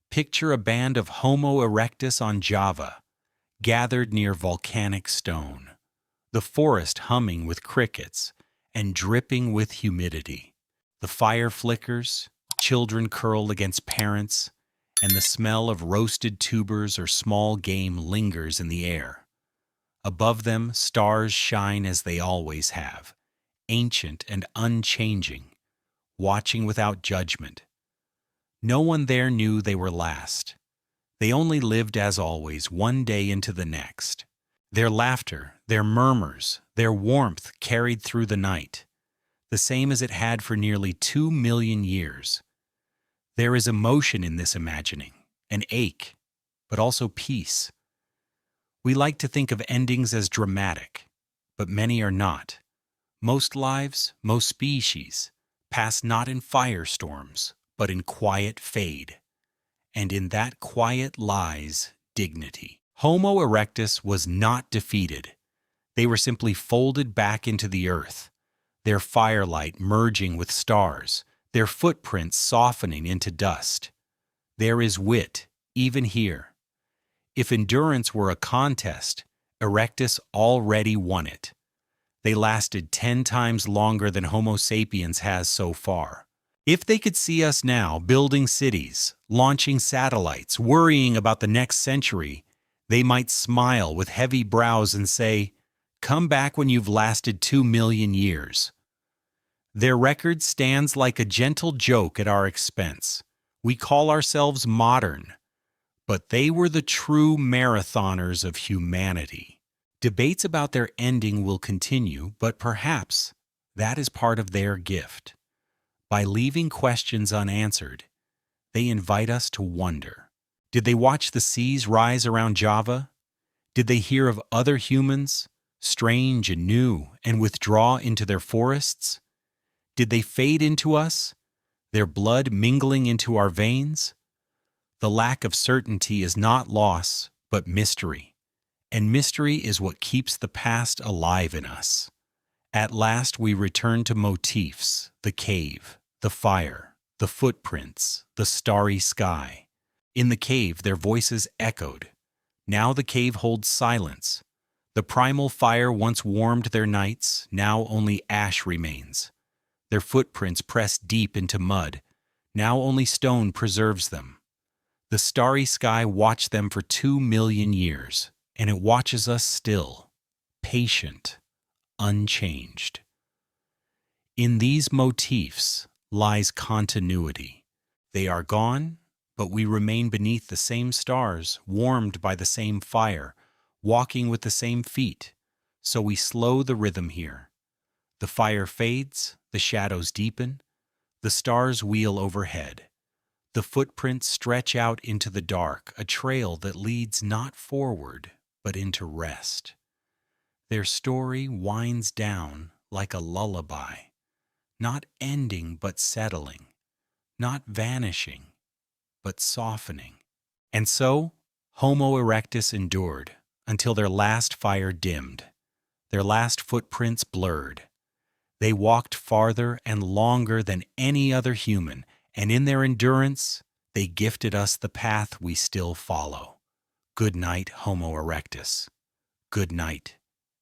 Picture a band of Homo erectus on Java, gathered near volcanic stone, the forest humming with crickets and dripping with humidity. The fire flickers, Children curl against parents, and the smell of roasted tubers or small game lingers in the air. Above them, stars shine as they always have, ancient and unchanging, watching without judgment. No one there knew they were last. They only lived as always, one day into the next. Their laughter, their murmurs, their warmth carried through the night, the same as it had for nearly 2 million years. There is emotion in this imagining, an ache, but also peace. We like to think of endings as dramatic, but many are not. Most lives, most species, pass not in firestorms, but in quiet fade. And in that quiet lies dignity. Homo erectus was not defeated. They were simply folded back into the earth, their firelight merging with stars, their footprints softening into dust. There is wit, even here. If endurance were a contest, Erectus already won it. They lasted 10 times longer than Homo sapiens has so far. If they could see us now building cities, launching satellites, worrying about the next century, they might smile with heavy brows and say, "Come back when you've lasted 2 million years." Their record stands like a gentle joke at our expense. We call ourselves modern, but they were the true marathoners of humanity. Debates about their ending will continue, but perhaps that is part of their gift. By leaving questions unanswered, they invite us to wonder. Did they watch the seas rise around Java? Did they hear of other humans, strange and new, and withdraw into their forests? Did they fade into us, their blood mingling into our veins? The lack of certainty is not loss, but mystery. And mystery is what keeps the past alive in us. At last we return to motifs, the cave, the fire, the footprints, the starry sky. In the cave their voices echoed. Now the cave holds silence. The primal fire once warmed their nights, now only ash remains. Their footprints press deep into mud, now only stone preserves them. The starry sky watched them for 2 million years, and it watches us still, patient, unchanged. In these motifs lies continuity. They are gone, but we remain beneath the same stars, warmed by the same fire, walking with the same feet, so we slow the rhythm here. The fire fades, the shadows deepen, the stars wheel overhead. The footprints stretch out into the dark, a trail that leads not forward, but into rest. Their story winds down like a lullaby, not ending but settling, not vanishing but softening. And so, Homo erectus endured until their last fire dimmed, their last footprints blurred. They walked farther and longer than any other human, and in their endurance, they gifted us the path we still follow. Good night, Homo erectus. Good night,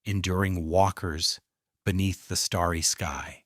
enduring walkers beneath the starry sky.